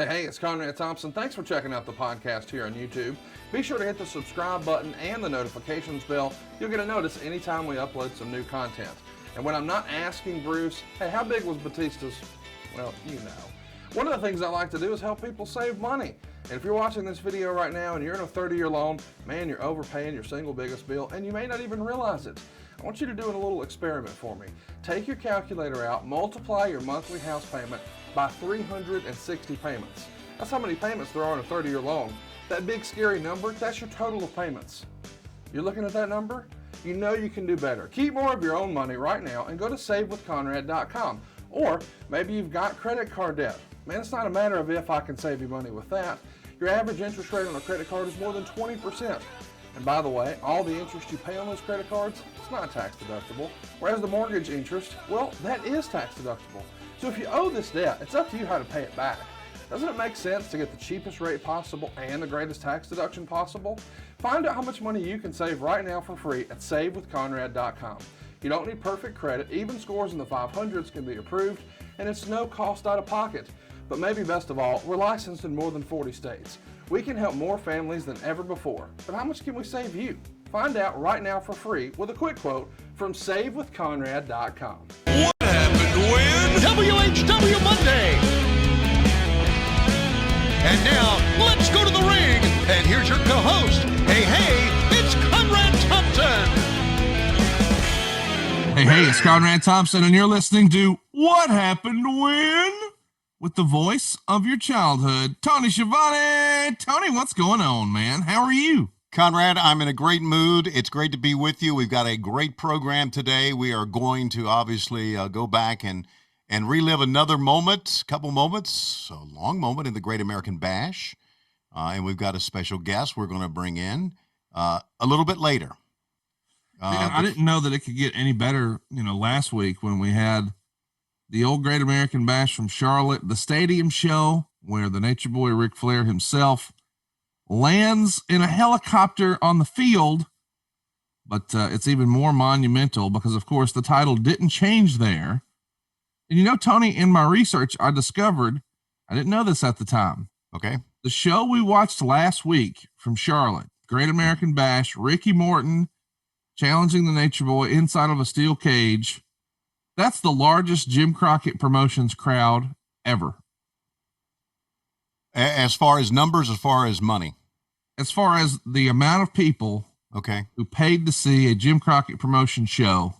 Hey, it's Conrad Thompson. Thanks for checking out the podcast here on YouTube. Be sure to hit the subscribe button and the notifications bell. You'll get a notice anytime we upload some new content. And when I'm not asking Bruce, hey, how big was Batista's? Well, you know. One of the things I like to do is help people save money. And if you're watching this video right now and you're in a 30-year loan, man, you're overpaying your single biggest bill and you may not even realize it. I want you to do a little experiment for me. Take your calculator out, multiply your monthly house payment by 360 payments. That's how many payments there are in a 30-year loan. That big scary number, that's your total of payments. You're looking at that number? You know you can do better. Keep more of your own money right now and go to savewithconrad.com. Or maybe you've got credit card debt. Man, it's not a matter of if I can save you money with that. Your average interest rate on a credit card is more than 20%. And by the way, all the interest you pay on those credit cards, it's not tax deductible. Whereas the mortgage interest, well, that is tax deductible. So if you owe this debt, it's up to you how to pay it back. Doesn't it make sense to get the cheapest rate possible and the greatest tax deduction possible? Find out how much money you can save right now for free at savewithconrad.com. You don't need perfect credit. Even scores in the 500s can be approved, and it's no cost out of pocket. But maybe best of all, we're licensed in more than 40 states. We can help more families than ever before. But how much can we save you? Find out right now for free with a quick quote from savewithconrad.com. What happened when? WHW Monday. And now, let's go to the ring. And here's your co-host. Hey, it's Conrad Thompson. Hey, it's Conrad Thompson, and you're listening to What Happened When? With the voice of your childhood, Tony Schiavone. Tony, what's going on, man? How are you? Conrad, I'm in a great mood. It's great to be with you. We've got a great program today. We are going to obviously go back and relive another moment, couple moments, a long moment in the Great American Bash. And we've got a special guest we're going to bring in a little bit later. Man, I didn't know that it could get any better, last week when we had the old Great American Bash from Charlotte, the stadium show where the Nature Boy Ric Flair himself lands in a helicopter on the field. But it's even more monumental because, of course, the title didn't change there. And Tony, in my research, I discovered, I didn't know this at the time. Okay. The show we watched last week from Charlotte, Great American Bash, Ricky Morton challenging the Nature Boy inside of a steel cage. That's the largest Jim Crockett Promotions crowd ever. As far as numbers, as far as money? As far as the amount of people who paid to see a Jim Crockett Promotions show,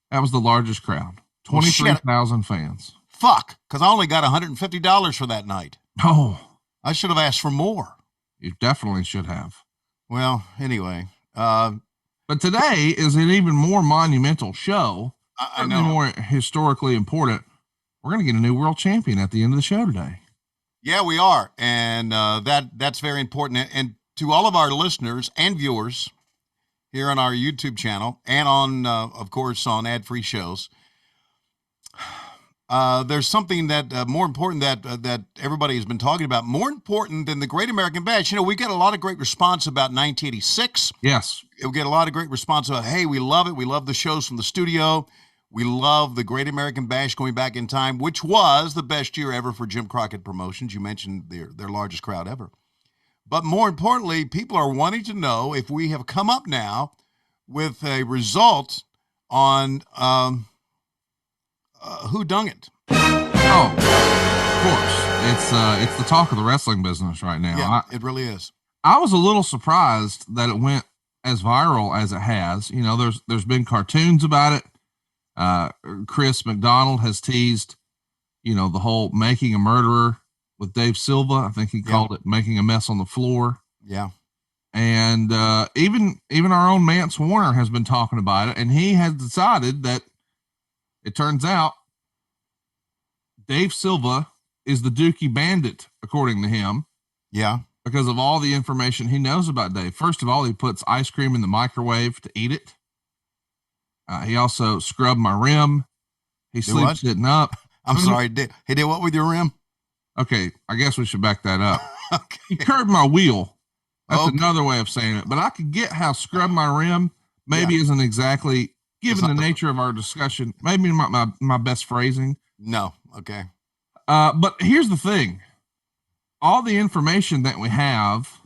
that was the largest crowd. 23,000 fans. Fuck, because I only got $150 for that night. Oh. I should have asked for more. You definitely should have. Well, anyway. But today is an even more monumental show. I know. More historically important. We're going to get a new world champion at the end of the show today. Yeah, we are. And that's very important. And to all of our listeners and viewers here on our YouTube channel and on, of course, on ad-free shows, there's something that more important that everybody has been talking about, more important than the Great American Bash. We get a lot of great response about 1986. Yes. We get a lot of great response about, hey, we love it. We love the shows from the studio. We love the Great American Bash going back in time, which was the best year ever for Jim Crockett Promotions. You mentioned their largest crowd ever. But more importantly, people are wanting to know if we have come up now with a result on whodunit. Oh, of course. It's the talk of the wrestling business right now. Yeah, it really is. I was a little surprised that it went as viral as it has. There's been cartoons about it. Chris McDonald has teased, the whole making a murderer with Dave Silva. I think he called it making a mess on the floor. Yeah. And even our own Mance Warner has been talking about it, and he has decided that it turns out Dave Silva is the Dookie Bandit, according to him. Yeah. Because of all the information he knows about Dave. First of all, he puts ice cream in the microwave to eat it. He also scrubbed my rim. He sleeps sitting up. I'm sorry. He did what with your rim? Okay. I guess we should back that up. Okay. He curbed my wheel. That's another way of saying it, but I could get how scrub my rim maybe isn't exactly, given the nature of our discussion, maybe my best phrasing. No. Okay. But here's the thing. all the information that we have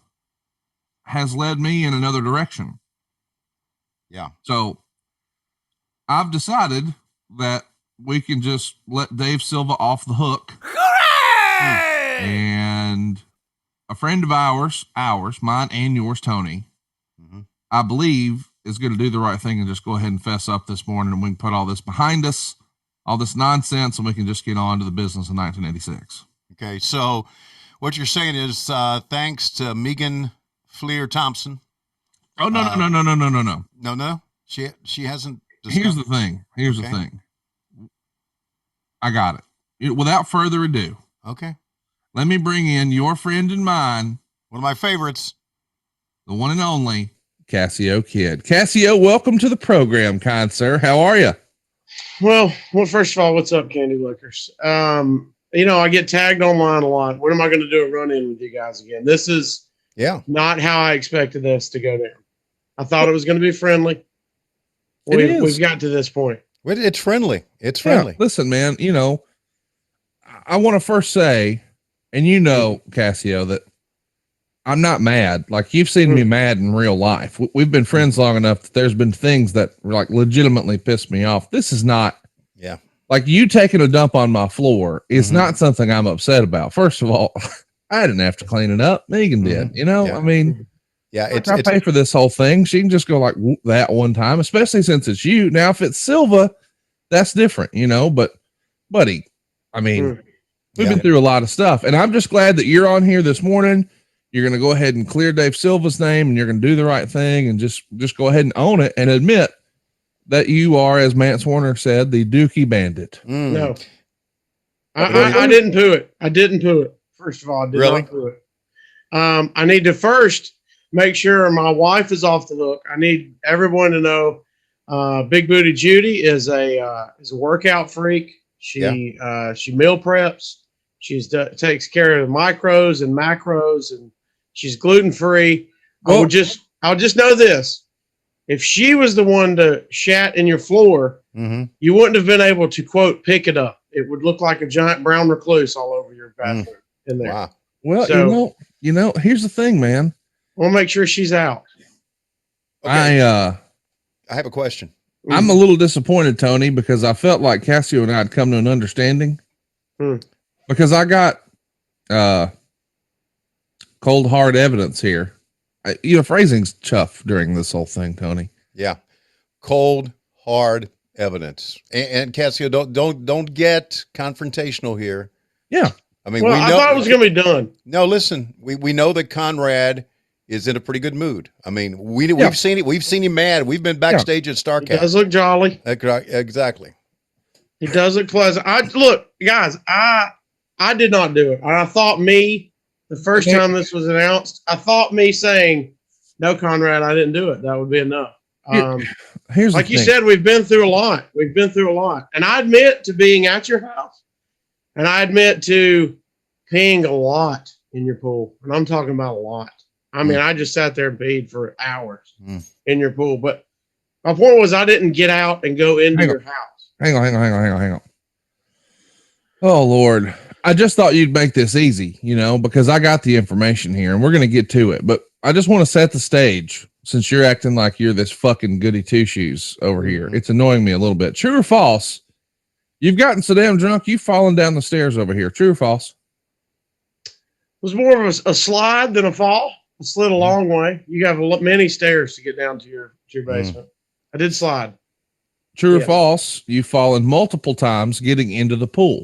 has led me in another direction. Yeah. So I've decided that we can just let Dave Silva off the hook. Hooray! And a friend of ours, mine and yours, Tony, I believe is going to do the right thing and just go ahead and fess up this morning, and we can put all this behind us, all this nonsense, and we can just get on to the business of 1986. Okay. So what you're saying is, thanks to Megan Fleer Thompson. Oh, no. No. She hasn't. Here's the thing. The thing. I got it. Without further ado. Okay. Let me bring in your friend and mine. One of my favorites. The one and only Cassio Kid. Cassio, welcome to the program, kind sir. How are you? Well, first of all, what's up, Candy Lickers? I get tagged online a lot. When am I going to do a run-in with you guys again? This is not how I expected this to go down. I thought it was going to be friendly. We've got to this point. It's friendly. It's friendly. Yeah, listen, man, I want to first say, and Cassio, that I'm not mad. Like, you've seen me mad in real life. We've been friends long enough that there's been things that like legitimately pissed me off. This is not like you taking a dump on my floor is not something I'm upset about. First of all, I didn't have to clean it up. Megan did, I mean, I pay for this whole thing. She can just go like that one time, especially since it's you. Now, if it's Silva, that's different, but buddy, I mean, we've been through a lot of stuff, and I'm just glad that you're on here this morning. You're going to go ahead and clear Dave Silva's name, and you're going to do the right thing and just go ahead and own it and admit that you are, as Mance Warner said, the Dookie Bandit. No, I didn't poo it. I didn't poo it. First of all, I did not poo it. I need to first make sure my wife is off the hook. I need everyone to know Big Booty Judy is a workout freak. She meal preps. Takes care of micros and macros, and she's gluten free. I'll just know this: if she was the one to shat in your floor, you wouldn't have been able to quote pick it up. It would look like a giant brown recluse all over your bathroom in there. Wow. Well, so, here's the thing, man. We'll make sure she's out. Okay. I have a question. I'm a little disappointed, Tony, because I felt like Cassio and I had come to an understanding. Because I got cold hard evidence here. Phrasing's tough during this whole thing, Tony. Yeah, cold hard evidence. And Cassio, don't get confrontational here. Yeah, I mean, I thought it was going to be done. No, listen, we know that Conrad is in a pretty good mood. I mean, we've seen it. We've seen him mad. We've been backstage at StarCast. He does look jolly. Exactly. He does look pleasant. Guys, I did not do it. I thought the first time this was announced, I thought me saying, no, Conrad, I didn't do it. That would be enough. Here's like you said, we've been through a lot. And I admit to being at your house, and I admit to peeing a lot in your pool. And I'm talking about a lot. I mean, I just sat there and peed for hours in your pool. But my point was I didn't get out and go into your house. Hang on. Oh, Lord. I just thought you'd make this easy, because I got the information here and we're going to get to it. But I just want to set the stage since you're acting like you're this fucking goody two shoes over here. It's annoying me a little bit. True or false? You've gotten so damn drunk, you've fallen down the stairs over here. True or false? It was more of a slide than a fall. I slid a long way. You got many stairs to get down to your basement. I did slide. True or false? You've fallen multiple times getting into the pool.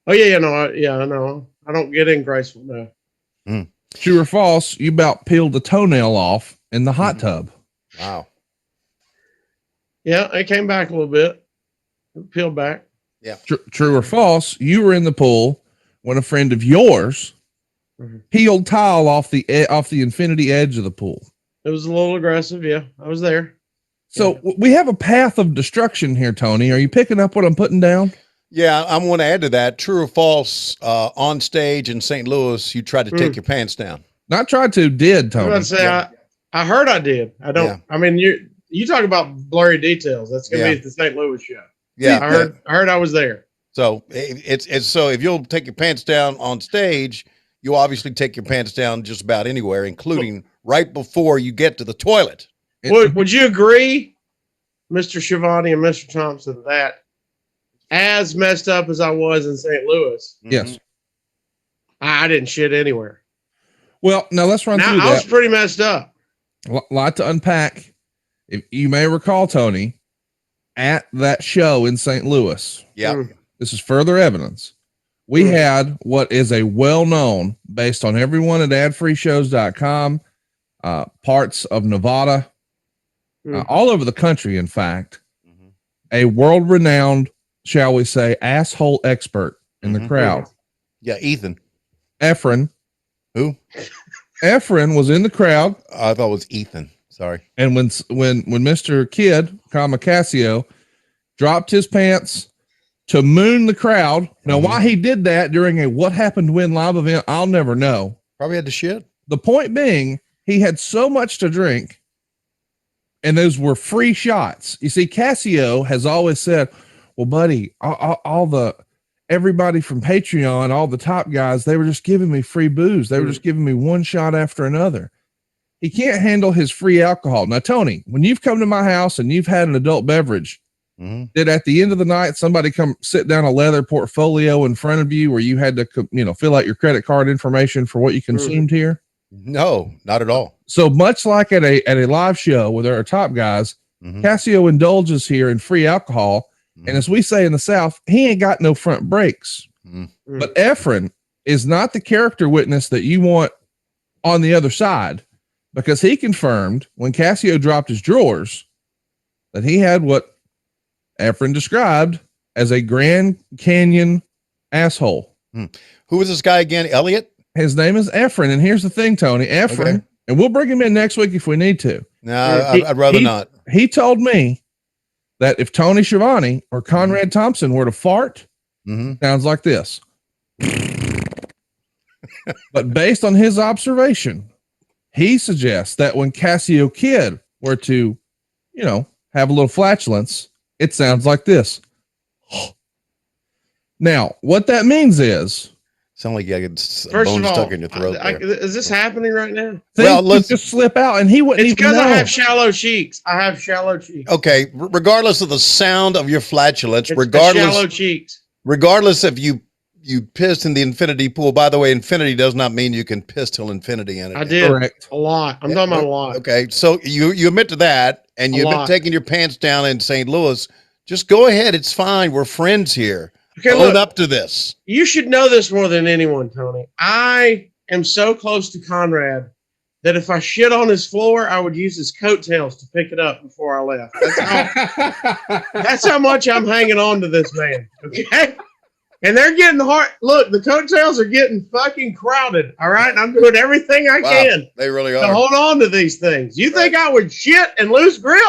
Oh yeah, no. I don't get in graceful now. True or false? You about peeled the toenail off in the hot tub. Wow. Yeah, it came back a little bit. It peeled back. Yeah. True or false? You were in the pool when a friend of yours peeled tile off the infinity edge of the pool. It was a little aggressive. Yeah, I was there. So we have a path of destruction here, Tony. Are you picking up what I'm putting down? Yeah, I'm going to add to that. True or false? On stage in St. Louis, you tried to take your pants down. Not tried to, did, Tony. I was going to say, I heard I did. I don't. Yeah. I mean, you talk about blurry details. That's going to be at the St. Louis show. Yeah, I heard I was there. So it's so if you'll take your pants down on stage, you obviously take your pants down just about anywhere, including right before you get to the toilet. Would you agree, Mr. Schiavone and Mr. Thompson, that as messed up as I was in St. Louis, Yes. I didn't shit anywhere. Well, now let's run through that. I was pretty messed up. A lot to unpack. If you may recall, Tony, at that show in St. Louis. Yeah. This is further evidence. We had what is a well-known, based on everyone at adfreeshows.com, parts of Nevada, all over the country, in fact, a world-renowned, shall we say, asshole expert in the crowd. Yeah, Ethan. Efren. Who? Efren was in the crowd. I thought it was Ethan. Sorry. And when Mr. Kid, Cassio, dropped his pants to moon the crowd. Now, why he did that during a What Happened When live event, I'll never know. Probably had to shit. The point being, he had so much to drink, and those were free shots. You see, Cassio has always said, well, buddy, everybody from Patreon, all the top guys, they were just giving me free booze. They were just giving me one shot after another. He can't handle his free alcohol. Now, Tony, when you've come to my house and you've had an adult beverage, did at the end of the night, somebody come sit down a leather portfolio in front of you where you had to, fill out your credit card information for what you consumed here? No, not at all. So much like at a live show where there are top guys, Cassio indulges here in free alcohol. And as we say in the South, he ain't got no front brakes. But Efren is not the character witness that you want on the other side, because he confirmed when Cassio dropped his drawers that he had what Efren described as a Grand Canyon asshole. Who was this guy again? Elliot? His name is Efren. And here's the thing, Tony, Efren, and we'll bring him in next week if we need to. No, I'd rather not. He told me that if Tony Schiavone or Conrad Thompson were to fart, sounds like this. But based on his observation, he suggests that when Cassio Kid were to, have a little flatulence, it sounds like this. Now, what that means is, sound like you got a bone stuck in your throat. Is this happening right now? Well, let's just slip out, and he wouldn't. It's because I have shallow cheeks. Okay, regardless of the sound of your flatulence, shallow cheeks. Regardless if you pissed in the infinity pool. By the way, infinity does not mean you can piss till infinity in it. I did. Correct. A lot. I'm talking about a lot. Okay, so you admit to that, and you've been taking your pants down in St. Louis. Just go ahead. It's fine. We're friends here. Okay, own up to this. You should know this more than anyone, Tony. I am so close to Conrad that if I shit on his floor, I would use his coattails to pick it up before I left. That's how much I'm hanging on to this man. Okay. And they're getting hard. Look, the coattails are getting fucking crowded. All right. And I'm doing everything I can. They really are. To hold on to these things. You think I would shit and lose grip?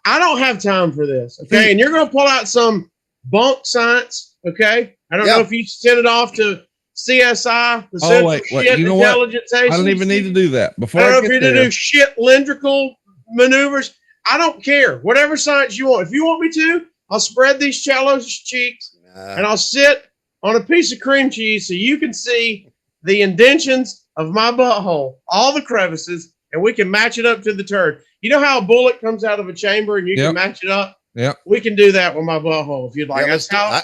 I don't have time for this. Okay. And you're going to pull out some bunk science. Okay. I don't know if you send it off to CSI, the Central Shit Intelligence Agency. I don't even need to do that. Before I don't know if you're to do shit cylindrical maneuvers. I don't care. Whatever science you want. If you want me to, I'll spread these shallow cheeks and I'll sit on a piece of cream cheese so you can see the indentions of my butthole, all the crevices, and we can match it up to the turd. You know how a bullet comes out of a chamber and you can match it up? Yeah. We can do that with my butthole if you'd like. That's how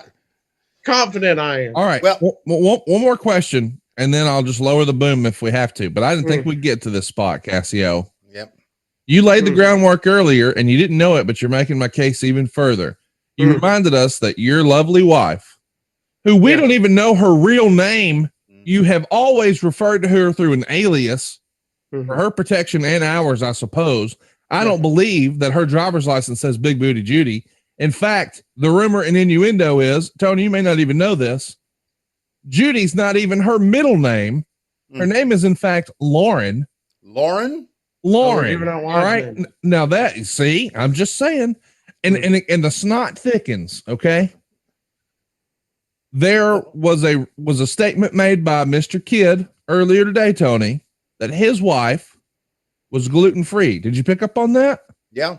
confident I am. All right. Well, one more question, and then I'll just lower the boom if we have to. But I didn't think we'd get to this spot, Cassio. Yep. You laid the groundwork earlier, and you didn't know it, but you're making my case even further. You reminded us that your lovely wife, who we don't even know her real name, you have always referred to her through an alias for her protection and ours, I suppose. I don't believe that her driver's license says Big Booty Judy. In fact, the rumor and innuendo is, Tony, you may not even know this, Judy's not even her middle name. Her name is, in fact, Lauren. Lauren? Lauren. All right. Now that, see, I'm just saying, and the snot thickens. Okay. There was a statement made by Mr. Kidd earlier today, Tony, that his wife was gluten-free. Did you pick up on that? Yeah.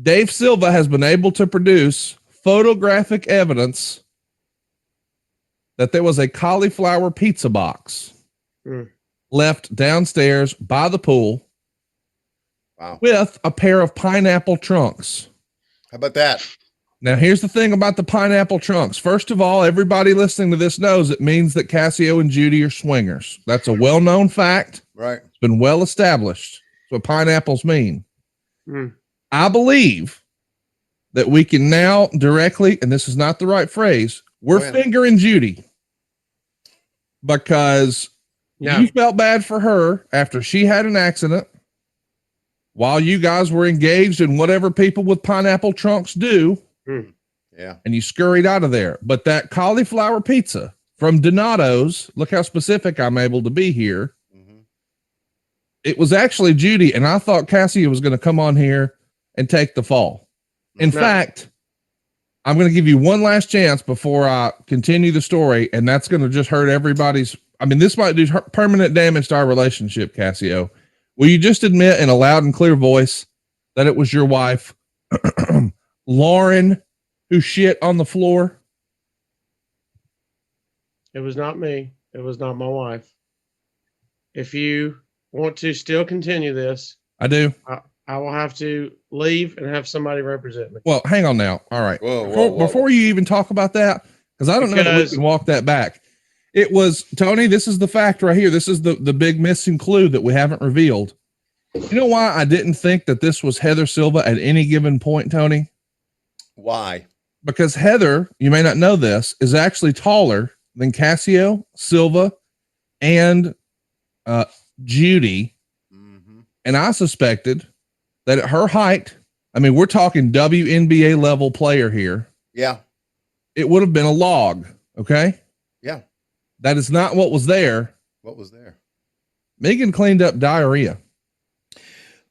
Dave Silva has been able to produce photographic evidence that there was a cauliflower pizza box left downstairs by the pool with a pair of pineapple trunks. How about that? Now, here's the thing about the pineapple trunks. First of all, everybody listening to this knows it means that Cassio and Judy are swingers. That's a well-known fact. Right. It's been well established. That's what pineapples mean. I believe that we can now directly, and this is not the right phrase, we're fingering Judy because you felt bad for her after she had an accident while you guys were engaged in whatever people with pineapple trunks do. Yeah. And you scurried out of there. But that cauliflower pizza from Donato's, look how specific I'm able to be here. It was actually Judy, and I thought Cassie was going to come on here and take the fall. In fact, I'm going to give you one last chance before I continue the story, and that's going to just hurt everybody's. I mean, this might do permanent damage to our relationship, Cassio. Will you just admit in a loud and clear voice that it was your wife, Lauren, who shit on the floor? It was not me. It was not my wife. If you want to still continue this, I do. I will have to leave and have somebody represent me. Well, hang on now. All right. Whoa. Before you even talk about that, because I don't know that we can walk that back. It was, Tony, this is the fact right here. This is the big missing clue that we haven't revealed. You know why I didn't think that this was Heather Silva at any given point, Tony? Why? Because Heather, you may not know this, is actually taller than Cassio, Silva, and Judy. And I suspected that at her height, I mean, we're talking WNBA level player here. Yeah. It would have been a log. Okay. Yeah. That is not what was there. What was there? Megan cleaned up diarrhea.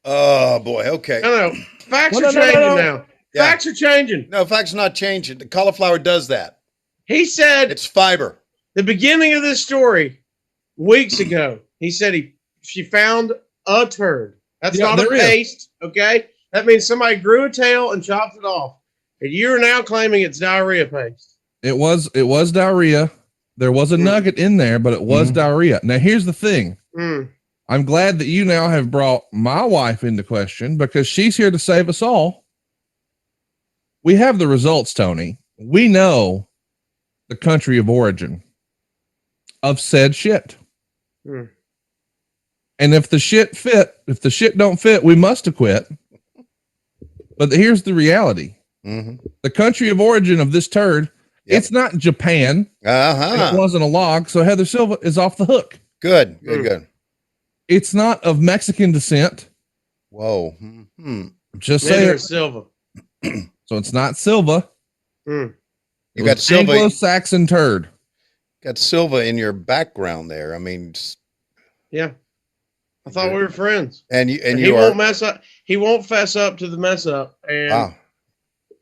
Oh boy. Okay. No. Facts are changing now. Yeah. Facts are changing. No, facts are not changing. The cauliflower does that. He said It's fiber. the beginning of this story weeks ago. He said she found a turd. That's not a paste. Okay. That means somebody grew a tail and chopped it off. And you're now claiming it's diarrhea paste. It was diarrhea. There was a nugget in there, but it was diarrhea. Now here's the thing. I'm glad that you now have brought my wife into question because she's here to save us all. We have the results, Tony. We know the country of origin of said shit. And if the shit don't fit, we must acquit. But here's the reality. The country of origin of this turd, it's not Japan. It wasn't a log. So Heather Silva is off the hook. Good. It's not of Mexican descent. Whoa. Just say Silva. So it's not Silva. You got Silva. Anglo-Saxon turd. Got Silva in your background there. I mean, yeah. I thought we were friends. And he won't mess up. He won't fess up to the mess up. And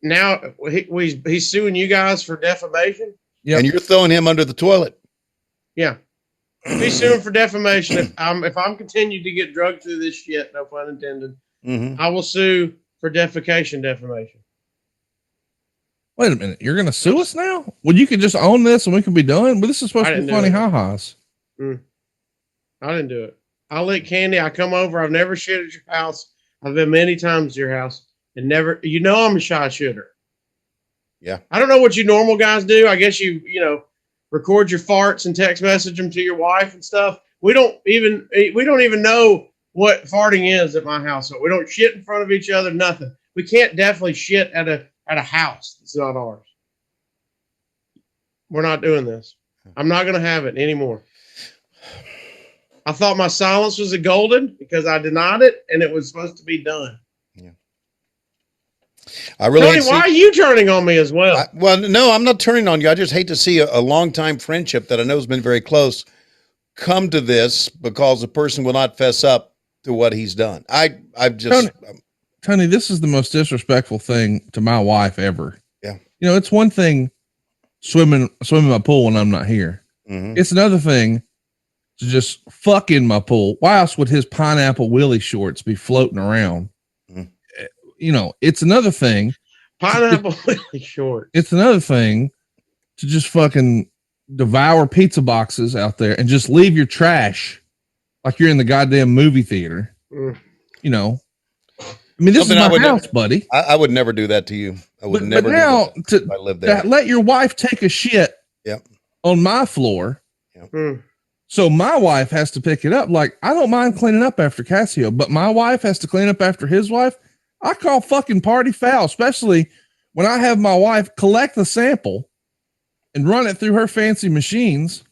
now he's suing you guys for defamation. Yeah. And you're throwing him under the toilet. Yeah. He's suing for defamation. If I'm continued to get drugged through this shit, no pun intended, I will sue for defamation. Wait a minute. You're going to sue us now? Well, you could just own this and we could be done. But this is supposed to be funny ha-has. I didn't do it. I lick candy. I come over. I've never shit at your house. I've been many times to your house and never, I'm a shy shitter. Yeah. I don't know what you normal guys do. I guess you record your farts and text message them to your wife and stuff. We don't even know what farting is at my house. So we don't shit in front of each other. Nothing. We can't definitely shit at a house that's not ours. We're not doing this. I'm not going to have it anymore. I thought my silence was a golden because I denied it and it was supposed to be done. Yeah. Tony, why are you turning on me as well? No, I'm not turning on you. I just hate to see a long-time friendship that I know has been very close come to this because the person will not fess up to what he's done. Tony, this is the most disrespectful thing to my wife ever. Yeah. It's one thing swimming my pool when I'm not here. It's another thing to just fuck in my pool. Why else would his pineapple willy shorts be floating around? It's another thing Pineapple short. It's another thing to just fucking devour pizza boxes out there and just leave your trash like you're in the goddamn movie theater. You know, I mean, this Something is my house, buddy. I would never do that to you. I would never. But now do that if I lived there. to let your wife take a shit on my floor. So my wife has to pick it up. Like, I don't mind cleaning up after Cassio, but my wife has to clean up after his wife. I call fucking party foul, especially when I have my wife collect the sample and run it through her fancy machines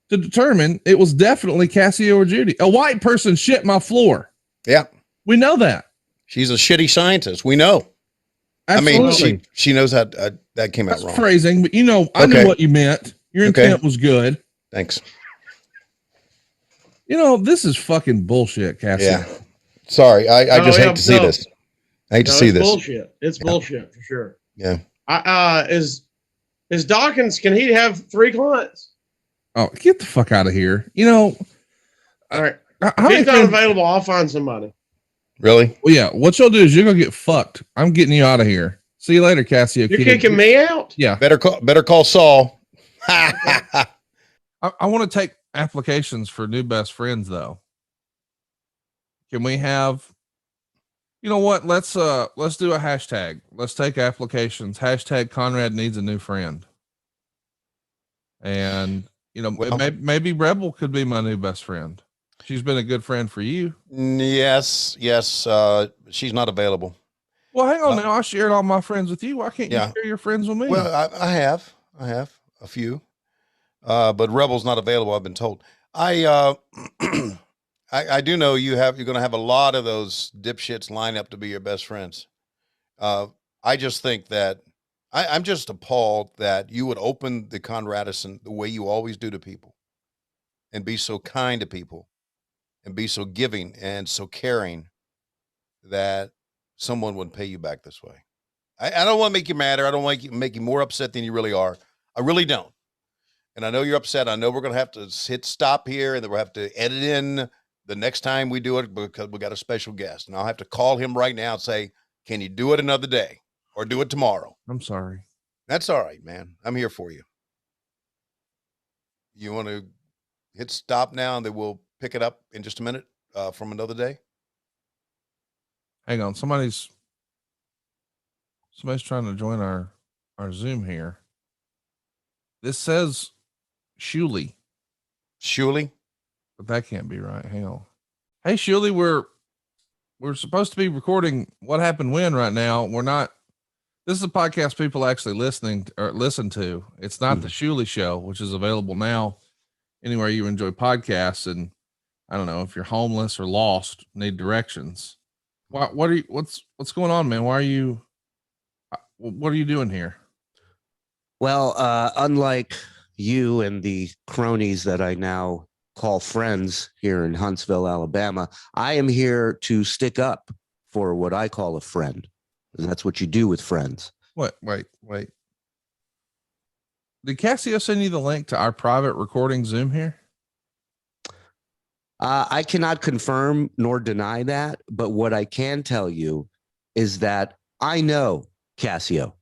to determine it was definitely Cassio or Judy. A white person shit my floor. Yeah. We know that. She's a shitty scientist. We know. Absolutely. I mean, she knows how that came out wrong. Phrasing, but you know, I knew what you meant. Your intent was good. Thanks. You know, this is fucking bullshit, Cassio. Yeah. Sorry. I just hate to see this. I hate to see this. Bullshit. It's bullshit for sure. Yeah. Is Dawkins, can he have 3 clients? Oh, get the fuck out of here. You know, all right. If he's not available, I'll find somebody. Really? Well, yeah. What you'll do is you're going to get fucked. I'm getting you out of here. See you later, Cassio. You're kicking me out? Yeah. Better call Saul. I want to take applications for new best friends, though. Can we have, you know what? Let's do a hashtag. Let's take applications. Hashtag Conrad needs a new friend. And, you know, maybe Rebel could be my new best friend. She's been a good friend for you. Yes. She's not available. Well, hang on now. I shared all my friends with you. Why can't you share your friends with me? Well, I have a few, but Rebel's not available. I've been told. I do know you're going to have a lot of those dipshits line up to be your best friends. I just think that I'm just appalled that you would open the Conradison the way you always do to people and be so kind to people and be so giving and so caring that someone would pay you back this way. I don't want to make you madder. I don't want to make you more upset than you really are. I really don't. And I know you're upset. I know we're going to have to hit stop here and then we'll have to edit in the next time we do it because we got a special guest. And I'll have to call him right now and say, can you do it another day or do it tomorrow? I'm sorry. That's all right, man. I'm here for you. You want to hit stop now and then we'll pick it up in just a minute from another day? Hang on. Somebody's trying to join our Zoom here. This says Shuli, but that can't be right. Hang on. Hey, Shuli, we're supposed to be recording What Happened When right now. We're not. This is a podcast people actually listen to. It's not the Shuli Show, which is available now anywhere you enjoy podcasts. And I don't know if you're homeless or lost, need directions. What's going on, man? What are you doing here? Well, unlike you and the cronies that I now call friends here in Huntsville, Alabama, I am here to stick up for what I call a friend. And that's what you do with friends. What? Wait. Did Cassio send you the link to our private recording Zoom here? I cannot confirm nor deny that, but what I can tell you is that I know Cassio.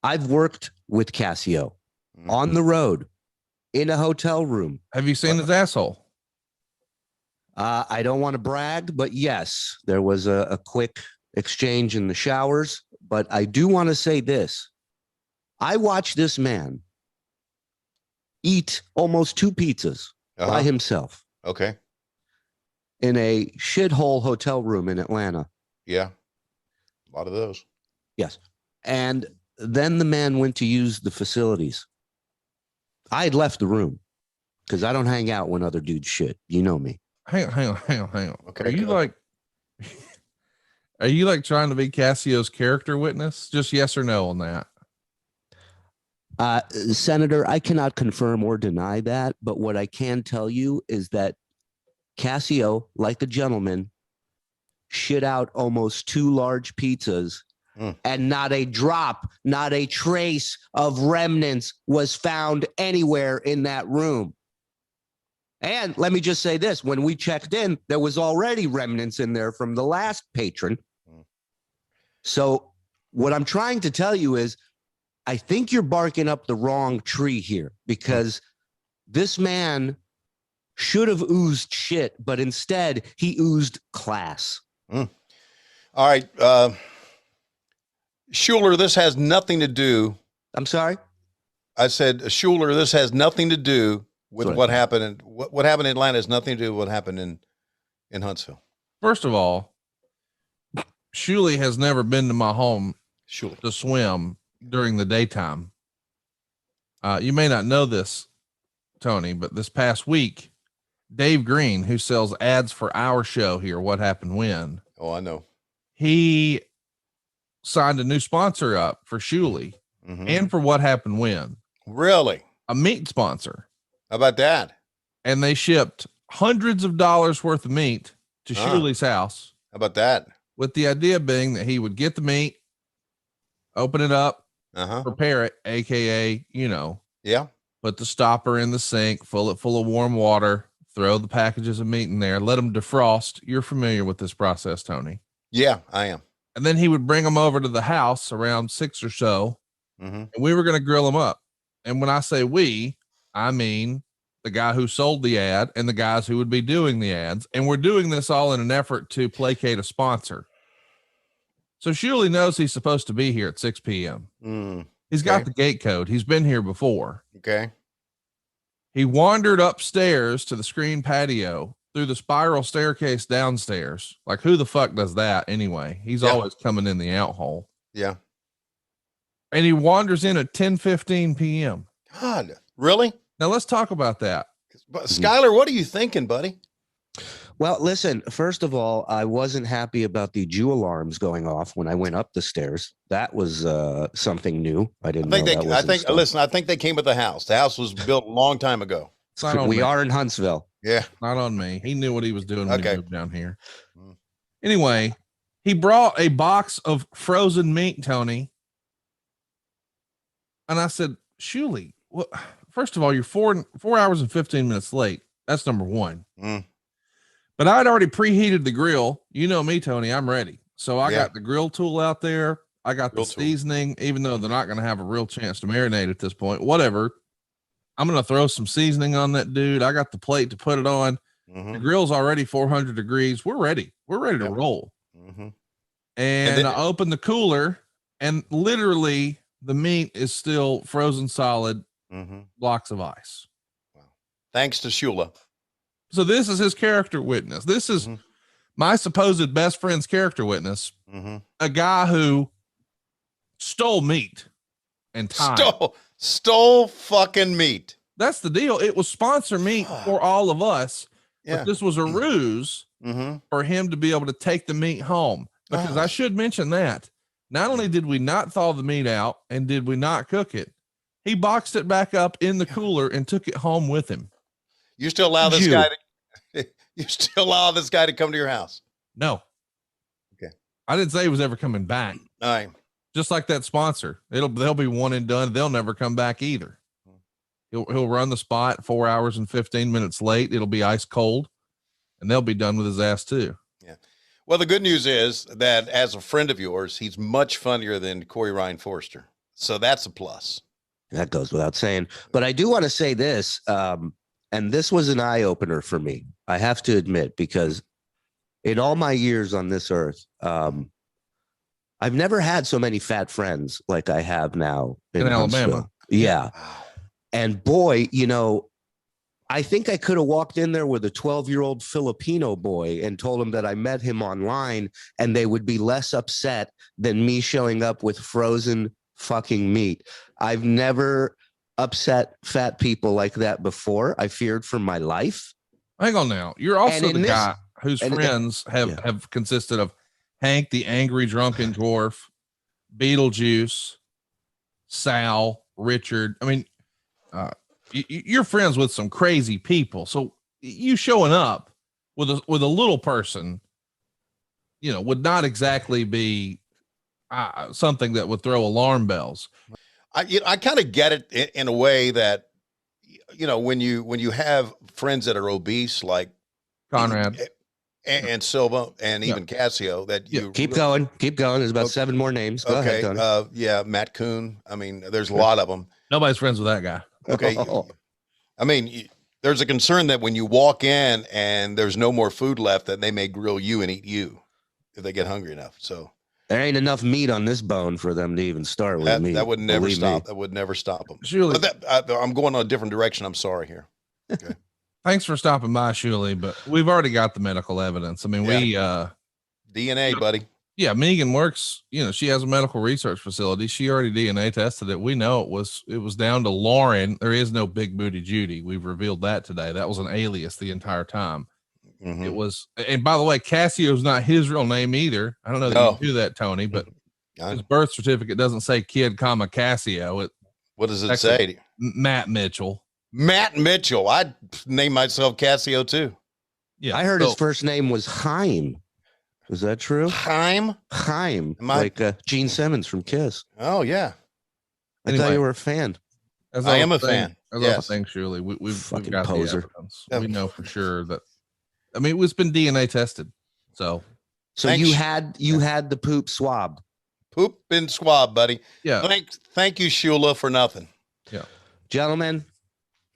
I've worked with Cassio on the road in a hotel room. Have you seen his asshole? I don't want to brag, but yes, there was a quick exchange in the showers. But I do want to say this. I watched this man eat almost 2 pizzas by himself. Okay. In a shithole hotel room in Atlanta. Yeah. A lot of those. Yes. And then the man went to use the facilities. I had left the room because I don't hang out when other dudes shit. You know me. Hang on. Okay. Are you like trying to be Cassio's character witness? Just yes or no on that. Senator, I cannot confirm or deny that, but what I can tell you is that Cassio, like a gentleman, shit out almost 2 large pizzas and not a drop, not a trace of remnants was found anywhere in that room. And let me just say this, when we checked in, there was already remnants in there from the last patron. So what I'm trying to tell you is, I think you're barking up the wrong tree here, because this man should have oozed shit, but instead he oozed class. All right. Schuler, this has nothing to do. I'm sorry? I said, Schuler, this has nothing to do with what happened. And what happened in Atlanta has nothing to do with what happened in Huntsville. First of all, Shuli has never been to my home Shuli to swim during the daytime. You may not know this, Tony, but this past week, Dave Green, who sells ads for our show here, What Happened When? Oh, I know. He signed a new sponsor up for Shuli and for What Happened When. Really? A meat sponsor. How about that? And they shipped hundreds of dollars worth of meat to Shuli's house. How about that? With the idea being that he would get the meat, open it up, prepare it, AKA, put the stopper in the sink, fill it full of warm water, throw the packages of meat in there, let them defrost. You're familiar with this process, Tony. Yeah, I am. And then he would bring them over to the house around 6 or so, and we were going to grill them up. And when I say we, I mean the guy who sold the ad and the guys who would be doing the ads. And we're doing this all in an effort to placate a sponsor. So Shuli knows he's supposed to be here at 6 p.m. He's got the gate code. He's been here before. Okay. He wandered upstairs to the screen patio through the spiral staircase downstairs. Like, who the fuck does that anyway? He's always coming in the out hole. Yeah. And he wanders in at 10:15 p.m. God, really? Now let's talk about that. But Skyler, what are you thinking, buddy? Well, listen, first of all, I wasn't happy about the Jew alarms going off when I went up the stairs. That was something new. I didn't know that was installed. Listen, I think they came with the house. The house was built a long time ago. We are in Huntsville. Yeah. Not on me. He knew what he was doing when he moved down here. Anyway, he brought a box of frozen meat, Tony. And I said, Shuli, well, first of all, you're 4 hours and 15 minutes late. That's number one. But I'd already preheated the grill. You know me, Tony, I'm ready. So I got the grill tool out there. I got the seasoning, even though they're not going to have a real chance to marinate at this point, whatever. I'm going to throw some seasoning on that dude. I got the plate to put it on. The grill's already 400 degrees. We're ready. We're ready to roll. And then I open the cooler, and literally the meat is still frozen solid, blocks of ice. Wow. Thanks to Shula. So this is his character witness. This is my supposed best friend's character witness, a guy who stole meat and time. Stole fucking meat. That's the deal. It was sponsor meat for all of us, but this was a ruse for him to be able to take the meat home. Because I should mention that not only did we not thaw the meat out and did we not cook it, he boxed it back up in the cooler and took it home with him. You still allow this guy to, you still allow this guy to come to your house? No. Okay. I didn't say he was ever coming back. All right. Just like that sponsor. They'll be one and done. They'll never come back either. He'll run the spot 4 hours and 15 minutes late. It'll be ice cold and they'll be done with his ass too. Yeah. Well, the good news is that as a friend of yours, he's much funnier than Corey Ryan Forster. So that's a plus. That goes without saying, but I do want to say this. And this was an eye opener for me. I have to admit, because in all my years on this earth, I've never had so many fat friends like I have now in Alabama. Yeah. And boy, I think I could have walked in there with a 12-year-old Filipino boy and told him that I met him online, and they would be less upset than me showing up with frozen fucking meat. I've never upset fat people like that before. I feared for my life. Hang on now. You're also the guy whose friends have consisted of Hank, the angry drunken dwarf, Beetlejuice, Sal, Richard. I mean, you're friends with some crazy people. So you showing up with a little person, would not exactly be something that would throw alarm bells. I kind of get it in a way that, when you have friends that are obese, like Conrad, and Silva and even Casio that you keep going. There's about 7 more names. Go ahead, Tony. Yeah, Matt Kuhn. I mean, there's a lot of them. Nobody's friends with that guy. Okay. I mean, there's a concern that when you walk in and there's no more food left, that they may grill you and eat you if they get hungry enough. So there ain't enough meat on this bone for them to even start with me. That would never stop. That would never stop them. Shuli, I'm going on a different direction. I'm sorry here. Okay. Thanks for stopping by, Shuli, but we've already got the medical evidence. I mean, DNA, buddy. Yeah, Megan works, she has a medical research facility. She already DNA tested it. We know it was down to Lauren. There is no Big Booty Judy. We've revealed that today. That was an alias the entire time. Mm-hmm. It was, and by the way, Cassio's not his real name either. I don't know that you knew that, Tony, but his birth certificate doesn't say kid, Cassio. What does it say? Matt Mitchell. Matt Mitchell. I'd name myself Cassio too. Yeah. I heard his first name was Chaim. Is that true? Chaim? Like Gene Simmons from Kiss. Oh, yeah. I thought you were a fan. I am a fan. That's a thing, Shuli. We've got poser. The evidence. We know for sure that. I mean, it's been DNA tested. So you had the poop swabbed. Poop been swabbed, buddy. Yeah. Thank you, Shula, for nothing. Yeah. Gentlemen,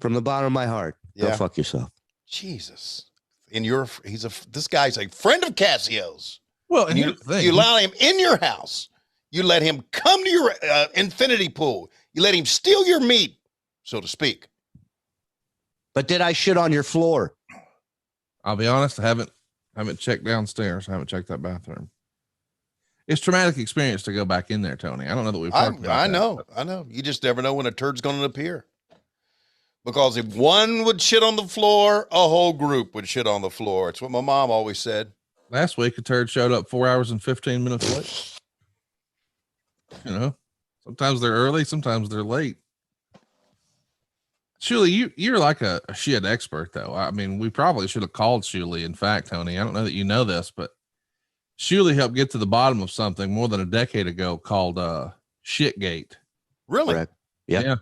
from the bottom of my heart, go fuck yourself. Jesus. This guy's a friend of Cassio's. Well, and you allow him in your house. You let him come to your infinity pool. You let him steal your meat, so to speak. But did I shit on your floor? I'll be honest. I haven't checked downstairs. I haven't checked that bathroom. It's traumatic experience to go back in there, Tony. I don't know that we've talked about that. I know. You just never know when a turd's going to appear. Because if one would shit on the floor, a whole group would shit on the floor. It's what my mom always said. Last week, a turd showed up 4 hours and 15 minutes late. Sometimes they're early, sometimes they're late. Shuli, you're like a shit expert, though. I mean, we probably should have called Shuli. In fact, Tony, I don't know that you know this, but Shuli helped get to the bottom of something more than a decade ago called Shitgate. Really? Correct. Yeah.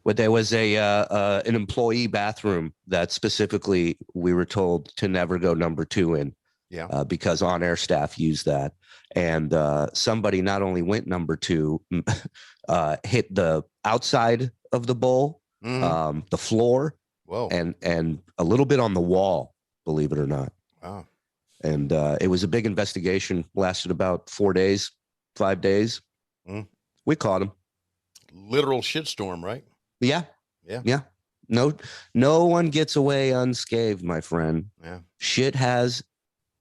Well, there was an employee bathroom that specifically we were told to never go number 2 in. Yeah. Because on-air staff used that. And somebody not only went number 2, hit the outside of the bowl, the floor, and a little bit on the wall, believe it or not. Wow. And it was a big investigation, lasted about 4 days, 5 days. We caught him. Literal shitstorm, right? Yeah. No one gets away unscathed, my friend. Yeah. Shit has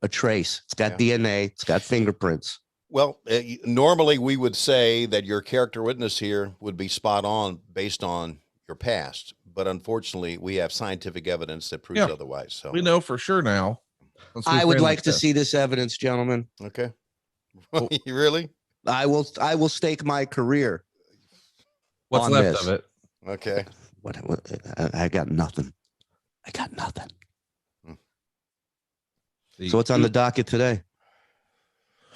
a trace. It's got DNA. It's got fingerprints. Well, normally we would say that your character witness here would be spot on based on your past, but unfortunately we have scientific evidence that proves otherwise. So we know for sure now. I would like to see this evidence, gentlemen. Okay. Really? I will stake my career. What's left of it? Okay. What I got nothing. So what's on the docket today?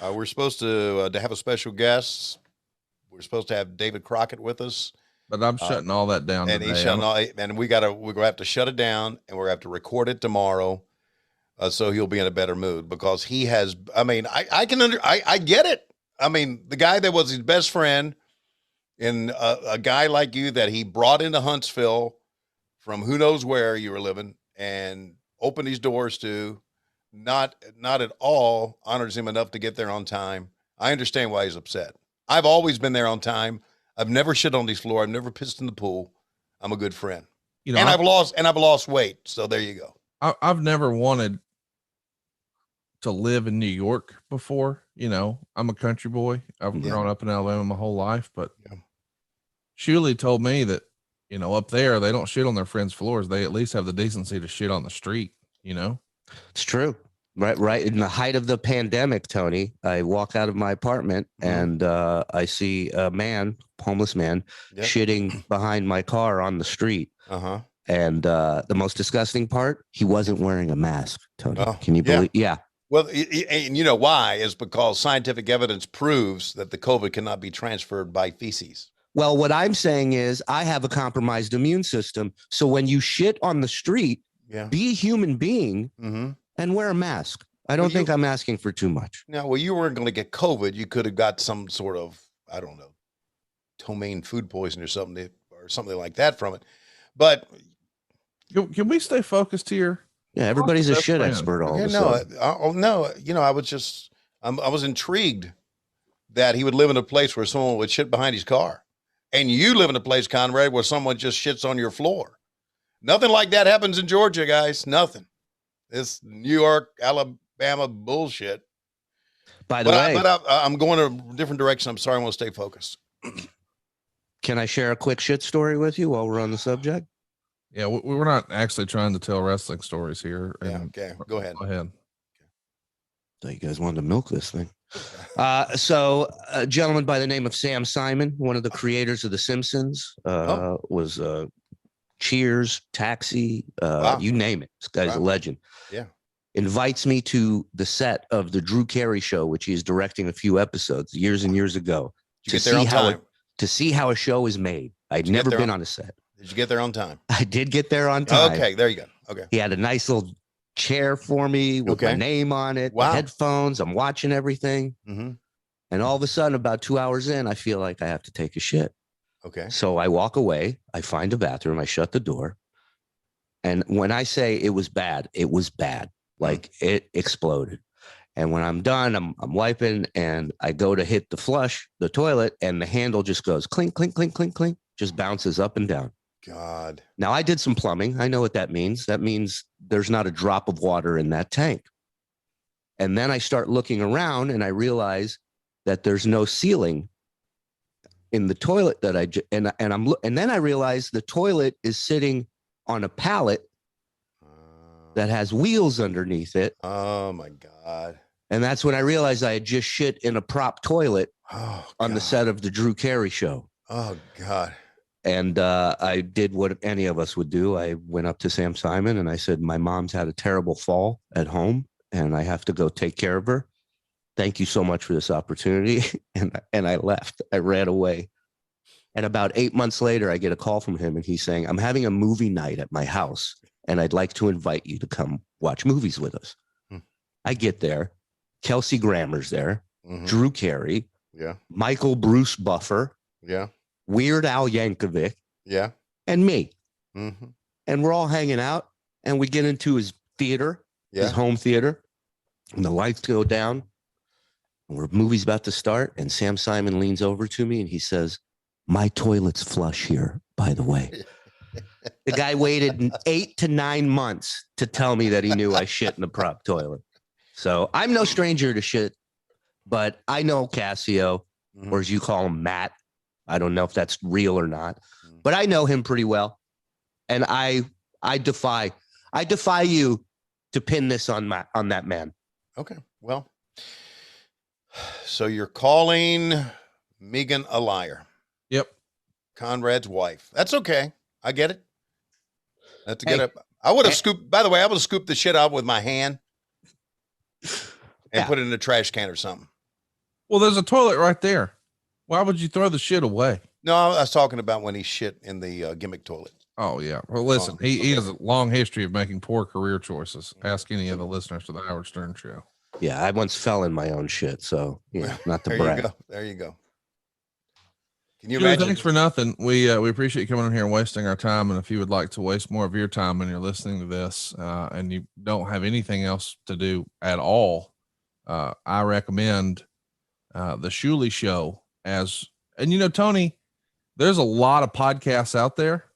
We're supposed to have a special guest. We're supposed to have David Crockett with us. But I'm shutting all that down. And he's shutting and we're gonna have to shut it down, and we're gonna have to record it tomorrow. So he'll be in a better mood because he has. I mean, I get it. I mean, the guy that was his best friend, and a guy like you that he brought into Huntsville from who knows where you were living and opened these doors to, not at all honors him enough to get there on time. I understand why he's upset. I've always been there on time. I've never shit on these floor. I've never pissed in the pool. I'm a good friend. I've lost weight. So there you go. I've never wanted to live in New York before. I'm a country boy. I've grown up in Alabama my whole life, but Shuli told me that, up there, they don't shit on their friends' floors. They at least have the decency to shit on the street, It's true. Right. In the height of the pandemic, Tony, I walk out of my apartment and I see a homeless man, shitting behind my car on the street. Uh-huh. And the most disgusting part, he wasn't wearing a mask, Tony. Can you believe? Yeah. Well, and you know why? Is because scientific evidence proves that the COVID cannot be transferred by feces. Well, what I'm saying is I have a compromised immune system. So when you shit on the street, be a human being And wear a mask. I don't think I'm asking for too much. No, well, you weren't going to get COVID. You could have got some sort of, I don't know, ptomaine food poison or something like that from it. But can we stay focused here? Yeah, everybody's a shit expert. All of a sudden. No. You know, I was intrigued that he would live in a place where someone would shit behind his car, and you live in a place, Conrad, where someone just shits on your floor. Nothing like that happens in Georgia, guys. Nothing. It's New York, Alabama bullshit. By the way, I'm going a different direction. I'm sorry. I want to stay focused. Can I share a quick shit story with you while we're on the subject? Yeah, we're not actually trying to tell wrestling stories here. Yeah, okay. Go ahead. Go ahead. Thought you guys wanted to milk this thing. So a gentleman by the name of Sam Simon, one of the creators of The Simpsons, was Cheers, Taxi, you name it. This guy's a legend. Yeah. Invites me to the set of the Drew Carey show, which he's directing a few episodes years and years ago, to see how a show is made. I'd never been on a set. Did you get there on time? I did get there on time. Okay, there you go. Okay. He had a nice little chair for me with my name on it, headphones. I'm watching everything. Mm-hmm. And all of a sudden, about 2 hours in, I feel like I have to take a shit. Okay. So I walk away. I find a bathroom. I shut the door. And when I say it was bad, it was bad. Like it exploded. And when I'm done, I'm wiping and I go to hit the toilet, and the handle just goes clink, clink, clink, clink, clink, just bounces up and down. God. Now I did some plumbing. I know what that means. That means there's not a drop of water in that tank. And then I start looking around and I realize that there's no ceiling in the toilet that and then I realize the toilet is sitting on a pallet that has wheels underneath it. Oh my God. And that's when I realized I had just shit in a prop toilet on the set of the Drew Carey show. Oh God. And I did what any of us would do. I went up to Sam Simon and I said, my mom's had a terrible fall at home and I have to go take care of her. Thank you so much for this opportunity. And I left. I ran away. And about 8 months later, I get a call from him and he's saying, I'm having a movie night at my house and I'd like to invite you to come watch movies with us. I get there. Kelsey Grammer's there. Drew Carey. Yeah. Michael Bruce Buffer. Yeah. Weird Al Yankovic. Yeah. And me. And we're all hanging out and we get into his theater, his home theater, and the lights go down. And the movie's about to start. And Sam Simon leans over to me and he says, my toilet's flush here, by the way. The guy waited 8 to 9 months to tell me that he knew I shit in the prop toilet. So I'm no stranger to shit, but I know Cassio, or as you call him, Matt. I don't know if that's real or not, but I know him pretty well. And I defy you to pin this on that man. Okay. Well, so you're calling Megan a liar. Yep. Conrad's wife. That's okay. I get it. That's get up. I would have scooped, by the way, I would have scooped the shit out with my hand and put it in a trash can or something. Well, there's a toilet right there. Why would you throw the shit away? No, I was talking about when he shit in the gimmick toilet. Oh, yeah. Well, listen, he has a long history of making poor career choices. Ask any of the listeners to the Howard Stern show. Yeah, I once fell in my own shit, so not to brag. There you go. Can you Shuli, imagine? thanks for nothing. We appreciate you coming in here and wasting our time. And if you would like to waste more of your time when you're listening to this, and you don't have anything else to do at all, I recommend the Shuli show. And Tony, there's a lot of podcasts out there.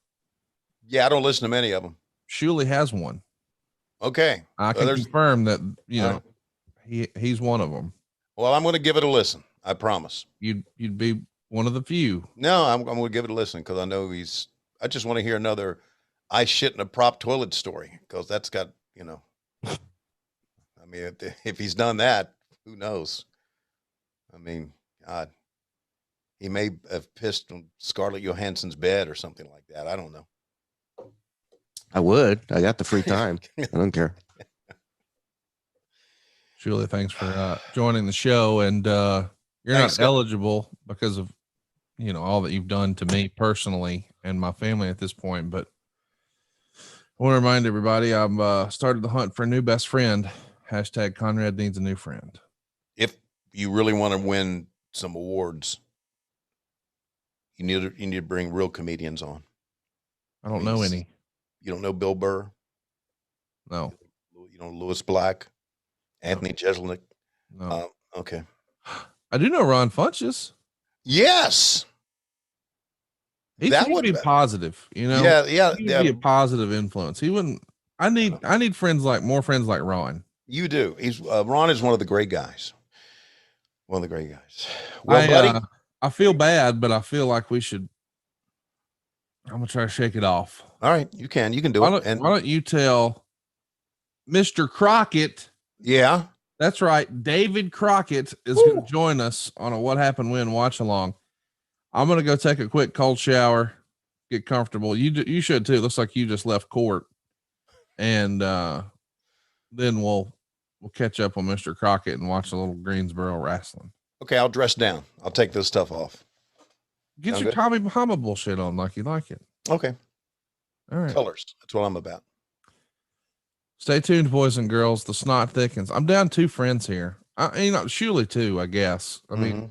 Yeah, I don't listen to many of them. Shuli has one. Okay, I can confirm that he's one of them. Well, I'm going to give it a listen. I promise. You'd be one of the few. No, I'm going to give it a listen because I know I just want to hear another I shit in a prop toilet story because that's got, I mean, if he's done that, who knows? I mean, God, he may have pissed on Scarlett Johansson's bed or something like that. I don't know. I would. I got the free time. I don't care. Shuli, thanks for joining the show. And you're not eligible because of, all that you've done to me personally and my family at this point. But I want to remind everybody I've started the hunt for a new best friend. Hashtag Conrad needs a new friend. If you really want to win some awards, you need to bring real comedians on. I don't know any. You don't know Bill Burr? No. You know Lewis Black? Anthony Jeselnik? No. Okay. I do know Ron Funches. Yes. He would be positive, you know. Yeah. He'd be a positive influence. He wouldn't. I need more friends like Ron. You do. Ron is one of the great guys. One of the great guys. Well, buddy, I feel bad, but I feel like we should. I'm gonna try to shake it off. All right, you can do it. Why don't you tell Mr. Crockett? Yeah, that's right. David Crockett is going to join us on a What Happened When watch along. I'm going to go take a quick cold shower, get comfortable. You should too. It looks like you just left court, and then we'll catch up on Mr. Crockett and watch a little Greensboro wrestling. Okay, I'll dress down. I'll take this stuff off. Get your Tommy Bahama bullshit on like you like it. Okay. All right. Colors. That's what I'm about. Stay tuned, boys and girls. The snot thickens. I'm down 2 friends here. Shuli too, I guess. I mean,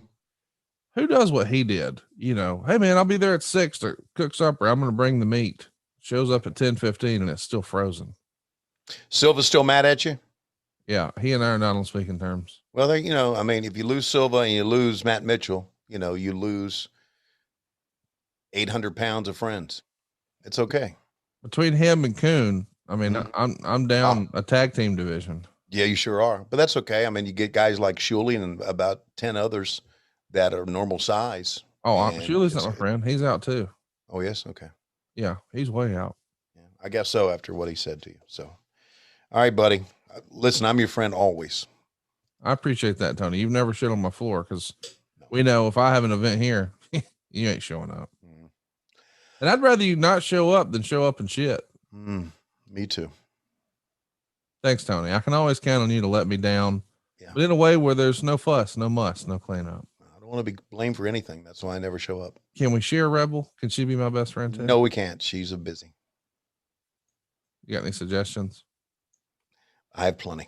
who does what he did? You know, hey man, I'll be there at 6 to cook supper. I'm going to bring the meat. Shows up at 10:15 and it's still frozen. Silva's still mad at you? Yeah, he and I are not on speaking terms. Well, I mean, if you lose Silva and you lose Matt Mitchell, you lose 800 pounds of friends. It's okay. Between him and Kuhn, I mean, I'm down a tag team division. Yeah, you sure are. But that's okay. I mean, you get guys like Shuli and about 10 others that are normal size. Oh, Shuli's not my friend. He's out too. Oh, yes. Okay. Yeah, he's way out. Yeah, I guess so after what he said to you. So, all right, buddy. Listen, I'm your friend always. I appreciate that, Tony. You've never shit on my floor because we know if I have an event here, you ain't showing up. And I'd rather you not show up than show up and shit. Me too. Thanks, Tony. I can always count on you to let me down, but in a way where there's no fuss, no muss, no cleanup. I don't want to be blamed for anything. That's why I never show up. Can we share Rebel? Can she be my best friend too? No, we can't. She's busy. You got any suggestions? I have plenty.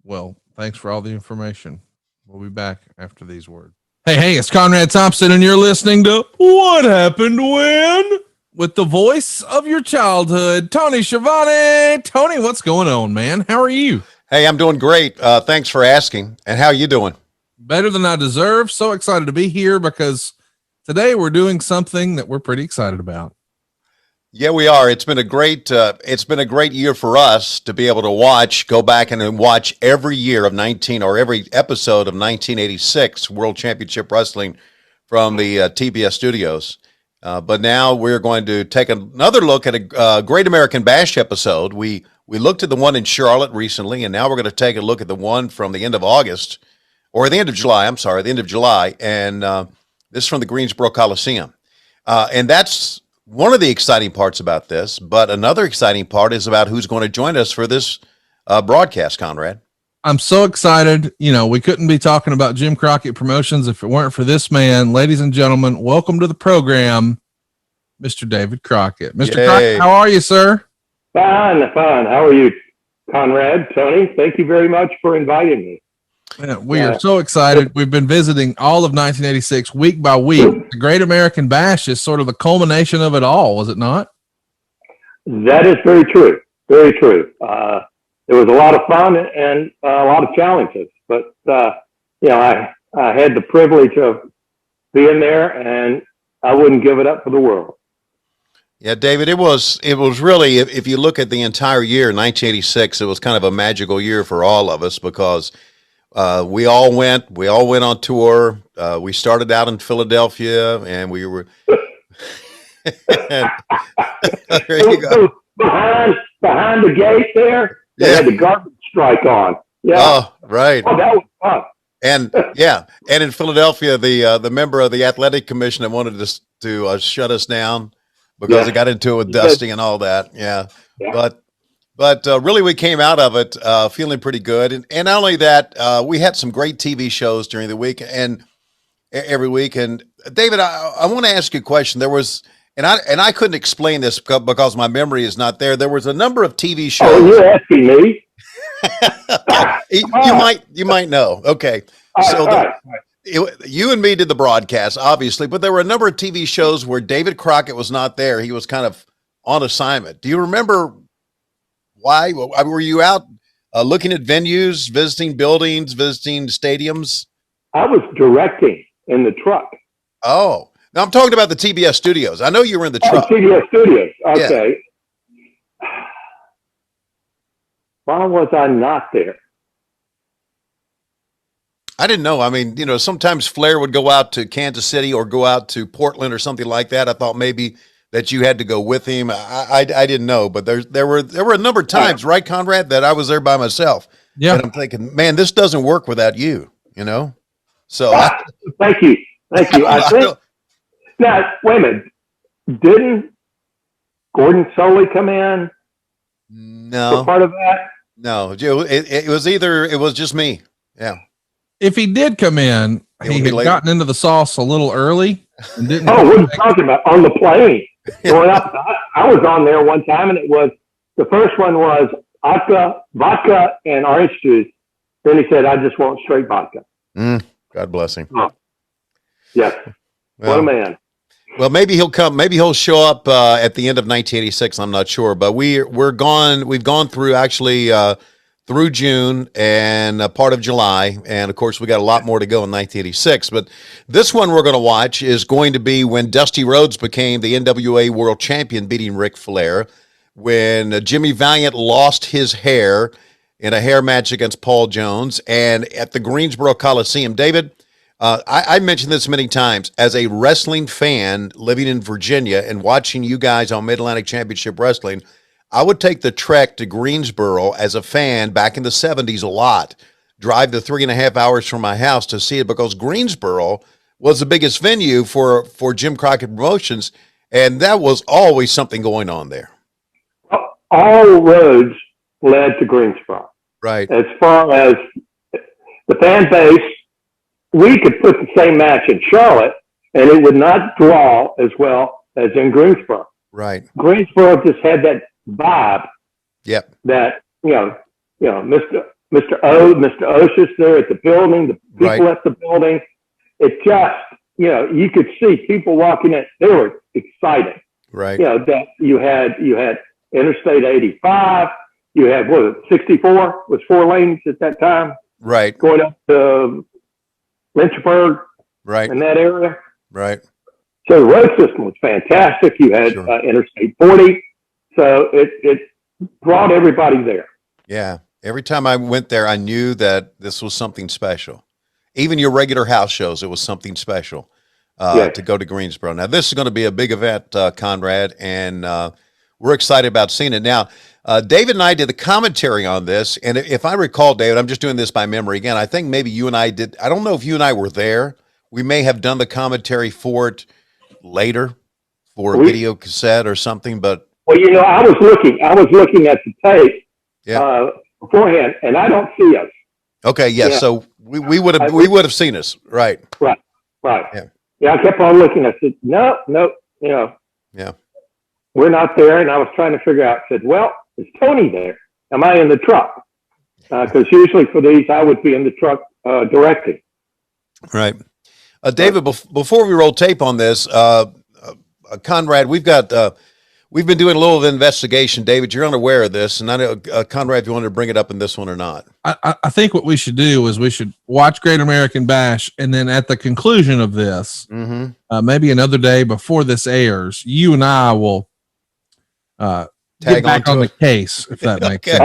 Well, thanks for all the information. We'll be back after these words. Hey, it's Conrad Thompson, and you're listening to What Happened When? With the voice of your childhood, Tony Schiavone. Tony, what's going on, man? How are you? Hey, I'm doing great. Thanks for asking. And how are you doing? Better than I deserve. So excited to be here because today we're doing something that we're pretty excited about. Yeah, we are. It's been a great year for us to be able to go back and watch every year of every episode of 1986 World Championship Wrestling from the TBS studios. But now we're going to take another look at a Great American Bash episode. We looked at the one in Charlotte recently, and now we're going to take a look at the one from the end of August, or the end of July. I'm sorry, the end of July, and this is from the Greensboro Coliseum, and that's one of the exciting parts about this. But another exciting part is about who's going to join us for this broadcast, Conrad. I'm so excited. We couldn't be talking about Jim Crockett Promotions if it weren't for this man. Ladies and gentlemen, welcome to the program, Mr. David Crockett. Mr. Crockett, how are you, sir? Fine. How are you, Conrad, Tony? Thank you very much for inviting me. We are so excited. We've been visiting all of 1986 week by week. The Great American Bash is sort of the culmination of it all, was it not? That is very true. Very true. It was a lot of fun and a lot of challenges, but I had the privilege of being there, and I wouldn't give it up for the world. Yeah, David, it was really, if you look at the entire year, 1986, it was kind of a magical year for all of us because we all went on tour. We started out in Philadelphia, and we were and, there you go. Behind the gate there, they had the garbage strike on. Yeah. Oh, right. Oh, that was fun. And and in Philadelphia, the member of the athletic commission that wanted to shut us down because it got into it with Dusty and all that. Yeah. But really, we came out of it feeling pretty good. And not only that, we had some great TV shows during the week and every week. And David, I want to ask you a question. There was And I couldn't explain this because my memory is not there. There was a number of TV shows. Oh, you're asking me? You might know. Okay. So you and me did the broadcast, obviously, but there were a number of TV shows where David Crockett was not there. He was kind of on assignment. Do you remember why? Were you out looking at venues, visiting buildings, visiting stadiums? I was directing in the truck. Oh, now I'm talking about the TBS studios. I know you were in the truck. TBS studios. Okay. Yeah. Why was I not there? I didn't know. I mean, sometimes Flair would go out to Kansas City or go out to Portland or something like that. I thought maybe that you had to go with him. I didn't know, but there were a number of times, right, Conrad, that I was there by myself. Yeah. And I'm thinking, man, this doesn't work without you, So Thank you. I think now, wait a minute. Didn't Gordon Soley come in? No. For part of that? No. It was just me. Yeah. If he did come in, he had gotten into the sauce a little early and didn't. Oh, what are you talking about? On the plane. Going up. I was on there one time, and the first one was vodka and orange juice. Then he said, I just want straight vodka. God bless him. Oh. Yes. Well, what a man. Well, maybe he'll come. Maybe he'll show up at the end of 1986. I'm not sure, but we're gone. We've gone through actually through June and a part of July, and of course we got a lot more to go in 1986. But this one we're going to watch is going to be when Dusty Rhodes became the NWA World Champion, beating Ric Flair. When Jimmy Valiant lost his hair in a hair match against Paul Jones, and at the Greensboro Coliseum. David, I mentioned this many times. As a wrestling fan living in Virginia and watching you guys on Mid-Atlantic Championship Wrestling, I would take the trek to Greensboro as a fan back in the 70s a lot. Drive the 3.5 hours from my house to see it because Greensboro was the biggest venue for Jim Crockett Promotions, and that was always something going on there. All roads led to Greensboro. Right. As far as the fan base, we could put the same match in Charlotte, and it would not draw as well as in Greensboro. Right. Greensboro just had that vibe. Yep. That Mr. Osh's there at the building, the people at the building. It just you could see people walking in. They were excited. Right. That you had Interstate 85. You had 64 was 4 lanes at that time. Right. Going up to Lynchburg, right, in that area. Right. So the road system was fantastic. You had Interstate 40. So it brought everybody there. Yeah. Every time I went there, I knew that this was something special. Even your regular house shows, it was something special to go to Greensboro. Now, this is going to be a big event, Conrad, and we're excited about seeing it. Now, David and I did the commentary on this, and if I recall, David, I'm just doing this by memory again. I think maybe you and I did. I don't know if you and I were there. We may have done the commentary for it later for a video cassette or something. But I was looking at the tape beforehand, and I don't see us. Okay, yes. Yeah. So we would have seen us, right? Right. Yeah. I kept on looking. I said, no. Yeah. We're not there, and I was trying to figure out. Said, well, is Tony there? Am I in the truck? Because usually for these, I would be in the truck directing. Right. David, before we roll tape on this, Conrad, we've been doing a little investigation. David, you're unaware of this, and I know, Conrad, if you wanted to bring it up in this one or not. I think what we should do is we should watch Great American Bash, and then at the conclusion of this, maybe another day before this airs, you and I will get back on the case, if that makes sense.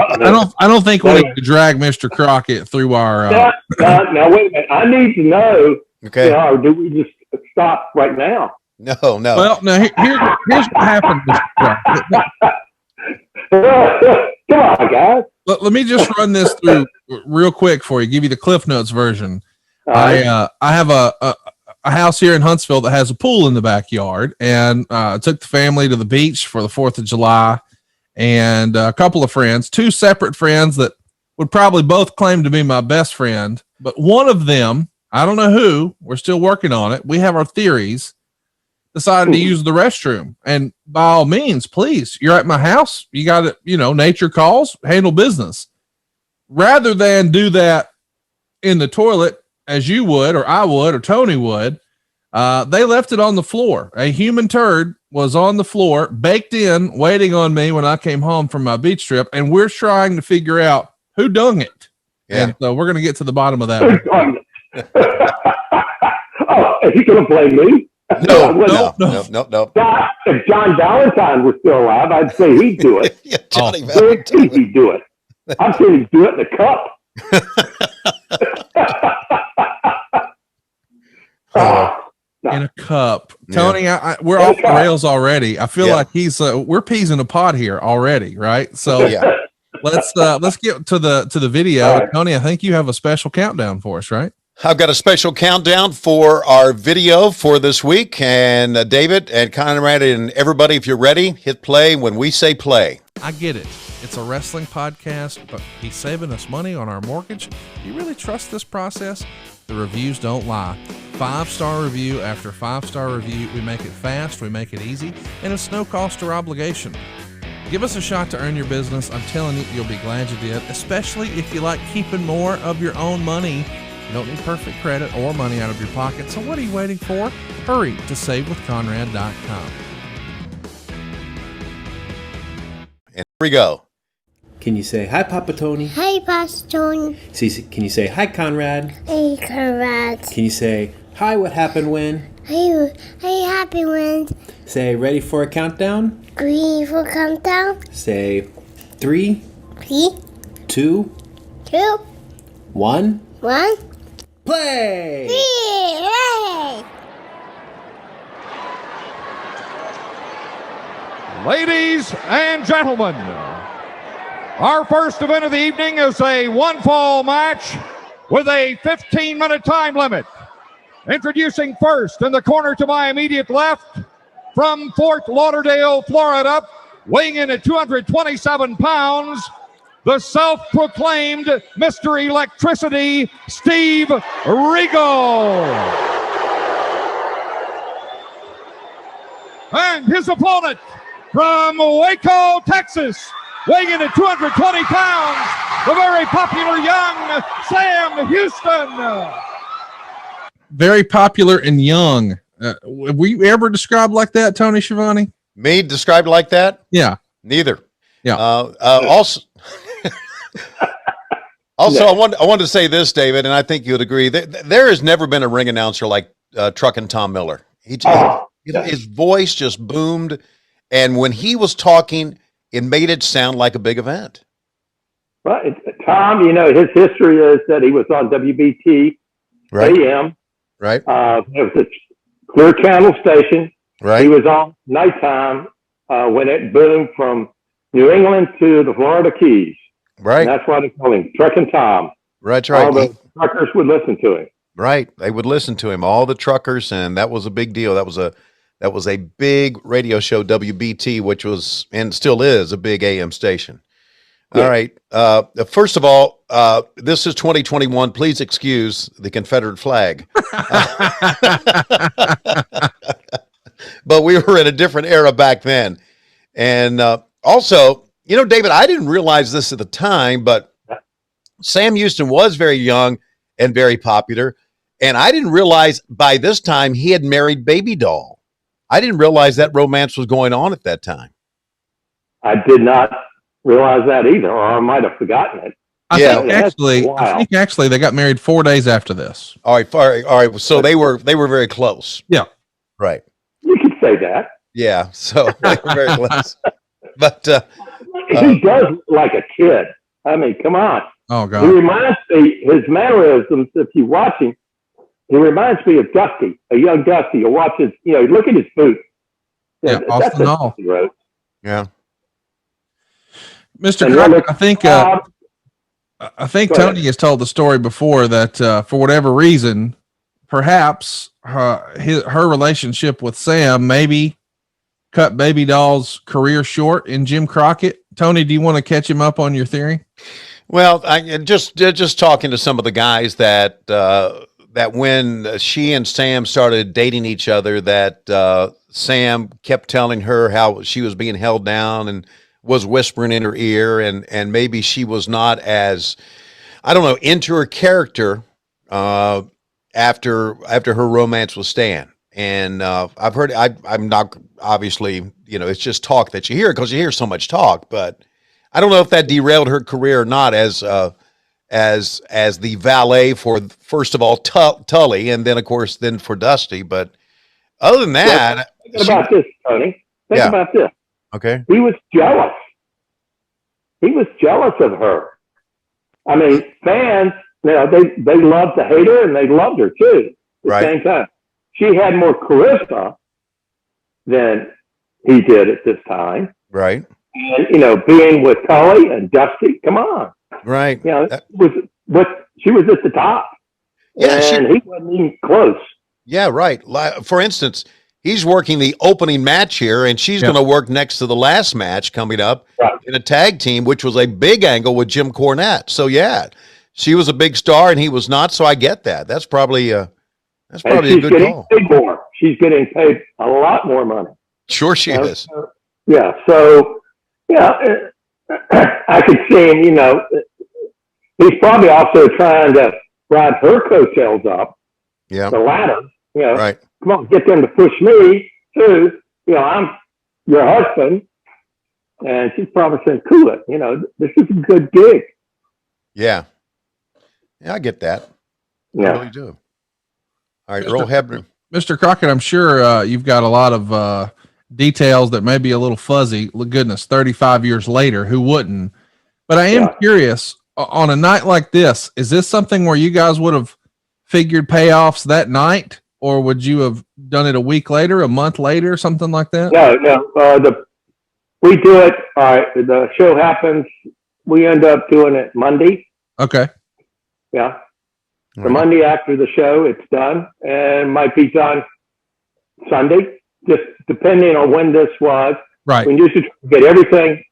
I don't think we need to drag Mr. Crockett through our. Now wait a minute. I need to know. Okay. Or do we just stop right now? No. Well, now here's what happened, Mr. Crockett. Come on, guys. Let me just run this through real quick for you. Give you the Cliff Notes version. I have a house here in Huntsville that has a pool in the backyard, and I took the family to the beach for the 4th of July, and a couple of friends, 2 separate friends that would probably both claim to be my best friend, but one of them, I don't know who, we're still working on it. We have our theories, decided to use the restroom. And by all means, please, you're at my house. You got to, nature calls, handle business. Rather than do that in the toilet as you would, or I would, or Tony would, they left it on the floor. A human turd was on the floor, baked in, waiting on me when I came home from my beach trip. And we're trying to figure out who dung it. Yeah. And so we're going to get to the bottom of that. Oh, is he going to blame me? No. If John Valentine was still alive, I'd say he'd do it. Yeah, Johnny Valentine. He'd do it. I've seen him do it in the cup. In a cup. Tony, we're off the rails already. I feel like we're peas in a pod here already, right? So let's get to the video. Right. Tony, I think you have a special countdown for us, right? I've got a special countdown for our video for this week. And David and Conrad and everybody, if you're ready, hit play when we say play. I get it. It's a wrestling podcast, but he's saving us money on our mortgage. Do you really trust this process? The reviews don't lie. 5-star review after 5-star review. We make it fast, we make it easy, and it's no cost or obligation. Give us a shot to earn your business. I'm telling you, you'll be glad you did, especially if you like keeping more of your own money. You don't need perfect credit or money out of your pocket, so what are you waiting for? Hurry to savewithconrad.com. And here we go. Can you say, hi, Papa Tony? Hi, Papa Tony. Can you say, hi, Conrad? Hey, Conrad. Can you say, hi, what happened when? Hey, happy when? Say, ready for a countdown? Ready for a countdown? Say, 3, 2, 1, play! 3, hey! Ladies and gentlemen, our first event of the evening is a one-fall match with a 15-minute time limit. Introducing first in the corner to my immediate left, from Fort Lauderdale, Florida, weighing in at 227 pounds, the self-proclaimed Mr. Electricity, Steve Regal. And his opponent from Waco, Texas, weighing in at 220 pounds, the very popular young Sam Houston. Very popular and young. Were you ever described like that, Tony Schiavone? Me described like that? Yeah. Neither. Yeah. Also, I wanted to say this, David, and I think you would agree. There has never been a ring announcer like Truckin' Tom Miller. His voice just boomed, and when he was talking, it made it sound like a big event. Well, Tom, his history is that he was on WBT AM. Right. It was a Clear Channel station. Right. He was on nighttime when it boomed from New England to the Florida Keys. Right. And that's why they call him Truckin' Tom. Right. All the truckers would listen to him. Right. They would listen to him, all the truckers, and that was a big deal. That was a big radio show, WBT, which was and still is a big AM station. Yeah. All right. First of all, this is 2021. Please excuse the Confederate flag. But we were in a different era back then. And also, David, I didn't realize this at the time, but Sam Houston was very young and very popular. And I didn't realize by this time he had married Baby Doll. I didn't realize that romance was going on at that time. I did not realize that either, or I might have forgotten it. I think actually they got married 4 days after this. All right. So they were very close. Yeah. Right. You could say that. Yeah. So they were very close. But he does look like a kid. I mean, come on. Oh God. He reminds me, his mannerisms, if you watch him, he reminds me of Dusty, a young Dusty. You watch his, look at his boots. Yeah, Austin Hall. Yeah. Mr. Crockett, I think Tony has told the story before that for whatever reason, perhaps her relationship with Sam maybe cut Baby Doll's career short in Jim Crockett. Tony, do you want to catch him up on your theory? Well, I just talking to some of the guys that that when she and Sam started dating each other, that Sam kept telling her how she was being held down and was whispering in her ear, and maybe she was not as, I don't know, into her character after her romance with Stan. And I've heard, I'm not, obviously, it's just talk that you hear because you hear so much talk, but I don't know if that derailed her career or not as the valet for, first of all, Tully, and then of course for Dusty. But other than that, think about this, Tony. Think about this. Okay. He was jealous. He was jealous of her. I mean, fans, they loved to hate her and they loved her too. At the same time, she had more charisma than he did at this time. Right. And being with Tully and Dusty, come on. Right. She was at the top. Yeah, and he wasn't even close. Yeah, right. For instance, he's working the opening match here, and she's going to work next to the last match coming up in a tag team, which was a big angle with Jim Cornette. So yeah, she was a big star, and he was not. So I get that. That's probably a good call. Paid more. She's getting paid a lot more money. Sure, she is. Yeah. So I could see him. He's probably also trying to ride her coattails up the ladder. Right. Come on, get them to push me too. I'm your husband, and she's probably saying, "Cool it. This is a good gig." Yeah, I get that. Yeah, I really do. All right, Earl Hebner. Mr. Crockett, I'm sure you've got a lot of details that may be a little fuzzy. Goodness, 35 years later, who wouldn't? But I am curious, on a night like this, is this something where you guys would have figured payoffs that night, or would you have done it a week later, a month later, something like that? No. We do it. All right. The show happens. We end up doing it Monday. Okay. Yeah. The Monday after the show, it's done, and might be done Sunday, just depending on when this was. Right. We used to get everything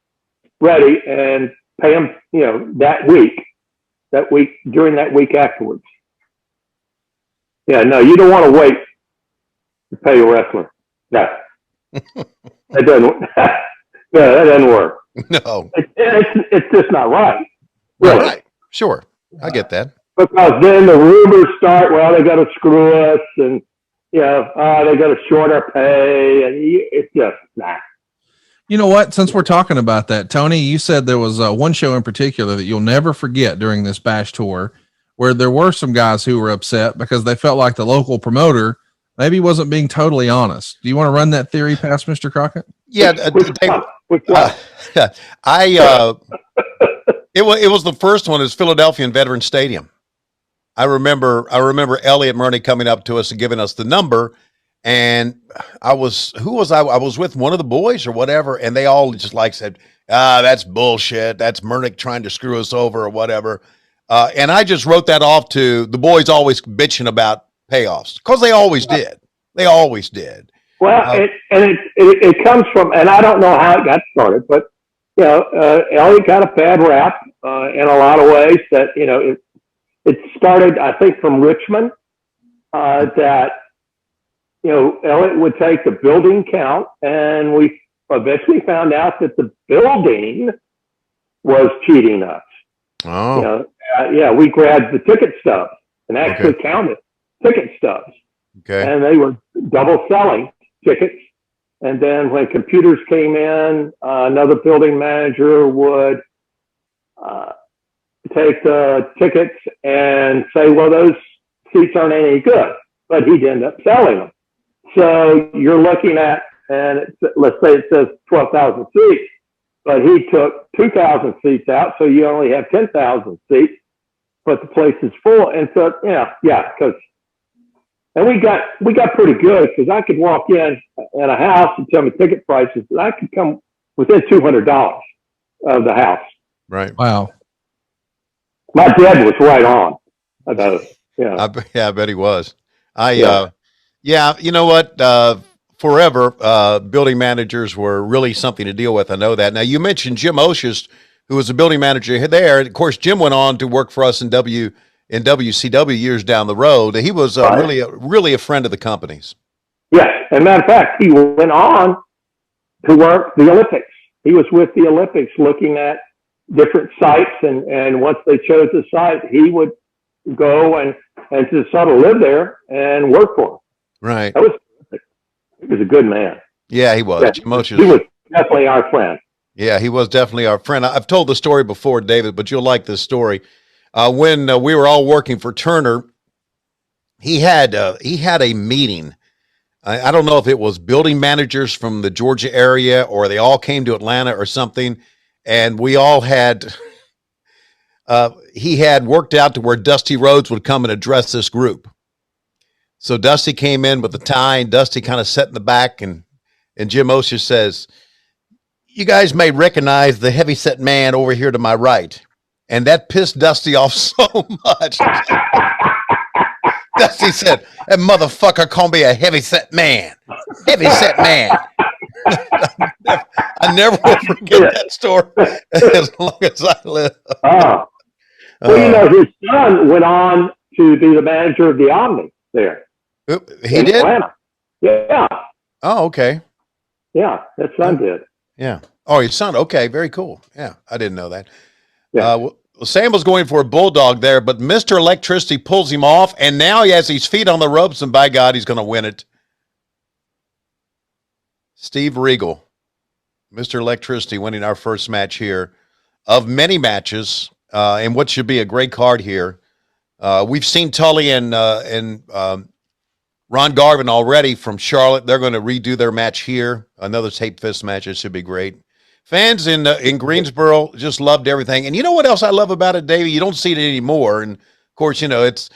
ready and pay them, that week, during that week afterwards. Yeah, no, you don't want to wait to pay a wrestler. No, that doesn't. No, that doesn't work. No, it's just not right. Really. Right. Sure, I get that. Because then the rumors start. Well, they got to screw us, and they got to short our pay, and it's just nah. You know what? Since we're talking about that, Tony, you said there was one show in particular that you'll never forget during this Bash tour, where there were some guys who were upset because they felt like the local promoter maybe wasn't being totally honest. Do you want to run that theory past Mr. Crockett? Yeah, it was the first one. Is Philadelphia and Veterans Stadium. I remember Elliot Murney coming up to us and giving us the number, and I was with one of the boys or whatever, and they all just said, that's bullshit. That's Murnick trying to screw us over or whatever. And I just wrote that off to the boys always bitching about payoffs because they always did. They always did. Well, it comes from, and I don't know how it got started, but Elliot got a bad rap in a lot of ways. That it started, I think, from Richmond. That Elliot would take the building count, and we eventually found out that the building was cheating us. Oh. We grabbed the ticket stubs and actually counted ticket stubs. Okay. And they were double selling tickets. And then when computers came in, another building manager would take the tickets and say, well, those seats aren't any good. But he'd end up selling them. So you're looking at, and let's say it says 12,000 seats. But he took 2,000 seats out, so you only have 10,000 seats, but the place is full. And so, and we got pretty good because I could walk in a house and tell me ticket prices, and I could come within $200 of the house. Right. Wow. My dad was right on about it. I bet he was. You know what? Forever, building managers were really something to deal with. I know that. Now, you mentioned Jim Oshist, who was a building manager there. And of course, Jim went on to work for us in WHW in WCW years down the road. He was really a friend of the company's. Yes. As a matter of fact, he went on to work the Olympics. He was with the Olympics looking at different sites, and once they chose a site, he would go and just sort of live there and work for them. Right. That was terrific. He was a good man. Yeah, he was. Yeah, he was definitely our friend. Yeah, he was definitely our friend. I've told the story before, David, but you'll like this story. When we were all working for Turner, he had a meeting. I don't know if it was building managers from the Georgia area or they all came to Atlanta or something, and we all had. He had worked out to where Dusty Rhodes would come and address this group. So Dusty came in with the tie, and Dusty kind of sat in the back, and Jim Osher says, "You guys may recognize the heavyset man over here to my right." And that pissed Dusty off so much. Dusty said, "That motherfucker called me a heavyset man. Heavyset man." I never will forget that story as long as I live. Well, you know, his son went on to be the manager of the Omni there. He did? Atlanta. Yeah. Oh, okay. Yeah, his son did. Yeah. Oh, his son. Okay, very cool. Yeah, I didn't know that. Yeah. Well, Sam was going for a bulldog there, but Mr. Electricity pulls him off, and now he has his feet on the ropes, and by God, he's going to win it. Steve Regal, Mr. Electricity, winning our first match here of many matches, and what should be a great card here. We've seen Tully and Ron Garvin already from Charlotte. They're going to redo their match here. Another tape fist match. It should be great. Fans in Greensboro just loved everything. And you know what else I love about it, Davey? You don't see it anymore. And of course, you know, it's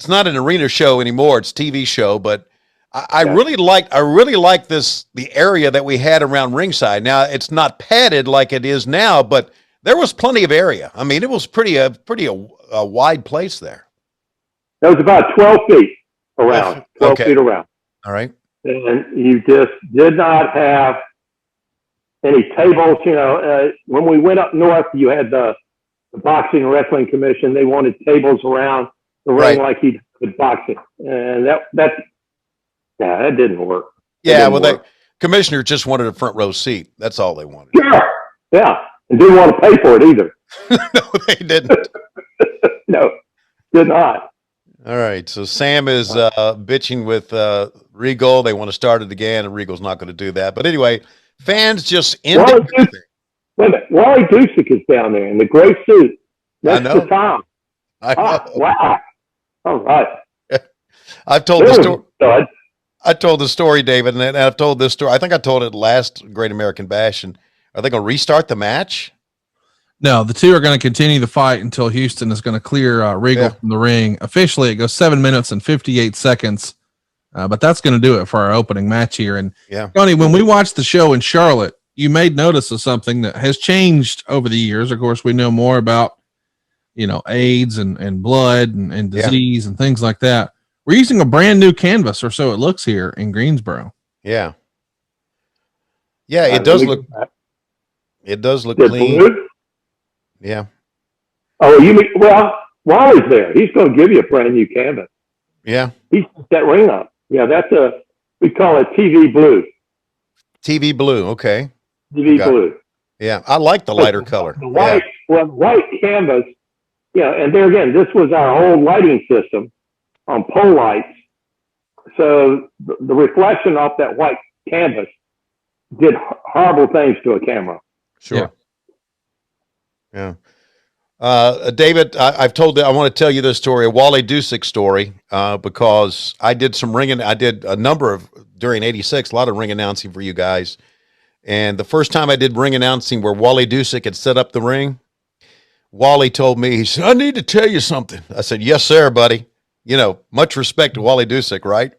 not an arena show anymore. It's a TV show, but I really like the area that we had around ringside. Now it's not padded like it is now, but there was plenty of area. I mean, it was a wide place there. That was about 12 feet around. 12 feet around. All right. And you just did not have any tables. You know, when we went up north, you had the Boxing and Wrestling Commission. They wanted tables around the ring like you did boxing. And that didn't work. The commissioner just wanted a front row seat. That's all they wanted. Yeah. And didn't want to pay for it either. No, they didn't. No, did not. All right. So Sam is bitching with Regal. They want to start it again, and Regal's not going to do that. But anyway, fans just ended. Wally Dusek is down there in the gray suit. That's I know. the Tom. I know. Wow. All right. I've told the story. I told the story, David, and I've told this story. I think I told it last Great American Bash. And are they going to restart the match? No, the two are going to continue the fight until Houston is going to clear Regal from the ring. Officially, it goes 7 minutes and 58 seconds. But that's going to do it for our opening match here. And Tony, when we watched the show in Charlotte, you made notice of something that has changed over the years. Of course, we know more about, you know, AIDS and blood and disease and things like that. We're using a brand new canvas, or so it looks here in Greensboro. Yeah. Yeah, it does look. It does look clean. Blue? Yeah. Oh, you mean, well, Wally's there. He's going to give you a brand new canvas. Yeah. He set that ring up. Yeah, we call it TV blue. TV blue. Okay. TV blue. Yeah. I like the lighter color. The white, the white canvas, and there again, this was our old lighting system on pole lights. So the reflection off that white canvas did horrible things to a camera. Sure. Yeah. David, I want to tell you this story, a Wally Dusek story, because I did some ringing. I did a number of, during 86, a lot of ring announcing for you guys. And the first time I did ring announcing where Wally Dusek had set up the ring, Wally told me, he said, "I need to tell you something." I said, "Yes, sir, buddy." You know, much respect to Wally Dusek, right?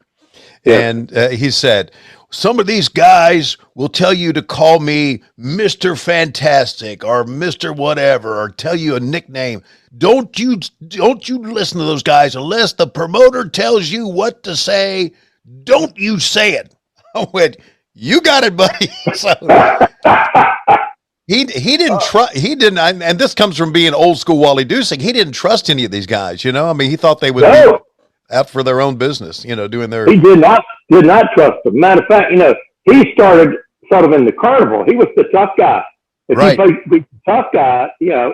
Yeah. And he said, "Some of these guys will tell you to call me Mr. Fantastic or Mr. Whatever, or tell you a nickname. Don't you listen to those guys unless the promoter tells you what to say. Don't you say it." I went, "You got it, buddy." So He didn't trust. He didn't, and this comes from being old school Wally Dusik. He didn't trust any of these guys. You know, I mean, he thought they would be out for their own business. You know, doing their. He did not trust them. Matter of fact, you know, he started sort of in the carnival. He was the tough guy. If you play the tough guy, you know,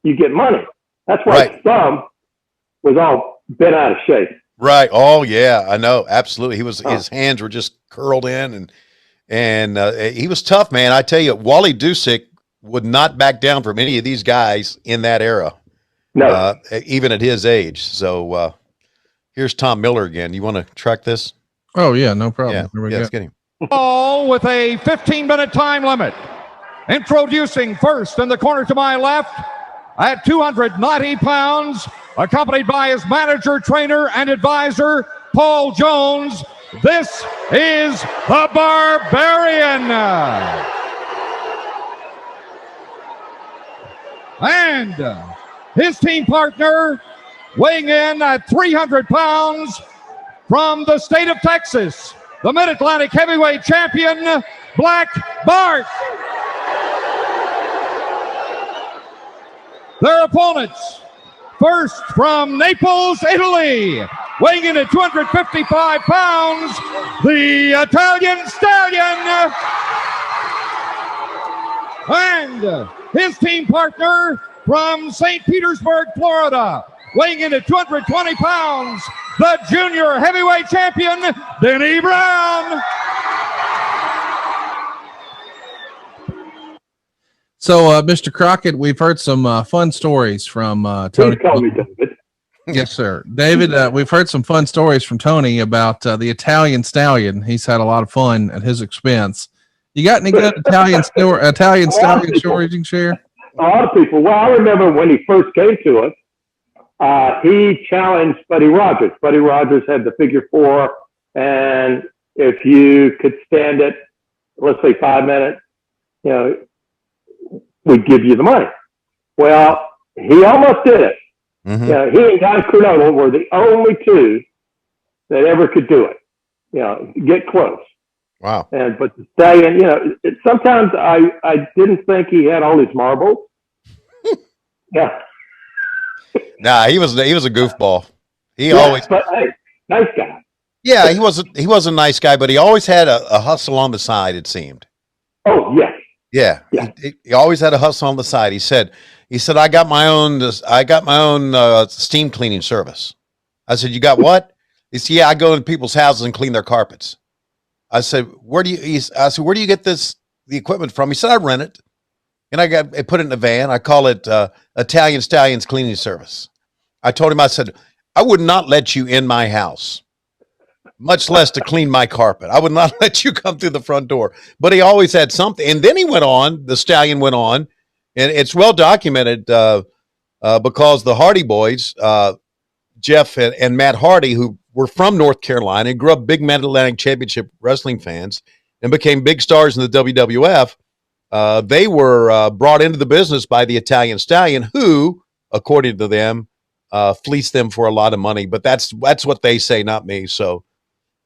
you get money. That's why his thumb was all bent out of shape. Right. Oh yeah, I know. Absolutely. He was. His hands were just curled in, and he was tough, man. I tell you, Wally Dusik would not back down from any of these guys in that era. No, even at his age. So here's Tom Miller again. You want to track this? Oh yeah, no problem. Yeah, Here we go. Let's get him. All with a 15-minute time limit. Introducing first in the corner to my left at 290 pounds, accompanied by his manager, trainer, and advisor, Paul Jones. This is the Barbarian. And his team partner, weighing in at 300 pounds, from the state of Texas, the Mid-Atlantic Heavyweight Champion, Black Bart. Their opponents, first from Naples, Italy, weighing in at 255 pounds, the Italian Stallion. And his team partner from St. Petersburg, Florida, weighing in at 220 pounds, the junior heavyweight champion, Denny Brown. So, Mr. Crockett, we've heard some fun stories from Tony. Please call me David. Yes, sir. David, we've heard some fun stories from Tony about the Italian Stallion. He's had a lot of fun at his expense. You got any good Italian Stallion stories you can share? A lot of people. Well, I remember when he first came to us, he challenged Buddy Rogers. Buddy Rogers had the figure 4, and if you could stand it, let's say 5 minutes, you know, we'd give you the money. Well, he almost did it. Mm-hmm. You know, he and Don Coronado were the only two that ever could do it. You know, get close. Wow. But the Stallion, you know, sometimes I didn't think he had all his marbles. Yeah. Nah, he was a goofball. He always. But hey, nice guy. Yeah, he was a nice guy, but he always had a hustle on the side. It seemed. Oh yes. Yeah. He always had a hustle on the side. He said, I got my own steam cleaning service. I said, you got what? He said, yeah, I go into people's houses and clean their carpets. I said, where do you get the equipment from? He said, I rent it. And I put it in a van. I call it Italian Stallions Cleaning Service. I told him, I said, I would not let you in my house, much less to clean my carpet. I would not let you come through the front door. But he always had something. And then the Stallion went on, and it's well documented because the Hardy Boys, Jeff and Matt Hardy, who were from North Carolina and grew up big Mid-Atlantic Championship wrestling fans and became big stars in the WWF, they were brought into the business by the Italian Stallion, who, according to them, fleeced them for a lot of money. But that's what they say, not me. So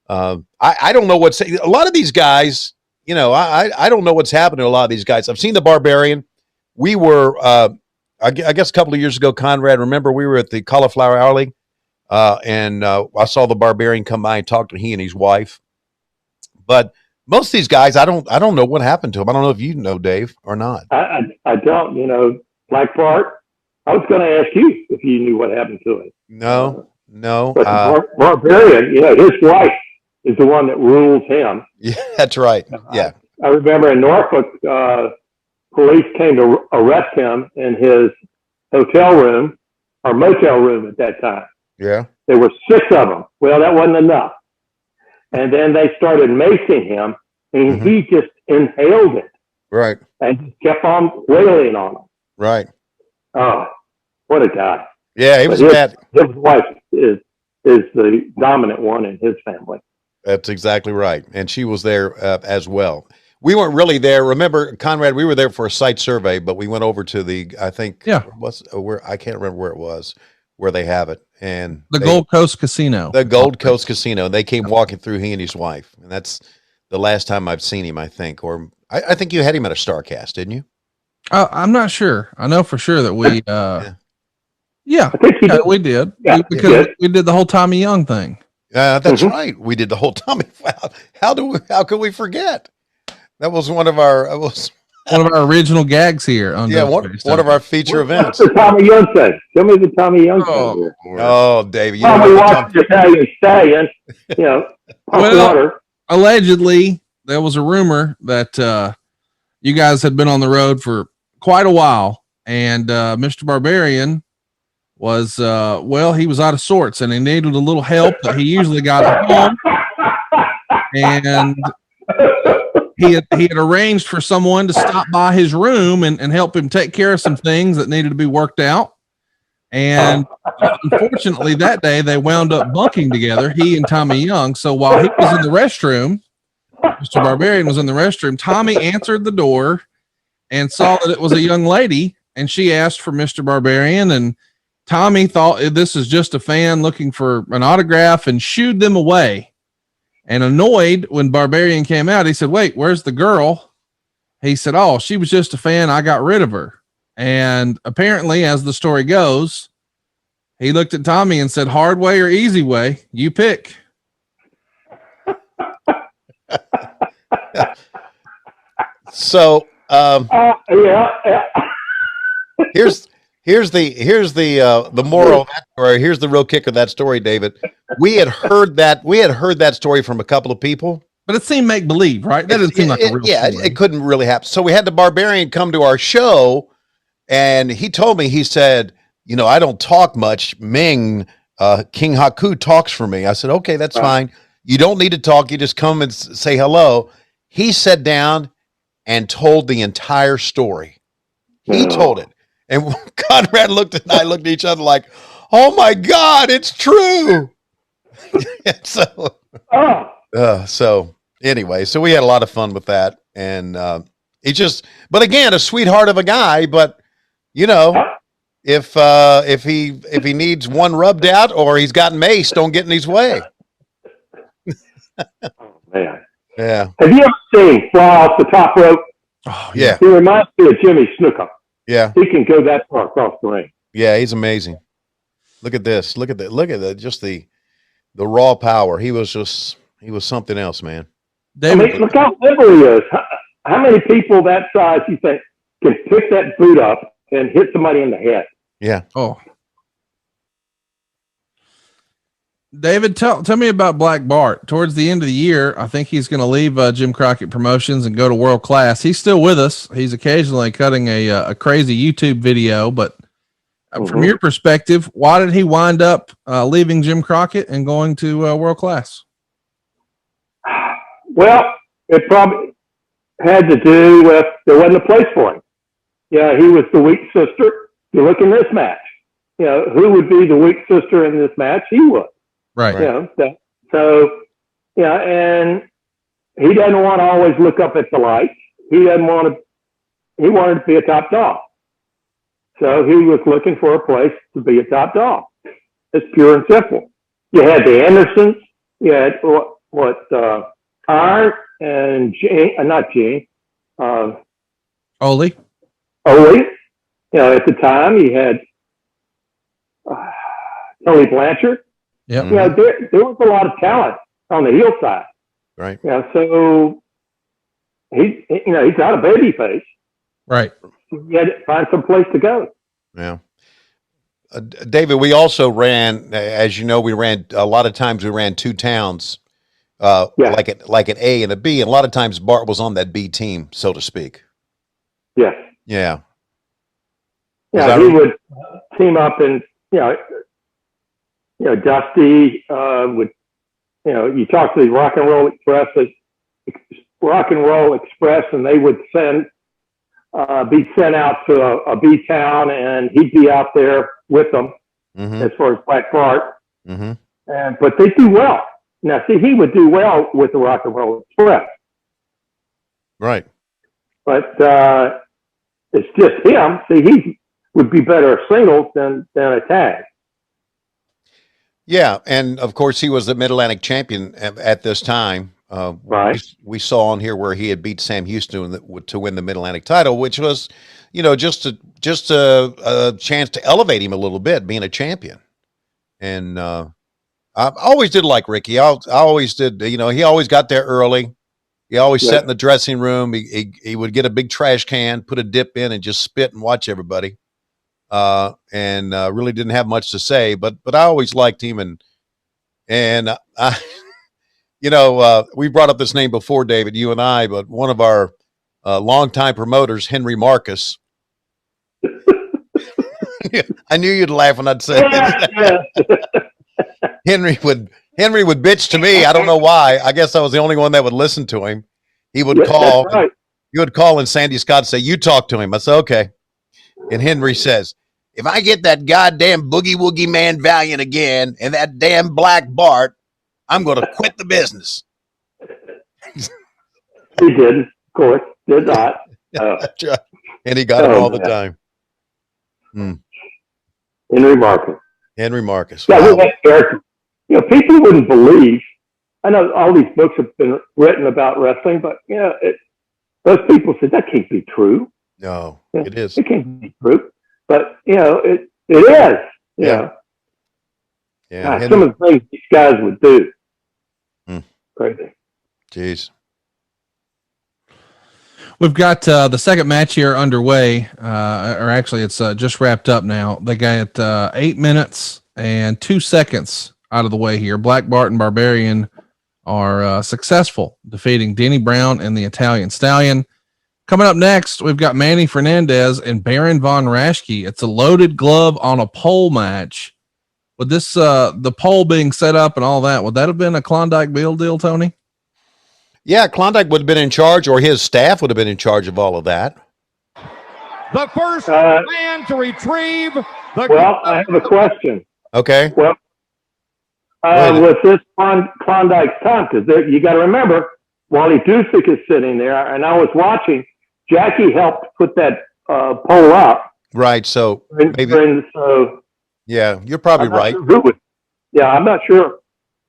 I don't know a lot of these guys, you know, I don't know what's happened to a lot of these guys. I've seen the Barbarian. We were, I guess a couple of years ago, Conrad, remember we were at the Cauliflower Alley, and I saw the Barbarian come by and talk to he and his wife. But most of these guys, I don't know what happened to them. I don't know if you know, Dave, or not. I don't. You know, Black Bart. I was going to ask you if you knew what happened to him. No. But the Barbarian, you know, his wife is the one that rules him. Yeah, that's right. Yeah. I remember in Norfolk, police came to arrest him in his hotel room or motel room at that time. Yeah. There were 6 of them. Well, that wasn't enough. And then they started macing him, and he just inhaled it. Right. And just kept on wailing on him. Right. Oh, what a guy. Yeah, he was bad. His wife is the dominant one in his family. That's exactly right. And she was there as well. We weren't really there. Remember, Conrad, we were there for a site survey, but we went over to the, I think, I can't remember where it was, where they have it. And the Gold Coast Casino. The Gold Coast Casino. They came walking through, he and his wife. And that's the last time I've seen him, I think, or I think you had him at a StarCast, didn't you? I'm not sure. I know for sure that we, yeah, I think we did. Yeah, Because we did the whole Tommy Young thing. That's right. We did the whole Tommy. How could we forget? That was one of our original gags here on one of our feature events. What's the Tommy Young thing? Tell me the Tommy Young thing. Oh, David, you we watched the Italian Stallion, water. Allegedly, there was a rumor that you guys had been on the road for quite a while, and Mr. Barbarian was he was out of sorts and he needed a little help that he usually got at home, and he had arranged for someone to stop by his room and help him take care of some things that needed to be worked out. And unfortunately that day they wound up bunking together, he and Tommy Young. So while he was in the restroom, Mr. Barbarian was in the restroom, Tommy answered the door and saw that it was a young lady, and she asked for Mr. Barbarian, and Tommy thought this is just a fan looking for an autograph and shooed them away. And annoyed when Barbarian came out, he said, "Wait, where's the girl?" He said, "Oh, she was just a fan. I got rid of her." And apparently, as the story goes, he looked at Tommy and said, "Hard way or easy way, you pick." So, Here's the moral of that story. Here's the real kick of that story, David. We had heard that story from a couple of people, but it seemed make believe, right? That didn't seem like a real story. It couldn't really happen. So we had the Barbarian come to our show, and he told me, he said, "I don't talk much. Ming, King Haku talks for me." I said, "Okay, that's fine. You don't need to talk. You just come and say hello." He sat down and told the entire story. He told it. And Conrad looked at each other like, "Oh my God, it's true." So anyway, so we had a lot of fun with that. And but again, a sweetheart of a guy, but if he needs one rubbed out or he's got mace, don't get in his way. Oh, man. Yeah. Have you ever seen Fly Off the Top Rope? Oh, yeah. He reminds me of Jimmy Snuka. Yeah. He can go that far across the ring. Yeah, he's amazing. Look at this. Look at that. Look at that. Just the raw power. He was something else, man. David, look how nimble he is. How many people that size you think can pick that boot up and hit somebody in the head? Yeah. Oh. David, tell me about Black Bart. Towards the end of the year, I think he's going to leave Jim Crockett Promotions and go to World Class. He's still with us. He's occasionally cutting a crazy YouTube video, but from your perspective, why did he wind up leaving Jim Crockett and going to World Class? Well, it probably had to do with there wasn't a place for him. Yeah, he was the weak sister. You look in this match. Who would be the weak sister in this match? He was. Right. And he doesn't want to always look up at the lights. He wanted to be a top dog. So he was looking for a place to be a top dog. It's pure and simple. You had the Andersons. You had Iron and not Gene. Ole. At the time you had Tony Blanchard. Yeah. There was a lot of talent on the heel side. Right. So he's not a baby face. Right. You had to find some place to go. Yeah. David, we also ran, as you know, we ran a lot of times. We ran two towns, like an A and a B, and a lot of times Bart was on that B team, so to speak. Yes. Yeah. Yeah, he would team up and Dusty would, you talk to the Rock and Roll Express, and they would be sent out to a B town, and he'd be out there with them as far as Black Bart. But they do well. Now, see, he would do well with the Rock and Roll Express. Right. But it's just him. See, he would be better a singles than a tag. Yeah, and of course he was the Mid-Atlantic champion at this time, Right. We saw on here where he had beat Sam Houston to win the Mid-Atlantic title, which was, just a chance to elevate him a little bit, being a champion. And I always did like Ricky. I always did. He always got there early. He always sat in the dressing room. He would get a big trash can, put a dip in, and just spit and watch everybody. And really didn't have much to say, but I always liked him. And I. We brought up this name before, David, you and I, but one of our longtime promoters, Henry Marcus. I knew you'd laugh when I'd say this. Henry would bitch to me. I don't know why. I guess I was the only one that would listen to him. He would call. Right. He would call, and Sandy Scott would say, "You talk to him." I said, "Okay." And Henry says, "If I get that goddamn Boogie Woogie Man Valiant again and that damn Black Bart, I'm going to quit the business." He did, of course, did not. And he got it all the time. Henry Marcus. Henry Marcus. Yeah, wow. Character. People wouldn't believe. I know all these books have been written about wrestling, but those people said that can't be true. No, it is. It can't be true, but it is. Yeah. Yeah. Some of the things these guys would do. Crazy. Jeez. We've got the second match here underway, or actually it's just wrapped up now. They got 8 minutes and 2 seconds out of the way here. Black Bart and Barbarian are successful, defeating Denny Brown and the Italian Stallion. Coming up next, we've got Manny Fernandez and Baron Von Raschke. It's a loaded glove on a pole match. With this, the pole being set up and all that, would that have been a Klondike Bill deal, Tony? Yeah, Klondike would have been in charge, or his staff would have been in charge of all of that. The first man to retrieve the. Well, I have a question. Okay. Well, with this Klondike's time, because you got to remember, Wally Dusick is sitting there, and I was watching. Jackie helped put that pole up. Right. So maybe. Yeah, you're probably right. Sure I'm not sure.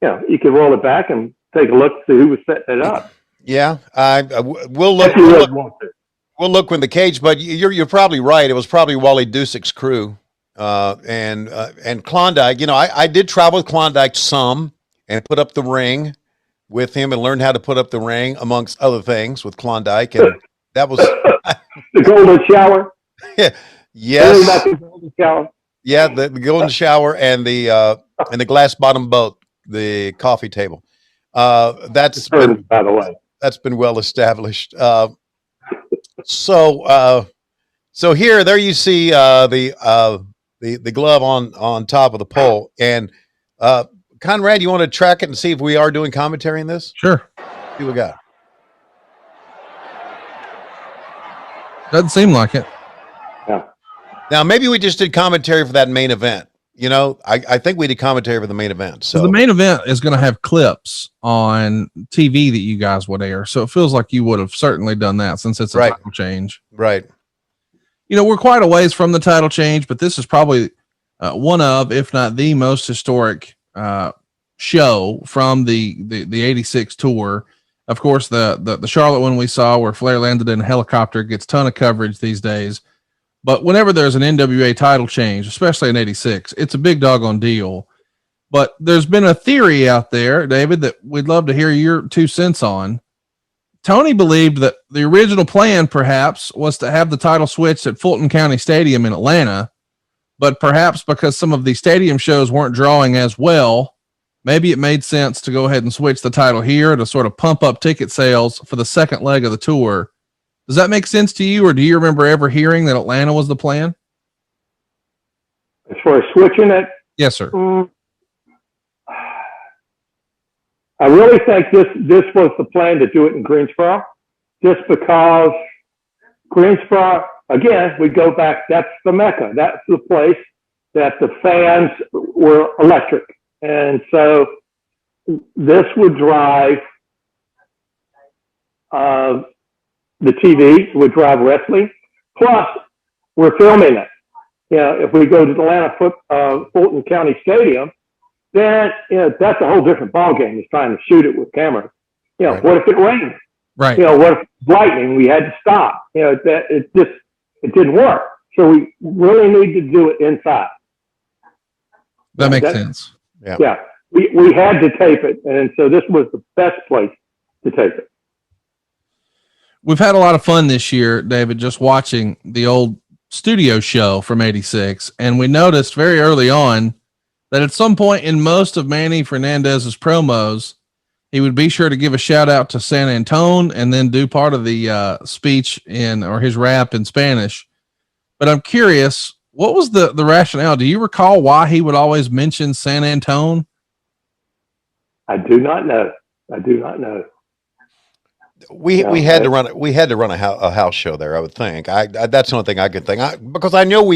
You could roll it back and take a look to see who was setting it up. Yeah, we'll look. We'll look in the cage, but you're probably right. It was probably Wally Dusick's crew, and Klondike. I did travel with Klondike some and put up the ring with him and learned how to put up the ring amongst other things with Klondike, and that was the Golden Shower. Yes. The Golden Shower. Yeah, the Golden Shower and the glass bottom boat, the coffee table. That's been, by the way, that's been well established. So there you see the glove on top of the pole. And Conrad, you want to track it and see if we are doing commentary in this? Sure. See what we got. Doesn't seem like it. Yeah. Now maybe we just did commentary for that main event. I think we did commentary for the main event. So the main event is going to have clips on TV that you guys would air. So it feels like you would have certainly done that since it's a title change. Right. We're quite a ways from the title change, but this is probably one of, if not the most historic show from the 86 tour. Of course, the Charlotte one we saw where Flair landed in a helicopter gets a ton of coverage these days. But whenever there's an NWA title change, especially in 86, it's a big doggone deal. But there's been a theory out there, David, that we'd love to hear your 2 cents on. Tony believed that the original plan perhaps was to have the title switched at Fulton County Stadium in Atlanta, but perhaps because some of the stadium shows weren't drawing as well, maybe it made sense to go ahead and switch the title here to sort of pump up ticket sales for the second leg of the tour. Does that make sense to you, or do you remember ever hearing that Atlanta was the plan? As far as switching it? Yes, sir. I really think this was the plan to do it in Greensboro, just because Greensboro, again, we go back, that's the Mecca. That's the place that the fans were electric. And so this would drive the TV, would drive wrestling. Plus, we're filming it. If we go to the Atlanta Fulton County Stadium, then that's a whole different ballgame. Is trying to shoot it with camera. You know, Right. what if it rained? Right. You know, what if lightning? We had to stop. You know, it didn't work. So we really need to do it inside. That makes sense. Yeah. Yeah. We had to tape it, and so this was the best place to tape it. We've had a lot of fun this year, David, just watching the old studio show from '86. And we noticed very early on that at some point in most of Manny Fernandez's promos, he would be sure to give a shout out to San Antone and then do part of the speech or his rap in Spanish. But I'm curious, what was the rationale? Do you recall why he would always mention San Antone? I do not know. We had to run a house show there. I would think. That's the only thing I could think. Because I know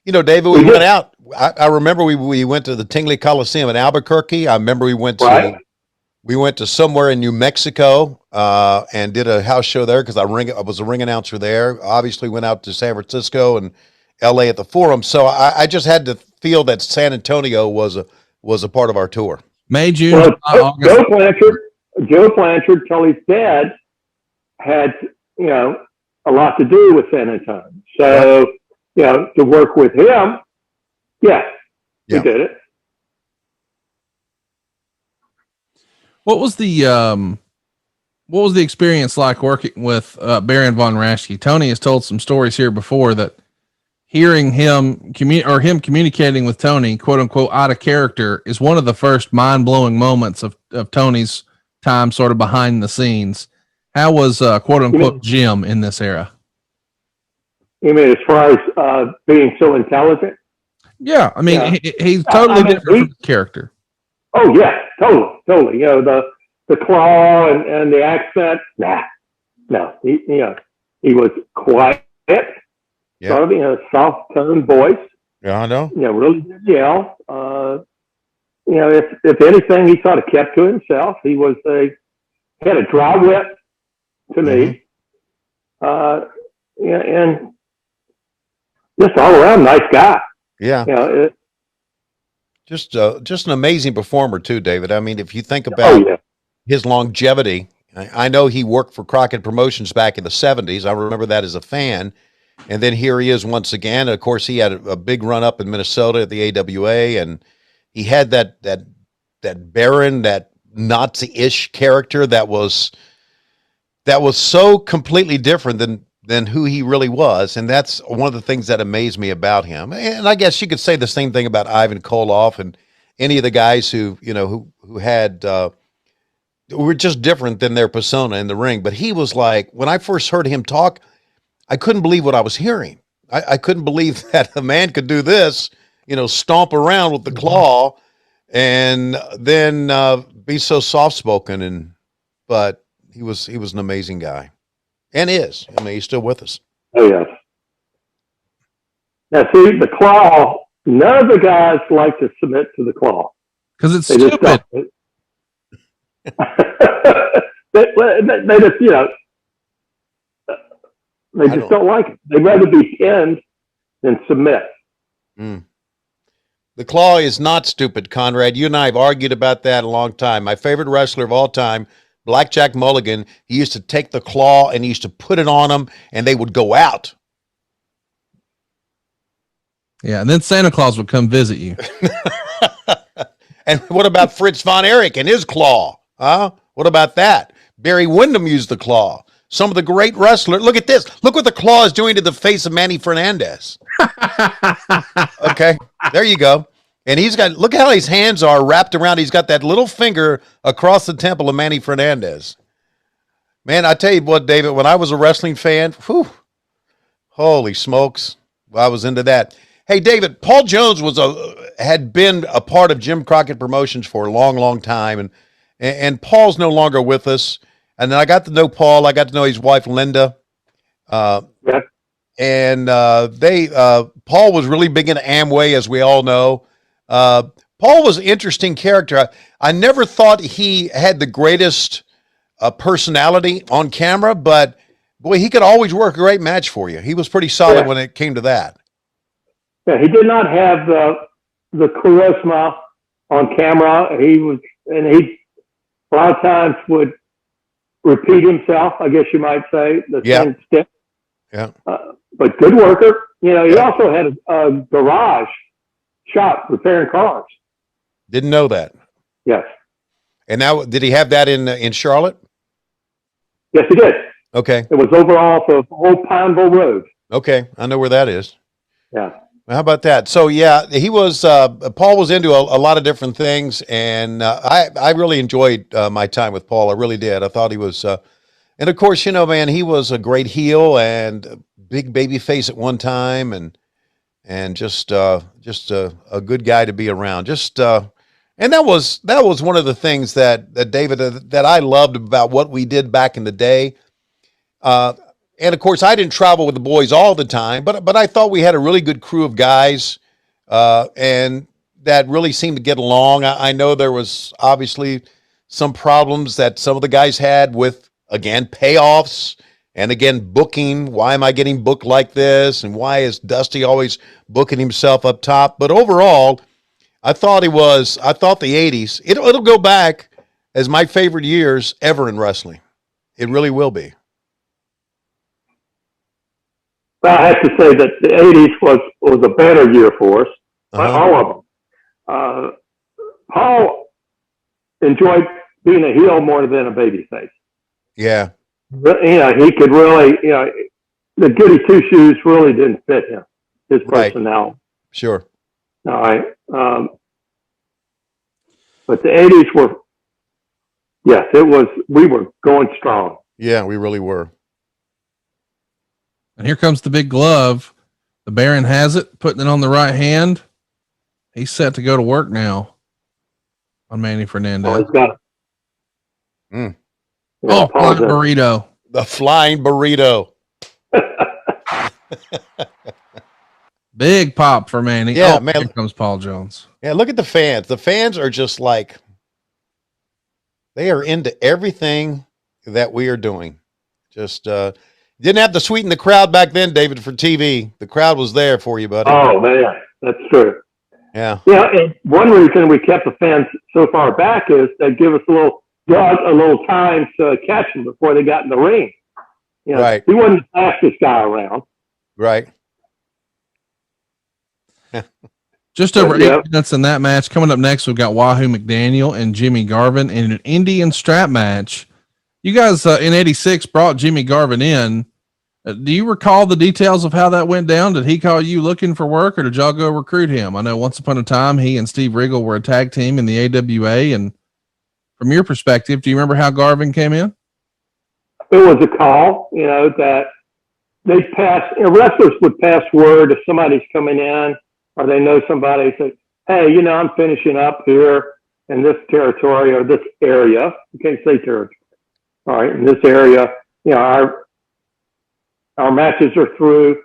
David, we went out. I remember we went to the Tingley Coliseum in Albuquerque. I remember we went to somewhere in New Mexico and did a house show there because I was a ring announcer there. Obviously, went out to San Francisco and L.A. at the Forum. So I just had to feel that San Antonio was a part of our tour. May, June, well, Joe Blanchard, Tully's dad, had a lot to do with San Antonio. So to work with him, yes, we did it. What was the experience like working with Baron von Raschke? Tony has told some stories here before that hearing him communicating with Tony, quote unquote, out of character is one of the first mind blowing moments of Tony's time sort of behind the scenes. How was quote unquote Jim in this era? You mean as far as being so intelligent? Yeah. I mean, he's totally different from the character. Oh yeah, totally. The claw and the accent. No. He was quiet. Yeah. Sort of, soft tone voice. Yeah, I know. Really did yell. If anything, he sort of kept to himself. He had a dry wit to me. And just all around nice guy. Yeah. Just an amazing performer too, David. I mean, if you think about his longevity, I know he worked for Crockett Promotions back in the 70s. I remember that as a fan. And then here he is once again. Of course, he had a big run up in Minnesota at the AWA, and he had that Baron, that Nazi-ish character that was so completely different than who he really was. And that's one of the things that amazed me about him. And I guess you could say the same thing about Ivan Koloff and any of the guys who had were just different than their persona in the ring. But he was like, when I first heard him talk, I couldn't believe what I was hearing. I couldn't believe that a man could do this, stomp around with the claw and then be so soft-spoken. But he was an amazing guy and is. I mean, he's still with us. Oh, yes. Now, see, the claw, none of the guys like to submit to the claw. Because it's stupid. They just, they just don't like it. They'd rather be pinned than submit. The claw is not stupid, Conrad. You and I have argued about that a long time. My favorite wrestler of all time, Blackjack Mulligan, he used to take the claw and he used to put it on them and they would go out. Yeah, and then Santa Claus would come visit you. And what about Fritz von Erich and his claw? Huh? What about that? Barry Windham used the claw. Some of the great wrestlers. Look at this. Look what the claw is doing to the face of Manny Fernandez. Okay, there you go. And look how his hands are wrapped around. He's got that little finger across the temple of Manny Fernandez. Man, I tell you what, David, when I was a wrestling fan, holy smokes, I was into that. Hey, David, Paul Jones had been a part of Jim Crockett Promotions for a long, long time, and Paul's no longer with us. And then I got to know Paul. I got to know his wife, Linda. And Paul was really big into Amway, as we all know. Paul was an interesting character. I never thought he had the greatest personality on camera, but boy, he could always work a great match for you. He was pretty solid when it came to that. Yeah, he did not have the charisma on camera. He a lot of times would repeat himself, I guess you might say, the same stick. Yeah. But good worker. You know, he also had a garage shop repairing cars. Didn't know that. Yes. And now, did he have that in Charlotte? Yes, he did. Okay. It was over off of Old Pineville Road. Okay, I know where that is. Yeah. How about that? So yeah, he was Paul was into a lot of different things, and I really enjoyed my time with Paul. I really did. I thought he was, and of course, you know, man, he was a great heel and a big baby face at one time, and just a good guy to be around. And that was one of the things that David that I loved about what we did back in the day. And of course, I didn't travel with the boys all the time, but I thought we had a really good crew of guys, and that really seemed to get along. I know there was obviously some problems that some of the guys had with, again, payoffs and again, booking. Why am I getting booked like this? And why is Dusty always booking himself up top? But overall, I thought the 80s, it'll go back as my favorite years ever in wrestling. It really will be. Well, I have to say that the 80s was a better year for us, all of them. Paul enjoyed being a heel more than a babyface. Yeah. You know, he could really, you know, the goody two shoes really didn't fit him, his personality. Sure. All right. But the 80s were, yes, we were going strong. Yeah, we really were. And here comes the big glove. The Baron has it, putting it on the right hand. He's set to go to work now on Manny Fernandez. Oh, he's got it. Oh, flying burrito. The flying burrito. Big pop for Manny. Yeah, oh, man. Here comes Paul Jones. Yeah, look at the fans. The fans are just like, they are into everything that we are doing. Just, didn't have to sweeten the crowd back then, David, for TV. The crowd was there for you, buddy. Oh, man, that's true. Yeah. Yeah, and one reason we kept the fans so far back is they give us a little time to catch them before they got in the ring. You know, right. He wasn't the fastest guy around. Right. Just over 8 minutes in that match. Coming up next, we've got Wahoo McDaniel and Jimmy Garvin in an Indian strap match. You guys in '86 brought Jimmy Garvin in. Do you recall the details of how that went down? Did he call you looking for work, or did y'all go recruit him? I know once upon a time he and Steve Regal were a tag team in the AWA. And from your perspective, do you remember how Garvin came in? It was a call, you know, that they'd pass, you know, wrestlers would pass word if somebody's coming in or they know somebody, say, hey, you know, I'm finishing up here in this territory or this area. You can't say territory. All right, in this area, you know, our matches are through.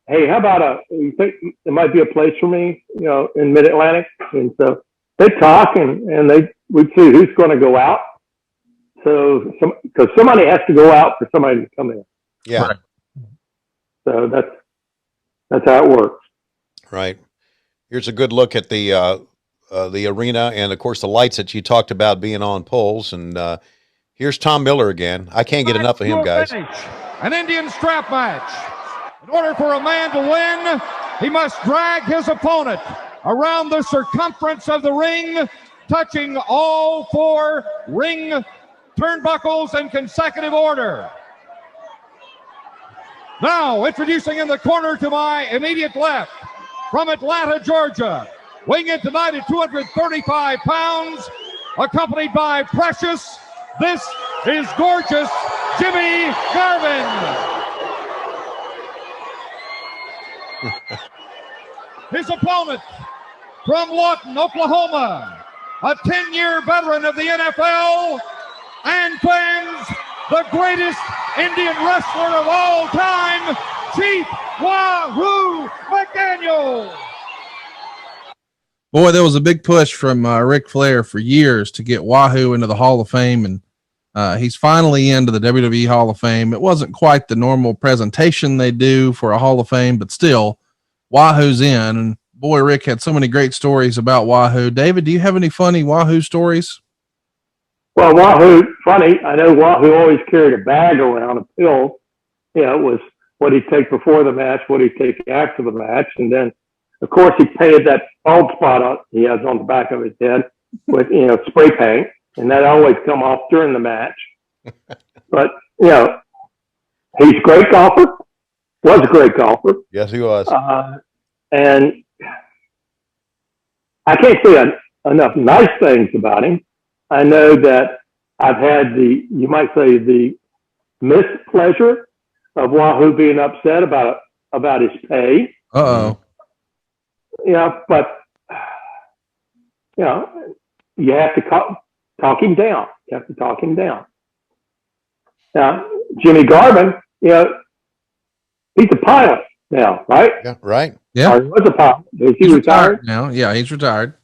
Hey, how about you think there might be a place for me, you know, in Mid-Atlantic? And so they talk and we'd see who's going to go out. So, because somebody has to go out for somebody to come in. Yeah. Right. So that's how it works. Right. Here's a good look at the arena and of course the lights that you talked about being on poles. And here's Tom Miller again. I can't get enough of him, guys. An Indian strap match. In order for a man to win, he must drag his opponent around the circumference of the ring, touching all 4 ring turnbuckles in consecutive order. Now, introducing in the corner to my immediate left, from Atlanta, Georgia, weighing in tonight at 235 pounds, accompanied by Precious, this is gorgeous Jimmy Garvin. His opponent from Lawton, Oklahoma, a 10-year veteran of the NFL and fans, the greatest Indian wrestler of all time, Chief Wahoo McDaniel. Boy, there was a big push from Ric Flair for years to get Wahoo into the Hall of Fame, and he's finally into the WWE Hall of Fame. It wasn't quite the normal presentation they do for a Hall of Fame, but still, Wahoo's in. And boy, Rick had so many great stories about Wahoo. David, do you have any funny Wahoo stories? Well, Wahoo, funny, I know Wahoo always carried a bag around, a pill. You know, it was what he'd take before the match, what he'd take after the match. And then, of course, he painted that bald spot he has on the back of his head with, you know, spray paint. And that always come off during the match. But, you know, he's a great golfer. Was a great golfer. Yes, he was. And I can't say enough nice things about him. I know that I've had you might say, the mispleasure of Wahoo being upset about his pay. Uh-oh. You know, but, you know, you have to talk him down. You have to talk him down. Now, Jimmy Garvin, you know, he's a pilot now, right? Yeah, right. Yeah. Or he was a pilot. Is he retired now? Yeah, he's retired.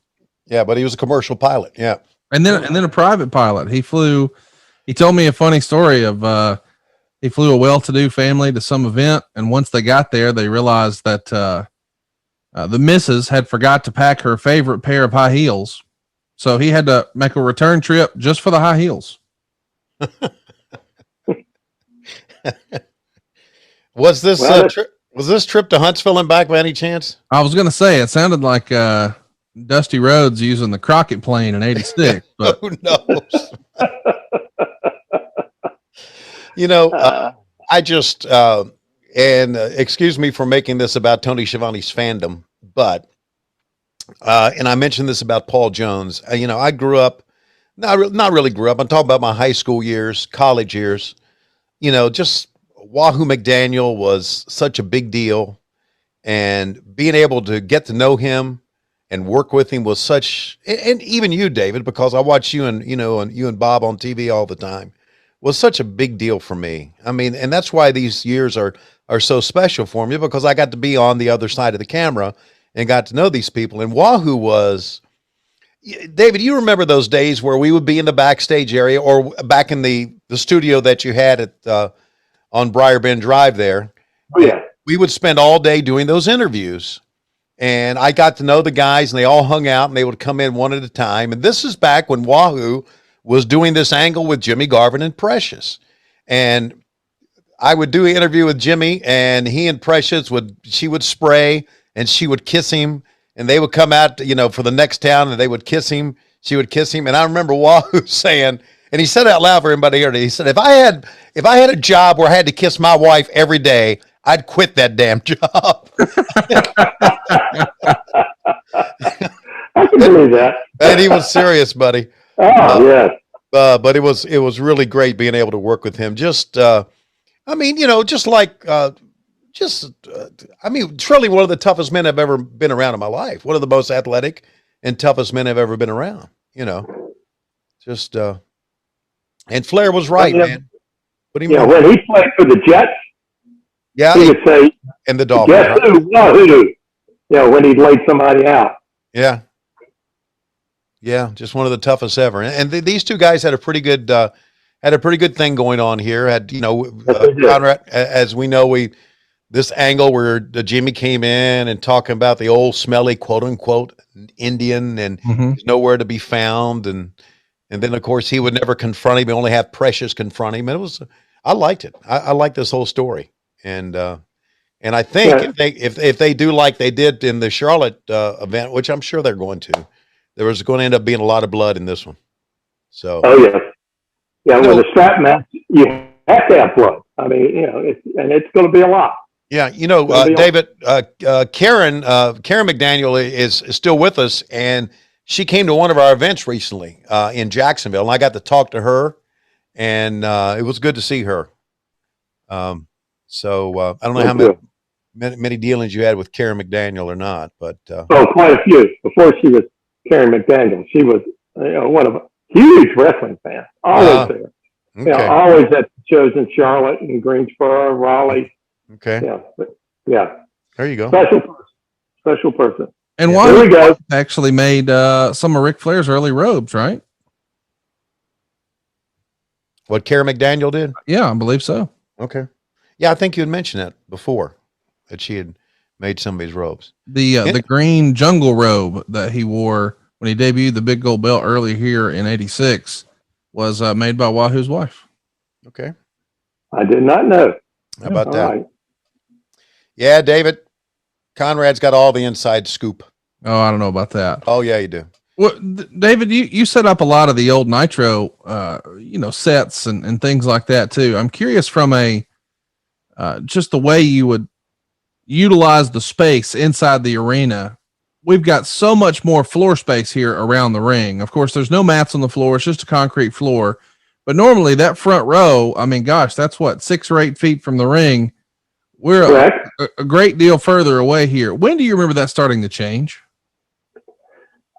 Yeah, but he was a commercial pilot. Yeah. And then a private pilot. He told me a funny story of he flew a well-to-do family to some event, and once they got there, they realized that the missus had forgot to pack her favorite pair of high heels. So he had to make a return trip just for the high heels. Was this trip to Huntsville and back by any chance? I was going to say, it sounded like Dusty Rhodes using the Crockett plane in '86. But who knows? You know, I just, excuse me for making this about Tony Schiavone's fandom, but, and I mentioned this about Paul Jones. You know, I grew up, not really grew up. I'm talking about my high school years, college years. You know, just Wahoo McDaniel was such a big deal, and being able to get to know him and work with him was such, and even you, David, because I watch you and you and Bob on TV all the time, was such a big deal for me. I mean, and that's why these years are so special for me, because I got to be on the other side of the camera and got to know these people. And Wahoo was, David, you remember those days where we would be in the backstage area or back in the studio that you had at on Briar Bend Drive there. Oh, yeah. We would spend all day doing those interviews. And I got to know the guys, and they all hung out, and they would come in one at a time. And this is back when Wahoo was doing this angle with Jimmy Garvin and Precious. And I would do an interview with Jimmy, and he and Precious she would spray, and she would kiss him, and they would come out, you know, for the next town, and they would kiss him. She would kiss him. And I remember Wahoo saying, and he said out loud for everybody here, he said, if I had a job where I had to kiss my wife every day, I'd quit that damn job. I can believe that. And he was serious, buddy. Oh, yes. But it was really great being able to work with him. Just, I mean, you know, just like, I mean, truly one of the toughest men I've ever been around in my life. One of the most athletic and toughest men I've ever been around, you know, just, and Flair was right, man. What do you mean? When he played for the Jets, yeah, he would say, and the Dolphins. Guess right? who? Wahoo. You know, when he'd laid somebody out. Yeah. Yeah, just one of the toughest ever. And these two guys had a pretty good thing going on here. Had, you know, Conrad, as we know, this angle where Jimmy came in and talking about the old smelly quote unquote Indian and he's nowhere to be found, and then of course he would never confront him. He only have Precious confront him. And I liked it. I liked this whole story, and I think if they do like they did in the Charlotte event, which I'm sure they're going to. There was going to end up being a lot of blood in this one. So. Oh yeah, yeah. With a strap match, you have to have blood. I mean, you know, it's going to be a lot. Yeah, you know, David, Karen McDaniel is still with us, and she came to one of our events recently in Jacksonville, and I got to talk to her, and it was good to see her. So I don't know how many dealings you had with Karen McDaniel or not, but quite a few. Before she was Karen McDaniel, she was one of a huge wrestling fan. Always there. Okay. You know, always at shows in Charlotte and Greensboro, Raleigh. Okay. Yeah. There you go. Special person. And Wahoo actually made some of Ric Flair's early robes, right? What Karen McDaniel did? Yeah, I believe so. Okay. Yeah, I think you had mentioned that before, that she had made some of his robes. The green jungle robe that he wore when he debuted the Big Gold Belt early here in '86. was made by Wahoo's wife. Okay. I did not know. How about All that? right. Yeah, David. Conrad's got all the inside scoop. Oh, I don't know about that. Oh, yeah, you do. Well, David, you set up a lot of the old Nitro, sets and things like that too. I'm curious from just the way you would utilize the space inside the arena. We've got so much more floor space here around the ring. Of course, there's no mats on the floor. It's just a concrete floor. But normally that front row, I mean, gosh, that's what, 6 or 8 feet from the ring. We're a great deal further away here. When do you remember that starting to change?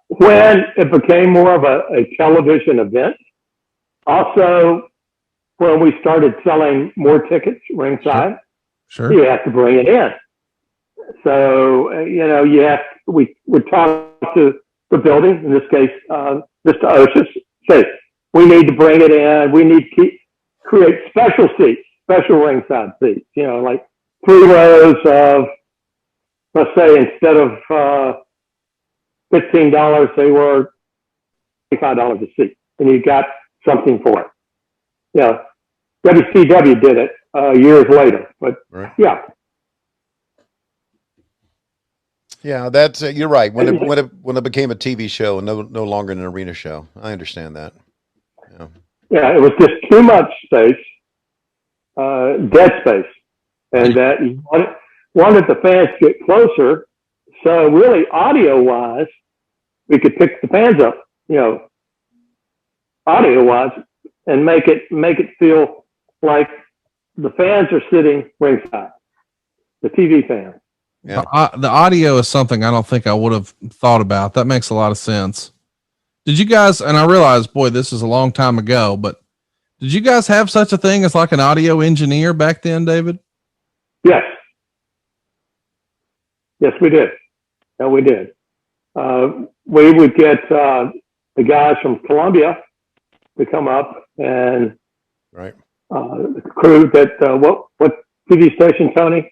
When it became more of a television event. Also, when we started selling more tickets ringside, Sure. you have to bring it in. So, we would talk to the building, in this case, Mr. Oshis, say, we need to bring it in. We need to create special seats, special ringside seats, like 3 rows of, let's say, instead of $15, they were $25 a seat, and you got something for it. WCW did it years later, but yeah. Yeah, that's you're right. When it became a TV show and no longer an arena show, I understand that. Yeah, it was just too much space, dead space, and that you wanted the fans to get closer. So really, audio-wise, we could pick the fans up, audio-wise, and make it feel like the fans are sitting ringside, the TV fans. Yeah. The audio is something I don't think I would have thought about. That makes a lot of sense. Did you guys, and I realize, boy, this is a long time ago, but did you guys have such a thing as like an audio engineer back then, David? Yes. Yes, we did. Yeah, we did. We would get the guys from Columbia to come up and the crew that, what TV station, Tony?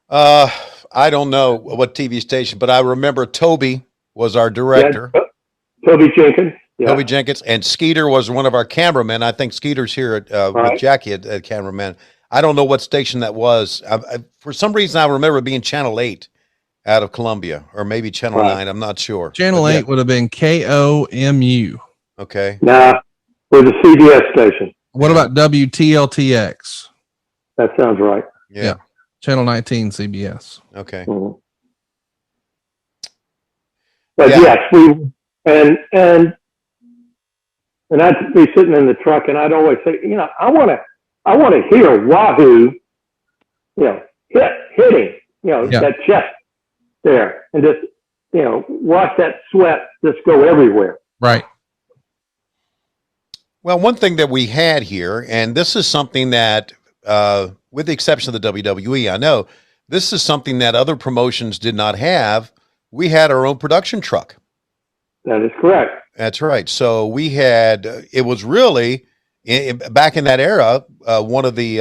I don't know what TV station, but I remember Toby was our director. Yeah, Toby Jenkins. Yeah. Toby Jenkins, and Skeeter was one of our cameramen. I think Skeeter's here with Jackie at cameraman. I don't know what station that was. For some reason, I remember it being Channel 8 out of Columbia, or maybe Channel 9. I'm not sure. Channel 8 would have been KOMU. Okay. Nah, we're the CBS station. What about WTLTX? That sounds right. Yeah. Channel 19 CBS. Okay. Mm-hmm. But yes, and I'd be sitting in the truck, and I'd always say, I want to hear Wahoo, hitting, that chest there, and just, watch that sweat just go everywhere. Right. Well, one thing that we had here, and this is something that, with the exception of the WWE, I know this is something that other promotions did not have. We had our own production truck. That is correct. That's right. So we had, it was really back in that era, one of the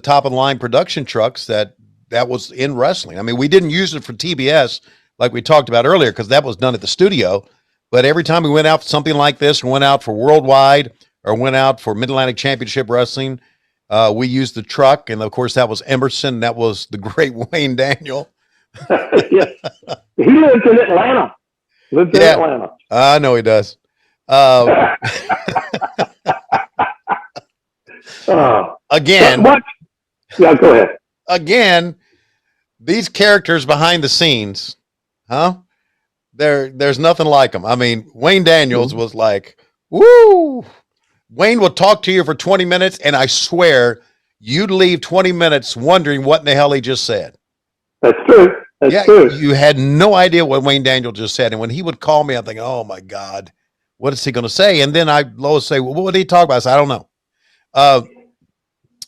top of the line production trucks that was in wrestling. I mean, we didn't use it for TBS like we talked about earlier, because that was done at the studio. But every time we went out for something like this, or went out for Worldwide, or went out for Mid-Atlantic Championship Wrestling, we used the truck. And of course, that was Emerson. That was the great Wayne Daniel. Yes. He lived in Atlanta. I know he does. Again. Yeah, go ahead. Again, these characters behind the scenes, there's nothing like them. I mean, Wayne Daniels was like, woo! Wayne will talk to you for 20 minutes, and I swear you'd leave 20 minutes wondering what in the hell he just said. That's true. That's true. You had no idea what Wayne Daniel just said. And when he would call me, I'm thinking, oh my God, what is he going to say? And then I'd always say, well, what did he talk about? I said, I don't know.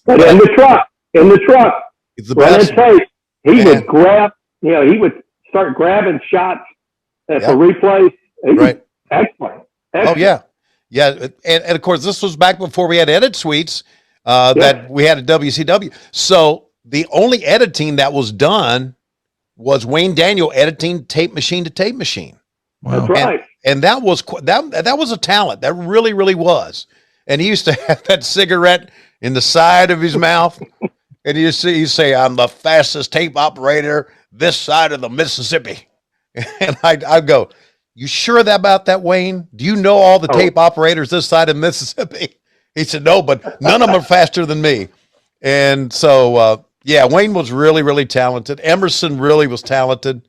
But in the truck, it's the best. He would grab, he would start grabbing shots for replays. Right. Excellent. Oh, yeah. Yeah. And of course, this was back before we had edit suites that we had at WCW. So the only editing that was done was Wayne Daniel editing tape machine to tape machine. Wow. That's right. And that was that was a talent. That really, really was. And he used to have that cigarette in the side of his mouth. And you say, I'm the fastest tape operator this side of the Mississippi. And I'd go, you sure about that, Wayne? Do you know all the tape operators this side of Mississippi? He said, no, but none of them are faster than me. And so, yeah, Wayne was really, really talented. Emerson really was talented.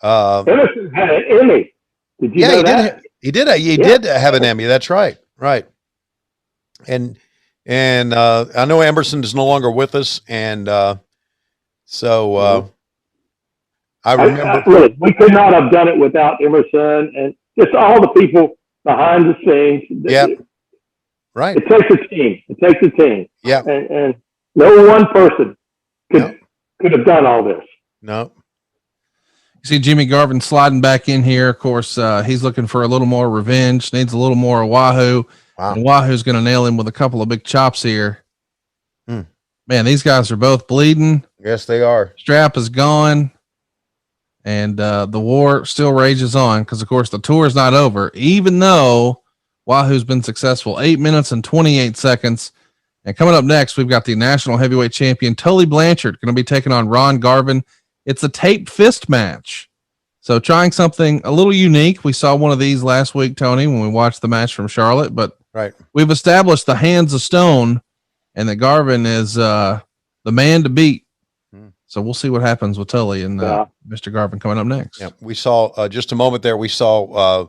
Emerson had an Emmy. Did you know that? He did have an Emmy. That's right. Right. And I know Emerson is no longer with us. And so I remember. Really, we could not have done it without Emerson and just all the people behind the scenes. Yeah. Right. It takes a team. It takes a team. Yeah. And no one person could have done all this. No. You see Jimmy Garvin sliding back in here. Of course, he's looking for a little more revenge, needs a little more Wahoo. Wow. And Wahoo's going to nail him with a couple of big chops here. Man, these guys are both bleeding. Yes, they are. Strap is gone. And the war still rages on because, of course, the tour is not over, even though Wahoo's been successful. 8 minutes and 28 seconds. And coming up next, we've got the national heavyweight champion, Tully Blanchard, going to be taking on Ron Garvin. It's a tape fist match. So trying something a little unique. We saw one of these last week, Tony, when we watched the match from Charlotte, but we've established the hands of stone and that Garvin is the man to beat. So we'll see what happens with Tully and Mr. Garvin coming up next. Yeah, we saw just a moment there. We saw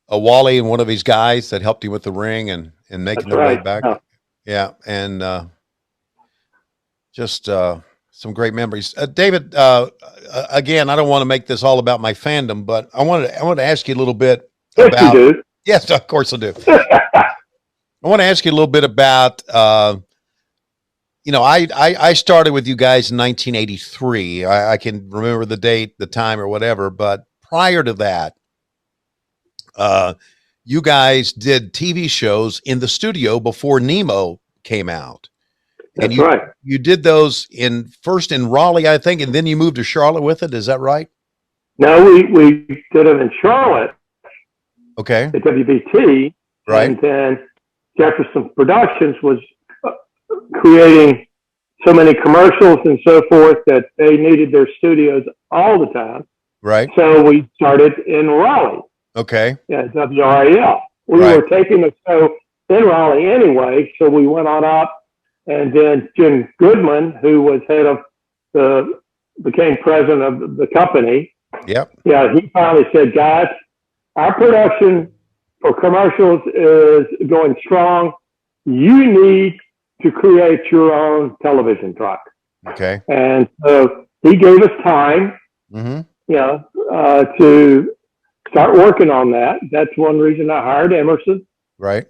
a Wally and one of his guys that helped him with the ring and making their way back. Yeah, and just some great memories. David, again, I don't want to make this all about my fandom, but I wanted to ask you a little bit about. You do. Yes, of course I do. I want to ask you a little bit about. I started with you guys in 1983. I can remember the date, the time, or whatever. But prior to that, you guys did TV shows in the studio before Nemo came out. That's right. You did those first in Raleigh, I think, and then you moved to Charlotte with it. Is that right? No, we did them in Charlotte. Okay. At WBT. Right. And then Jefferson Productions was creating so many commercials and so forth that they needed their studios all the time. Right. So we started in Raleigh. Okay. Yeah, WRAL. We were taking the show in Raleigh anyway, so we went on up. And then Jim Goodman, who was became president of the company. Yep. Yeah, he finally said, guys, our production for commercials is going strong. You need to create your own television truck. Okay. And so he gave us time, to start working on that. That's one reason I hired Emerson. Right.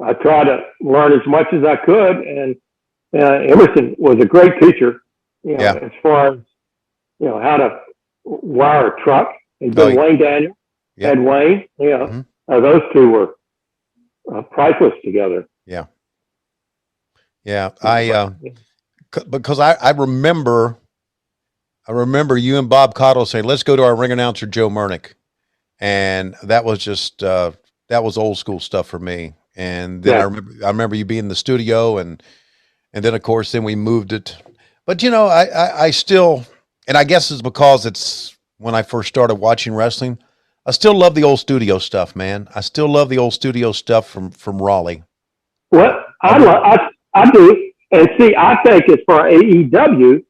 I tried to learn as much as I could, and Emerson was a great teacher. As far as how to wire a truck. And then Wayne Daniel, Ed Wayne. Those two were priceless together. Yeah. Yeah. Because I remember you and Bob Cottle saying, let's go to our ring announcer, Joe Murnick. And that was just, that was old school stuff for me. And then I remember you being in the studio and then of course, then we moved it, but I still, and I guess it's because it's when I first started watching wrestling, I still love the old studio stuff, man. I still love the old studio stuff from Raleigh. Well, I do. And see, I think as for AEW,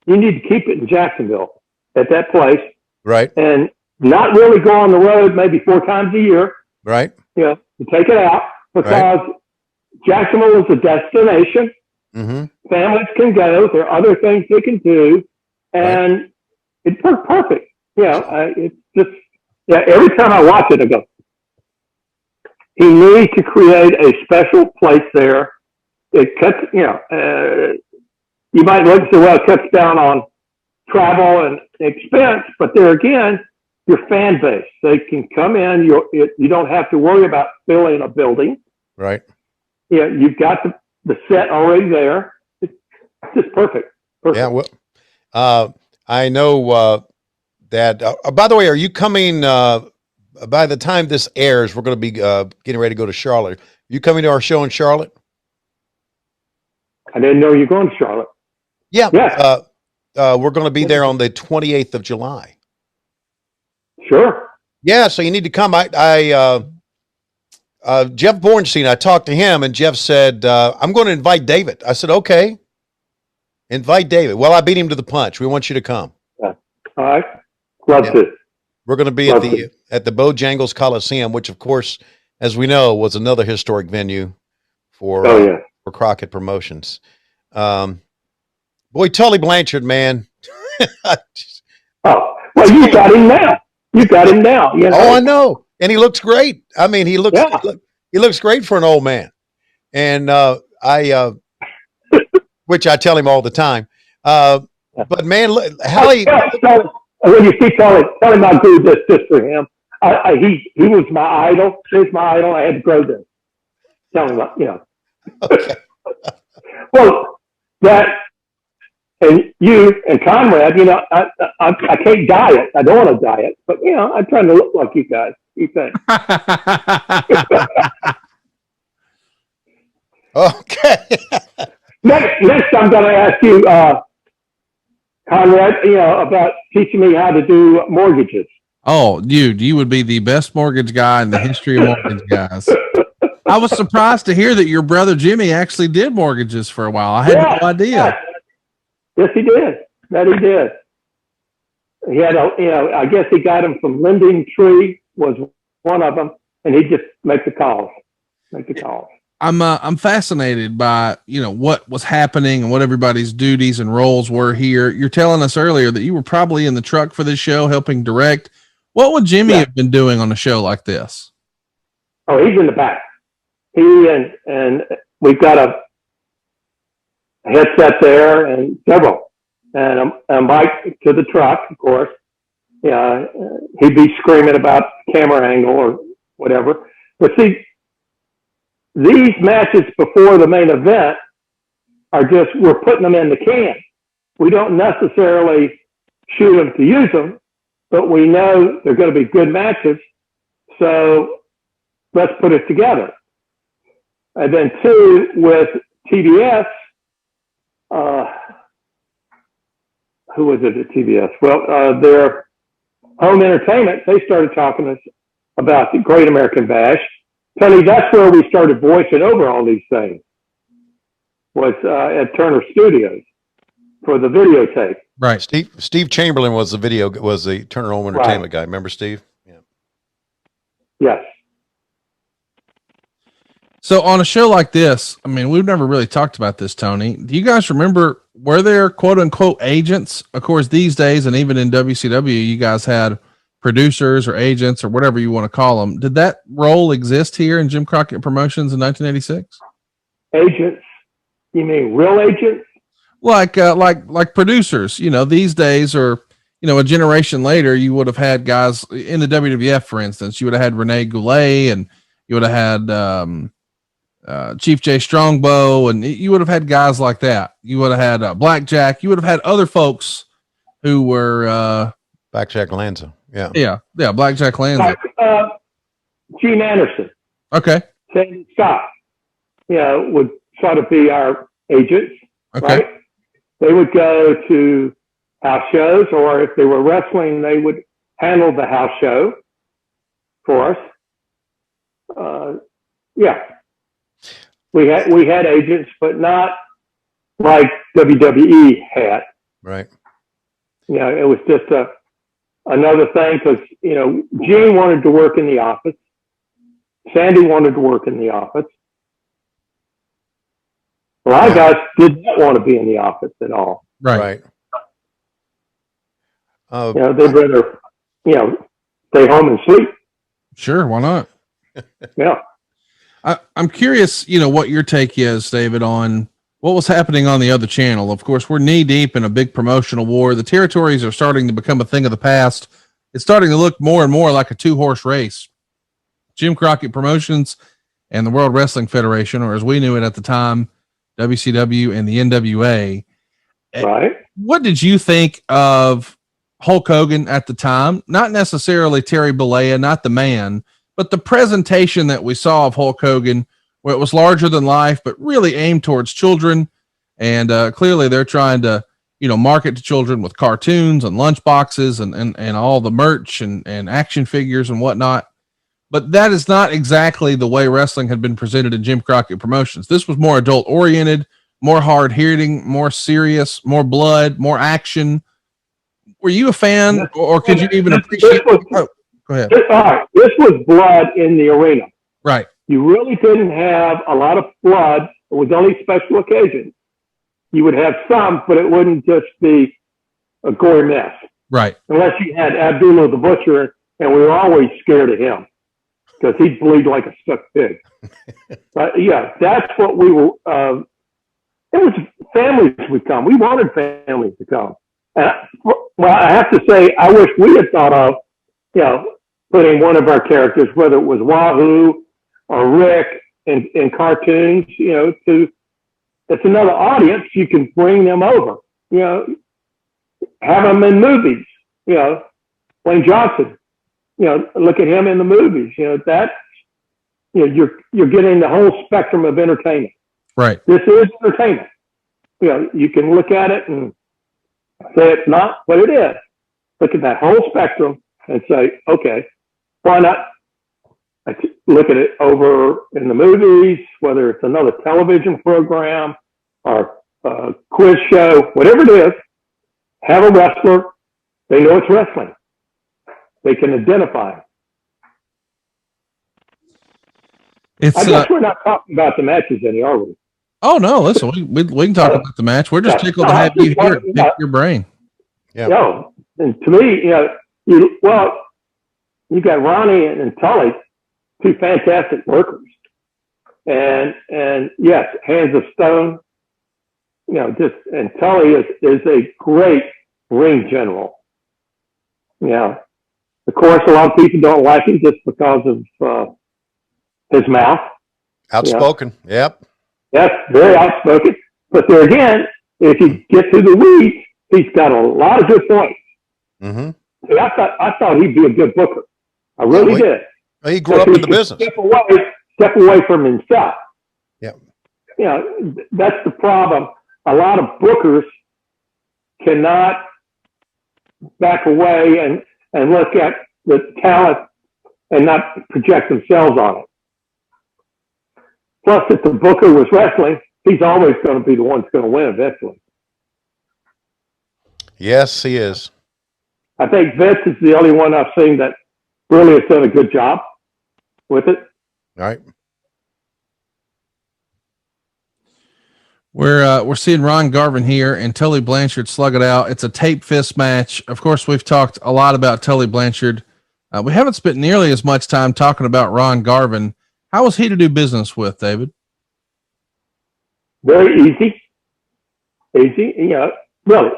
you need to keep it in Jacksonville at that place. Right. And not really go on the road maybe 4 times a year. Right. You take it out because Jacksonville is a destination. Mm-hmm. Families can go. There are other things they can do. And it worked perfect. It's just, every time I watch it, I go, he needs to create a special place there. It cuts, you might look and say, well, it cuts down on travel and expense, but there again, your fan base, they can come in. You don't have to worry about filling a building. Right. You've got the set already there. It's just perfect. Yeah. Well, I know that. By the way, are you coming by the time this airs, we're going to be getting ready to go to Charlotte. You coming to our show in Charlotte? I didn't know you were going to Charlotte. Yeah. Yes. We're going to be there on the 28th of July. Sure. Yeah, so you need to come. Jeff Bornstein, I talked to him, and Jeff said, I'm going to invite David. I said, okay. Invite David. Well, I beat him to the punch. We want you to come. Yeah. All right. Love to. We're going to be at the Bojangles Coliseum, which, of course, as we know, was another historic venue for Crockett Promotions. Boy, Tully Blanchard, man. Well, you got him now. You got him now. You know? Oh, I know. And he looks great. I mean, he looks great for an old man. And which I tell him all the time. But man, how he when you see tell him how good this is for him. He was my idol. He's my idol. I had to grow this. Tell him, Okay. Well, that and you and Conrad, I can't diet. I don't want to diet, but I'm trying to look like you guys. You think? Okay. Next, I'm going to ask you, Conrad, about teaching me how to do mortgages. Oh, you would be the best mortgage guy in the history of mortgage guys. I was surprised to hear that your brother Jimmy actually did mortgages for a while. I had no idea. Yes, he did. That he did. He had I guess he got him from Lending Tree was one of them, and he just make the calls. I'm fascinated by, what was happening and what everybody's duties and roles were here. You're telling us earlier that you were probably in the truck for this show, helping direct. What would Jimmy have been doing on a show like this? Oh, he's in the back. He and we've got a headset there and several, and a mic to the truck, of course. Yeah, he'd be screaming about camera angle or whatever. But see, these matches before the main event are just, we're putting them in the can. We don't necessarily shoot them to use them, but we know they're going to be good matches. So let's put it together. And then two, with TBS, who was it at TBS? Well, their home entertainment, they started talking to us about the Great American Bash. Tony, that's where we started voicing over all these things, was at Turner Studios for the videotape. Right. Steve Chamberlain was the Turner Home Entertainment guy. Remember Steve? Yeah. Yes. So on a show like this, I mean, we've never really talked about this, Tony. Do you guys remember, were there quote unquote agents? Of course, these days, and even in WCW, you guys had producers or agents or whatever you want to call them. Did that role exist here in Jim Crockett Promotions in 1986? Agents? You mean real agents? Like producers, these days, or, a generation later, you would have had guys in the WWF, for instance, you would have had Rene Goulet, and you would have had, Chief J Strongbow, and you would have had guys like that. You would have had Blackjack. You would have had other folks who were Blackjack Lanza. Yeah. Blackjack Lanza. Gene Anderson. Okay. Sandy Scott. Would sort of be our agents. Okay. Right? They would go to house shows, or if they were wrestling, they would handle the house show for us. We had agents, but not like WWE had. Right. It was just another thing, because Gene wanted to work in the office, Sandy wanted to work in the office. A lot of guys did not want to be in the office at all. Right. They'd rather stay home and sleep. Sure, why not? Yeah. I'm curious, what your take is, David, on what was happening on the other channel. Of course, we're knee deep in a big promotional war. The territories are starting to become a thing of the past. It's starting to look more and more like a 2-horse race. Jim Crockett Promotions and the World Wrestling Federation, or as we knew it at the time, WCW and the NWA. Right. What did you think of Hulk Hogan at the time, not necessarily Terry Bollea, not the man, but the presentation that we saw of Hulk Hogan, where it was larger than life, but really aimed towards children. And clearly they're trying to, market to children with cartoons and lunch boxes and all the merch and action figures and whatnot. But that is not exactly the way wrestling had been presented in Jim Crockett Promotions. This was more adult oriented, more hard hitting, more serious, more blood, more action. Were you a fan, or could you even appreciate? Go ahead. All right, this was blood in the arena. Right. You really didn't have a lot of blood. It was only special occasions. You would have some, but it wouldn't just be a gory mess. Right. Unless you had Abdullah the Butcher, and we were always scared of him because he'd bleed like a stuck pig. But yeah, that's what we were. It was families would come. We wanted families to come. And I have to say, I wish we had thought of, putting one of our characters, whether it was Wahoo or Rick, in cartoons, it's another audience. You can bring them over, have them in movies, Wayne Johnson, look at him in the movies, you're getting the whole spectrum of entertainment. Right. This is entertainment. You can look at it and say it's not, but it is. Look at that whole spectrum and say, okay, why not look at it over in the movies, whether it's another television program or a quiz show, whatever it is, have a wrestler. They know it's wrestling. They can identify. I guess we're not talking about the matches any, are we? Oh, no, listen, we can talk about the match. We're just tickled to have you here, pick your brain. Yeah. And to me, you got Ronnie and Tully, two fantastic workers. And yes, hands of stone, and Tully is a great ring general. Of course, a lot of people don't like him just because of his mouth. Outspoken. Yep. That's very outspoken. But there again, if you get to the weeds, he's got a lot of good points. Mm-hmm. See, I thought he'd be a good booker. I really did. He grew up in the business. Step away from himself. Yeah. That's the problem. A lot of bookers cannot back away and look at the talent and not project themselves on it. Plus, if the booker was wrestling, he's always going to be the one that's going to win eventually. Yes, he is. I think Vince is the only one I've seen that really has done a good job with it. All right. We're seeing Ron Garvin here and Tully Blanchard slug it out. It's a tape fist match. Of course, we've talked a lot about Tully Blanchard. We haven't spent nearly as much time talking about Ron Garvin. How was he to do business with, David? Very easy. Easy. Really,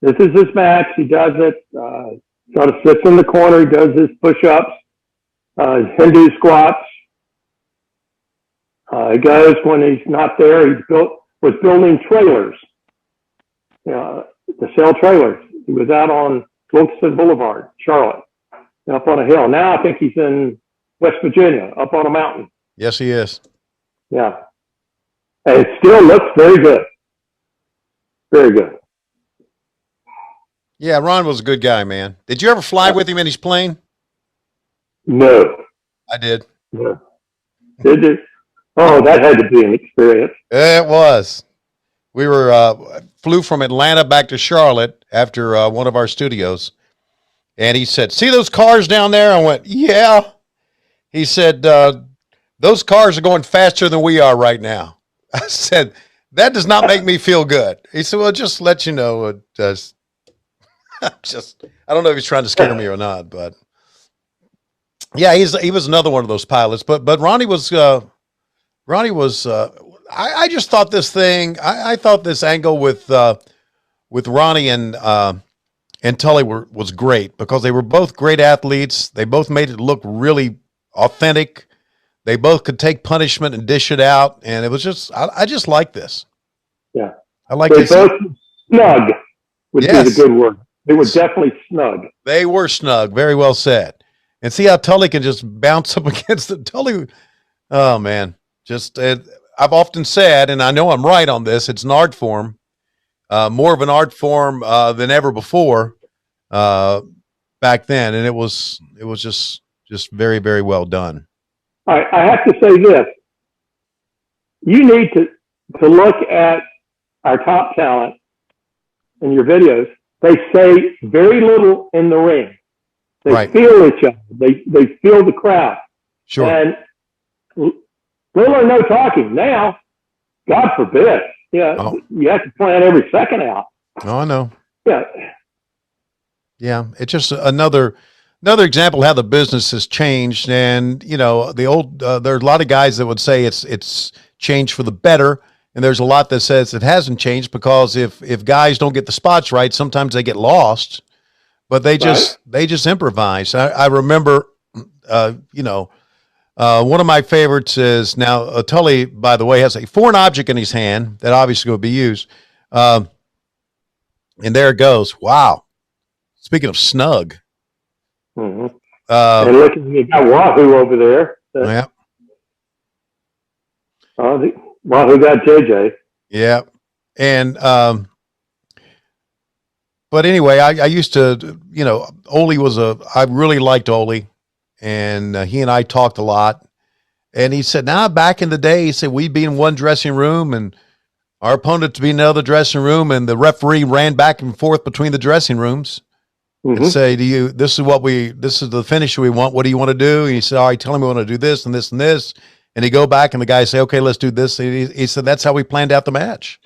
this is his match. He does it. Sort of sits in the corner. He does his push-ups, his Hindu squats. He goes when he's not there. Was building trailers, to sell trailers. He was out on Wilkeston Boulevard, Charlotte, up on a hill. Now I think he's in West Virginia, up on a mountain. Yes, he is. Yeah. And it still looks very good. Very good. Yeah, Ron was a good guy, man. Did you ever fly with him in his plane? No. I did. No. Did you? Oh, that had to be an experience. It was. We flew from Atlanta back to Charlotte after one of our studios. And he said, "See those cars down there?" I went, "Yeah." He said, "Those cars are going faster than we are right now." I said, "That does not make me feel good." He said, "Well, just let you know, it does." I don't know if he's trying to scare me or not, but yeah, he was another one of those pilots. But Ronnie was, I just thought this thing, I thought this angle with Ronnie and Tully was great because they were both great athletes. They both made it look really authentic. They both could take punishment and dish it out. And it was just, I just like this. Yeah. I like they this. Both snug. would be the good word. They were definitely snug. They were snug. Very well said. And see how Tully can just bounce up against the Tully. Oh man, I've often said, and I know I'm right on this, it's an art form, more of an art form than ever before back then, and it was just very, very well done. All right, I have to say this: you need to look at our top talent in your videos. They say very little in the ring. They feel each other. They feel the crowd. Sure. And little or no talking. Now, God forbid, you have to plan every second out. Oh, I know. Yeah. Yeah. It's just another example of how the business has changed. And, you know, there's a lot of guys that would say it's changed for the better. And there's a lot that says it hasn't changed because if guys don't get the spots right, sometimes they get lost, but they just improvise. I remember, one of my favorites is now Tully, by the way, has a foreign object in his hand that obviously will be used. And there it goes. Wow. Speaking of snug. Mm-hmm. And look, you got Wahoo over there. Yeah. Wahoo got JJ. Yeah. And, but anyway, I used to, I really liked Ole, and he and I talked a lot. And he said, back in the day, he said, we'd be in one dressing room and our opponent to be in another dressing room, and the referee ran back and forth between the dressing rooms and say, this is the finish we want. What do you want to do? And he said, all right, tell him we want to do this and this and this. And he go back and the guy say, okay, let's do this. And he said, that's how we planned out the match.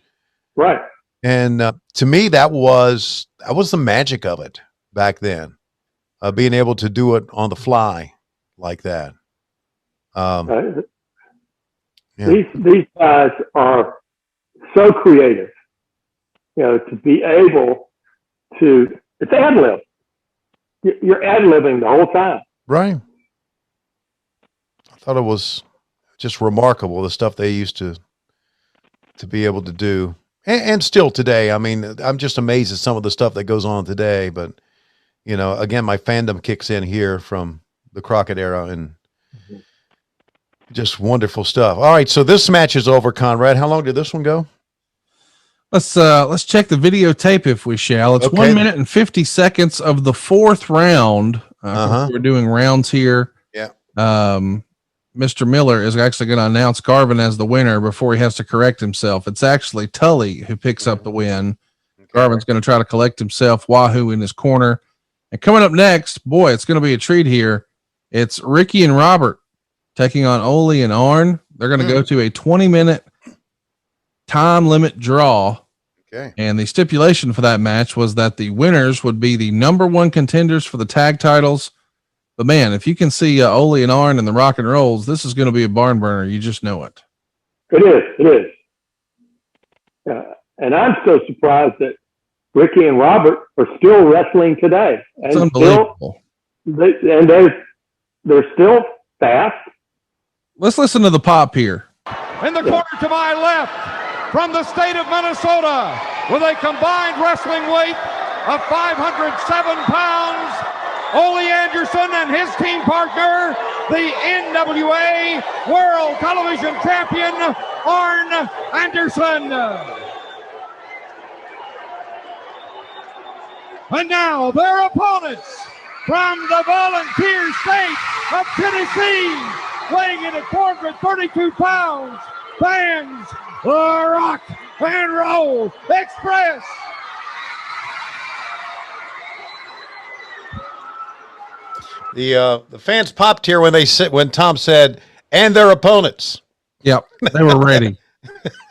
Right. And to me, that was the magic of it back then, being able to do it on the fly like that. These guys are so creative, to be able to, it's ad lib. You're ad libbing the whole time. Right. I thought it was just remarkable, the stuff they used to be able to do. And still today, I mean, I'm just amazed at some of the stuff that goes on today. But, again, my fandom kicks in here from the Crockett era and just wonderful stuff. All right, so this match is over, Conrad. How long did this one go? Let's check the videotape if we shall. It's 1 minute and 50 seconds of the fourth round. We're doing rounds here. Yeah. Mr. Miller is actually going to announce Garvin as the winner before he has to correct himself. It's actually Tully who picks up the win. Okay. Garvin's going to try to collect himself. Wahoo in his corner. And coming up next, boy, it's going to be a treat here. It's Ricky and Robert taking on Ole and Arn. They're going to go to a 20-minute time limit draw. Okay. And the stipulation for that match was that the winners would be the number one contenders for the tag titles. But man, if you can see Ole and Arn and the Rock and Rolls, this is going to be a barn burner. You just know it. It is. And I'm so surprised that Ricky and Robert are still wrestling today. And it's unbelievable. They're still fast. Let's listen to the pop here. In the corner to my left, from the state of Minnesota, with a combined wrestling weight of 507 pounds, Ole Anderson and his team partner, the NWA World Television Champion, Arn Anderson. And now their opponents from the volunteer state of Tennessee, weighing in at 432 pounds, fans, the Rock and Roll Express. The fans popped here when Tom said, and their opponents. Yep, they were ready.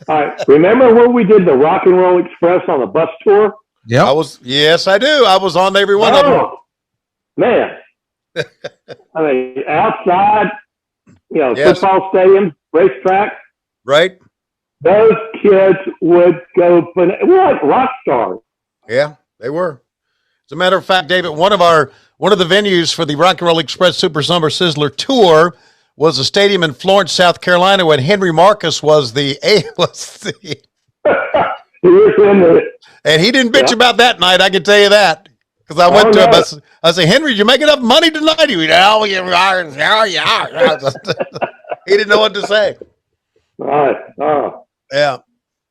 All right. Remember when we did the Rock and Roll Express on the bus tour? Yeah. Yes, I do. I was on every one of them. Man. I mean, outside, football stadium, racetrack. Right. Those kids would go, we're like rock stars. Yeah, they were. As a matter of fact, David, one of the venues for the Rock and Roll Express Super Summer Sizzler Tour was a stadium in Florence, South Carolina, when Henry Marcus was the And he didn't bitch about that night, I can tell you that. Because I went to him, I said, Henry, did you make enough money tonight? He went, oh, yeah. He didn't know what to say. Right. Oh. Yeah.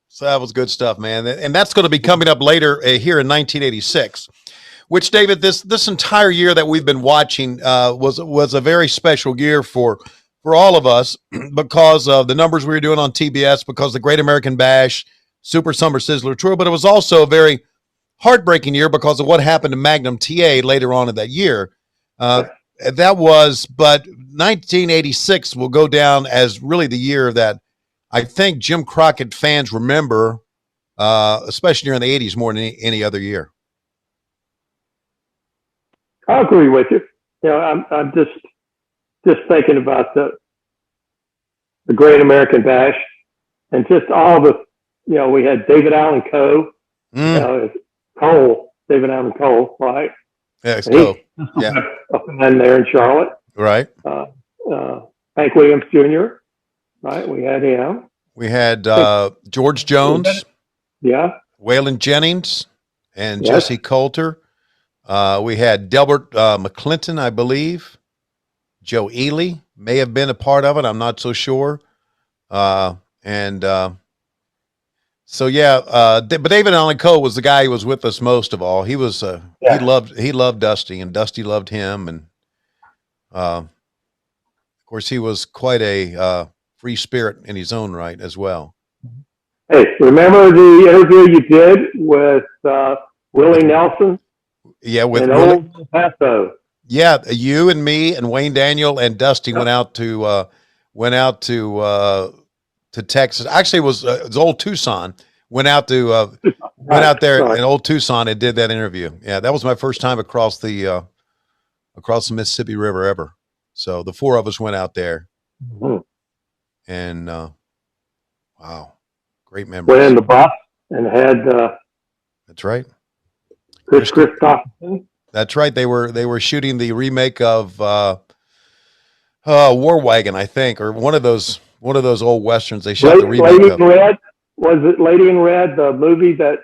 So that was good stuff, man. And that's going to be coming up later here in 1986, which, David, this entire year that we've been watching was a very special year for all of us because of the numbers we were doing on TBS, because the Great American Bash, Super Summer Sizzler Tour, but it was also a very heartbreaking year because of what happened to Magnum T.A. later on in that year. But 1986 will go down as really the year that I think Jim Crockett fans remember, especially during the 80s, more than any other year. I agree with you. You know, I'm just thinking about the Great American Bash and just all the, you know, we had David Allen Coe, David Allen Cole, right? Yeah, it's Coe. Yeah. Up in there in Charlotte. Right. Hank Williams Jr., right? We had him. We had George Jones. Yeah. Waylon Jennings and Jesse Coulter. We had Delbert McClinton, I believe. Joe Ely may have been a part of it. I'm not so sure. But David Allen Coe was the guy who was with us most of all. He was he loved Dusty, and Dusty loved him, and of course he was quite a free spirit in his own right as well. Hey, remember the interview you did with Willie Nelson? Yeah, with in Willie. Old Paso. Yeah, you and me and Wayne Daniel and Dusty went out to Texas. Actually, it was Old Tucson. Went out there in Old Tucson and did that interview. Yeah, that was my first time across the Mississippi River ever. So the four of us went out there, and wow, great memories. Went in the bus and had. That's right. Chris Christopherson. That's right. They were shooting the remake of War Wagon, I think, or one of those old westerns. They shot the remake Lady of. in Red. Was it Lady in Red, the movie that?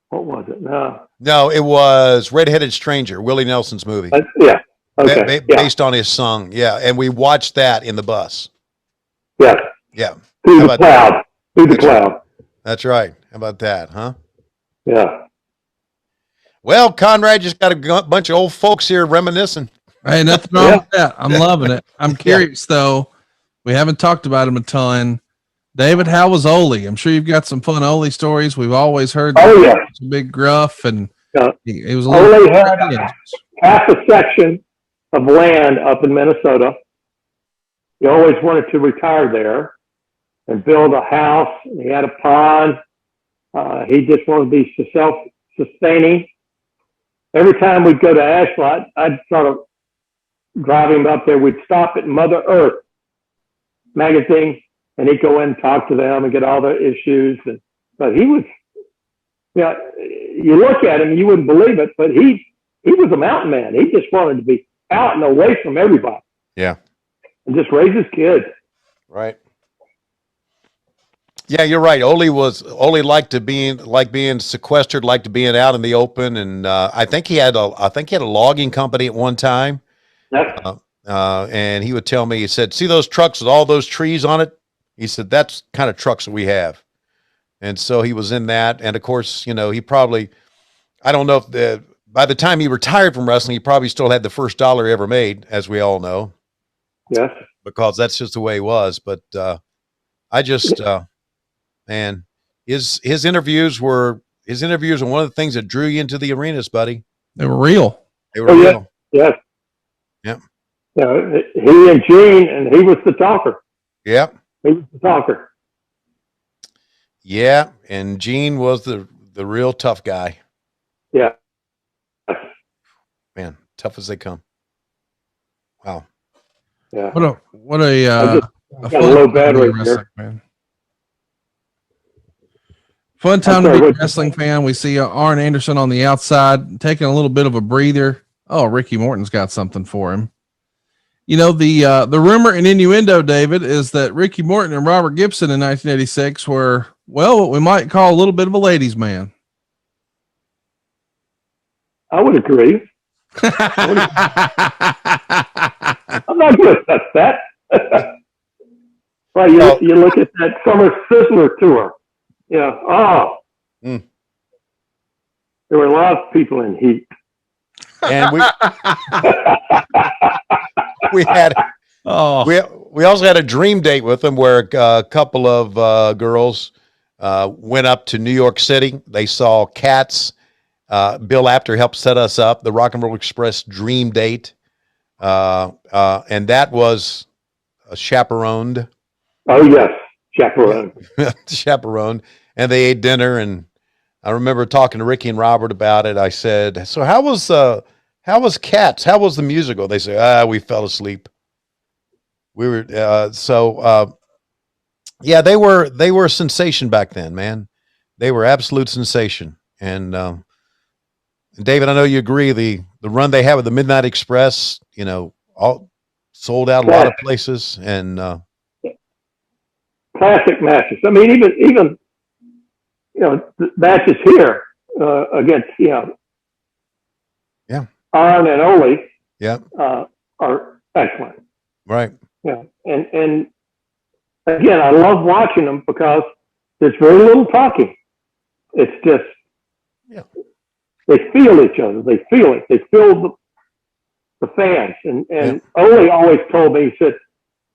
What was it? No, it was Red-Headed Stranger, Willie Nelson's movie. Yeah. Okay. Based on his song. Yeah, and we watched that in the bus. Yeah. Yeah. Through the cloud. Through the cloud. That's right. How about that, huh? Yeah. Well, Conrad just got a bunch of old folks here reminiscing. Hey, nothing wrong with that. I'm loving it. I'm curious, though. We haven't talked about him a ton. David, how was Ole? I'm sure you've got some fun Ole stories. We've always heard he was a big gruff, and he was a Ole little had half a section of land up in Minnesota. He always wanted to retire there and build a house. He had a pond. He just wanted to be self-sustaining. Every time we'd go to Ashland, I'd sort of drive him up there. We'd stop at Mother Earth magazine, and he'd go in and talk to them and get all the issues. But he was, you look at him, you wouldn't believe it, but he was a mountain man. He just wanted to be out and away from everybody. Yeah. And just raise his kids. Right. Yeah, you're right. Ole liked being sequestered, liked being out in the open, and I think he had a logging company at one time. Yep. And he would tell me, he said, "See those trucks with all those trees on it?" He said, "That's the kind of trucks that we have." And so he was in that, and of course, he probably, I don't know if by the time he retired from wrestling, he probably still had the first dollar he ever made, as we all know. Yes. Because that's just the way he was. But I just. Man, his interviews were one of the things that drew you into the arenas, buddy. They were real. They were real. Yes. Yeah. He and Gene, and he was the talker. Yeah. He was the talker. Yeah, and Gene was the real tough guy. Yeah. Man, tough as they come. Wow. Yeah. What a got a low battery here. Man. Fun time to be a wrestling fan. We see Arn Anderson on the outside taking a little bit of a breather. Oh, Ricky Morton's got something for him. You know, the rumor and innuendo, David, is that Ricky Morton and Robert Gibson in 1986 were, well, what we might call a little bit of a ladies' man. I would agree. I'm not going to touch that. Well, you look at that Summer Sizzler tour. There were a lot of people in heat. And we we also had a dream date with them where a couple of girls went up to New York City. They saw Cats. Bill Apter helped set us up, the Rock and Roll Express dream date. And that was chaperoned. Oh, yes, chaperoned. Chaperoned. And they ate dinner. And I remember talking to Ricky and Robert about it. I said, so how was Cats? How was the musical? They said, we fell asleep. We were, yeah, they were a sensation back then, man. They were absolute sensation. And, David, I know you agree. The run they had with the Midnight Express, all sold out a lot of places, and classic matches. I mean, even the matches here against Arn and Ole, are excellent. Right. Yeah, and again, I love watching them because there's very little talking. It's just they feel each other. They feel it. They feel the fans. And Ole always told me, he said,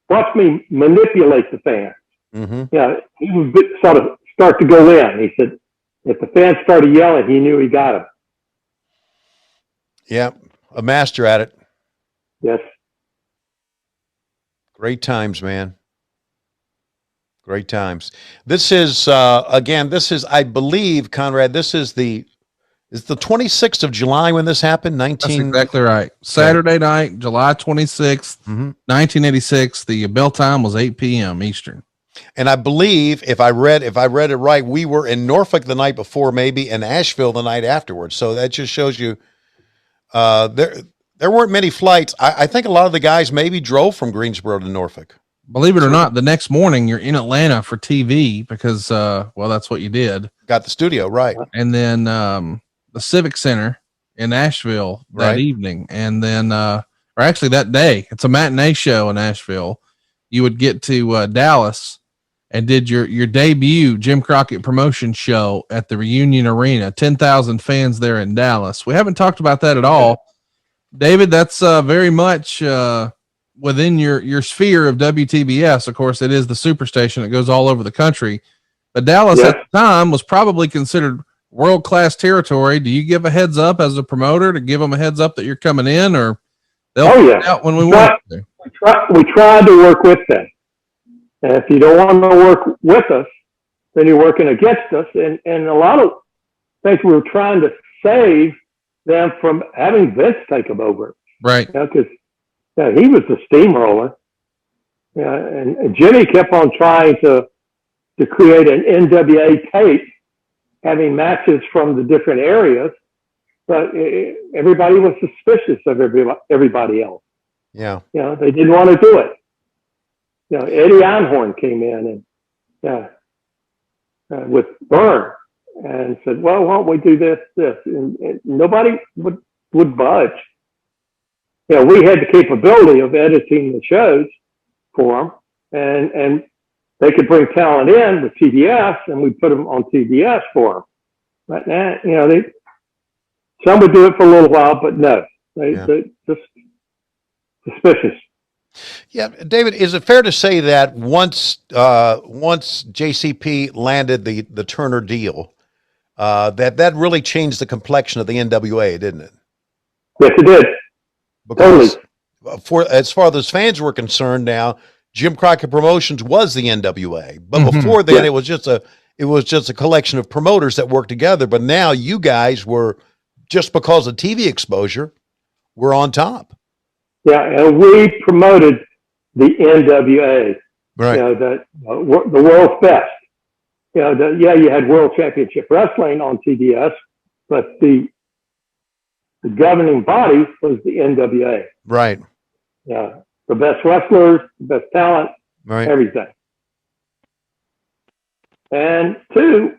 watch me manipulate the fans. Mm-hmm. He would sort of start to go in. He said, if the fans started yelling, he knew he got him. Yeah, a master at it. Yes. Great times, man. Great times. This is, I believe, Conrad, it's the 26th of July when this happened. That's exactly right. Saturday night, July 26th, 1986. The bell time was 8 p.m. Eastern. And I believe if I read it right, we were in Norfolk the night before, maybe in Asheville the night afterwards. So that just shows you there weren't many flights. I think a lot of the guys maybe drove from Greensboro to Norfolk. Believe it or not, the next morning you're in Atlanta for TV because, that's what you did. Got the studio, right. And then the Civic Center in Asheville that evening. And then, or actually that day, it's a matinee show in Asheville. You would get to Dallas and did your debut Jim Crockett Promotions show at the Reunion Arena. 10,000 fans there in Dallas. We haven't talked about that at all. David, that's very much within your sphere of WTBS. Of course, it is the superstation that goes all over the country. But Dallas at the time was probably considered world-class territory. Do you give a heads up as a promoter to give them a heads up that you're coming in, or they'll find out when we want to? We tried to work with them. And if you don't want to work with us, then you're working against us. And a lot of things we were trying to save them from having Vince take them over. Right. Because he was the steamroller. And Jimmy kept on trying to create an NWA tape, having matches from the different areas, but everybody was suspicious of everybody else. Yeah. They didn't want to do it. Eddie Einhorn came in and with Byrne and said, well, why don't we do this? And nobody would budge. We had the capability of editing the shows for them, and they could bring talent in with TBS, and we put them on TBS for them. But now, some would do it for a little while, but no, they just suspicious. Yeah, David, is it fair to say that once JCP landed the Turner deal, that really changed the complexion of the NWA, didn't it? Yes, it did. Because as far as fans were concerned, now Jim Crockett Promotions was the NWA, but before then it was just a collection of promoters that worked together. But now you guys were, just because of TV exposure, were on top. Yeah, and we promoted the NWA, right? The world's best. You had World Championship Wrestling on TBS, but the governing body was the NWA. Right. Yeah, the best wrestlers, the best talent, Right. everything. And two,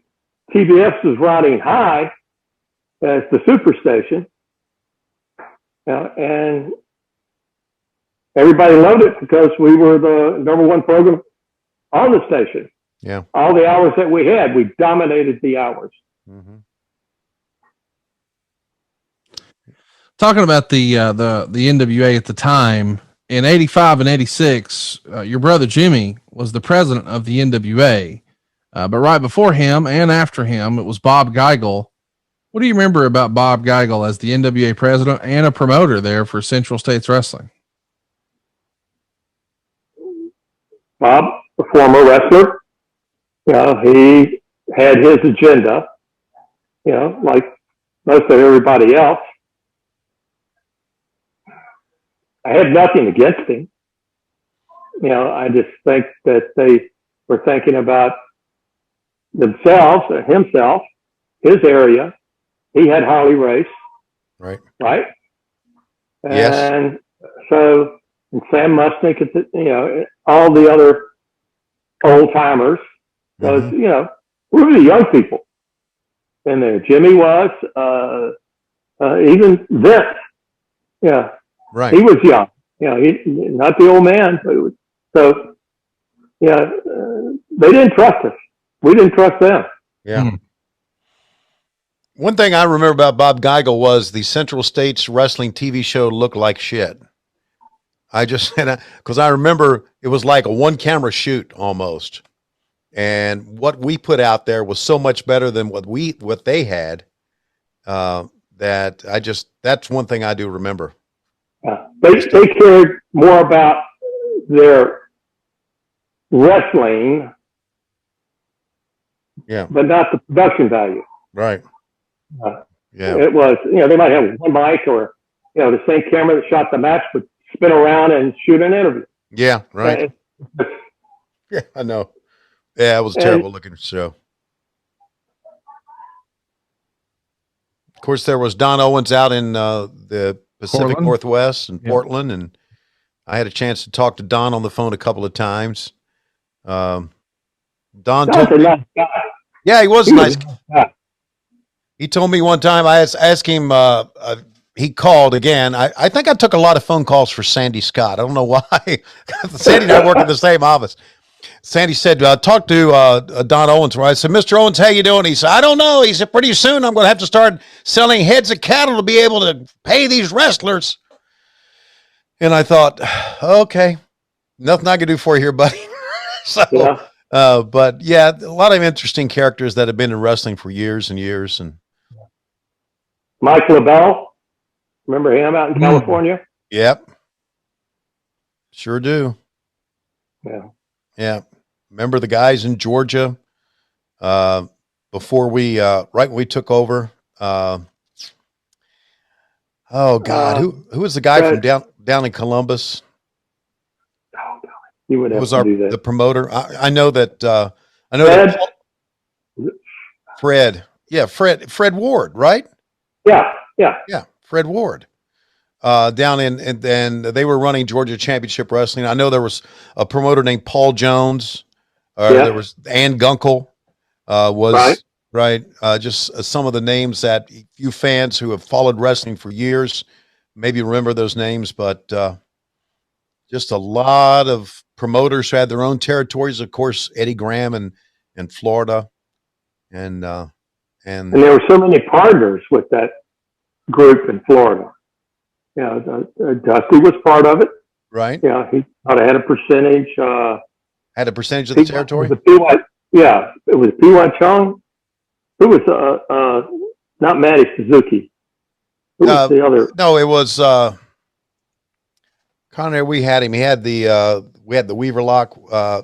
TBS was riding high as the superstation, and everybody loved it because we were the #1 program on the station. Yeah. All the hours that we had, we dominated the hours. Mm-hmm. Talking about the NWA at the time in '85 and '86, your brother Jimmy was the president of the NWA, but right before him and after him, it was Bob Geigel. What do you remember about Bob Geigel as the NWA president and a promoter there for Central States Wrestling? Bob, a former wrestler, he had his agenda, like most of everybody else. I had nothing against him. I just think that they were thinking about themselves, himself, his area. He had Harley race. Right. Right. Yes. And so, and Sam Musnick, all the other old timers, was, we were the young people in there. Jimmy was, even Vince, Right. he was young, he not the old man. So, they didn't trust us. We didn't trust them. Yeah. Mm-hmm. One thing I remember about Bob Geigel was the Central States Wrestling TV show looked like shit. Because I remember it was like a one camera shoot almost. And what we put out there was so much better than what they had, that's one thing I do remember. They cared more about their wrestling, but not the production value. Right. It was, they might have one mic or, the same camera that shot the match would spin around and shoot an interview. Yeah, right. Yeah, I know. Yeah, it was a terrible looking show. Of course, there was Don Owens out in the Pacific Northwest in Portland, and I had a chance to talk to Don on the phone a couple of times. Don told me, nice guy. Yeah, he was a nice guy. He told me one time, I asked him, he called again. I think I took a lot of phone calls for Sandy Scott. I don't know why. Sandy and I work in the same office. Sandy said, talk to Don Owens. I said, Mr. Owens, how you doing? He said, I don't know. He said, pretty soon I'm going to have to start selling heads of cattle to be able to pay these wrestlers. And I thought, okay, nothing I can do for you here, buddy. But yeah, a lot of interesting characters that have been in wrestling for years and years. And Mike LaBelle, remember him out in California? Yep. Sure do. Yeah. Yeah. Remember the guys in Georgia before we, right when we took over? Oh God, who was the guy from down in Columbus? Oh God, you would have was to do that. The promoter? I know that. I know Fred? that Fred. Yeah, Fred Ward, right? Yeah. Fred Ward. Down and then they were running Georgia Championship Wrestling. I know there was a promoter named Paul Jones. There was Ann Gunkel. Right. Just some of the names that you fans who have followed wrestling for years maybe remember those names, but just a lot of promoters who had their own territories. Of course, Eddie Graham in Florida, and there were so many partners with that group in Florida. Dusty was part of it. Right. Yeah, he had a percentage. Had a percentage of the territory? It was P1 Chung. Who was not Matty Suzuki? Who was the other? No, it was Connor. We had him. He had we had the Weaver Lock.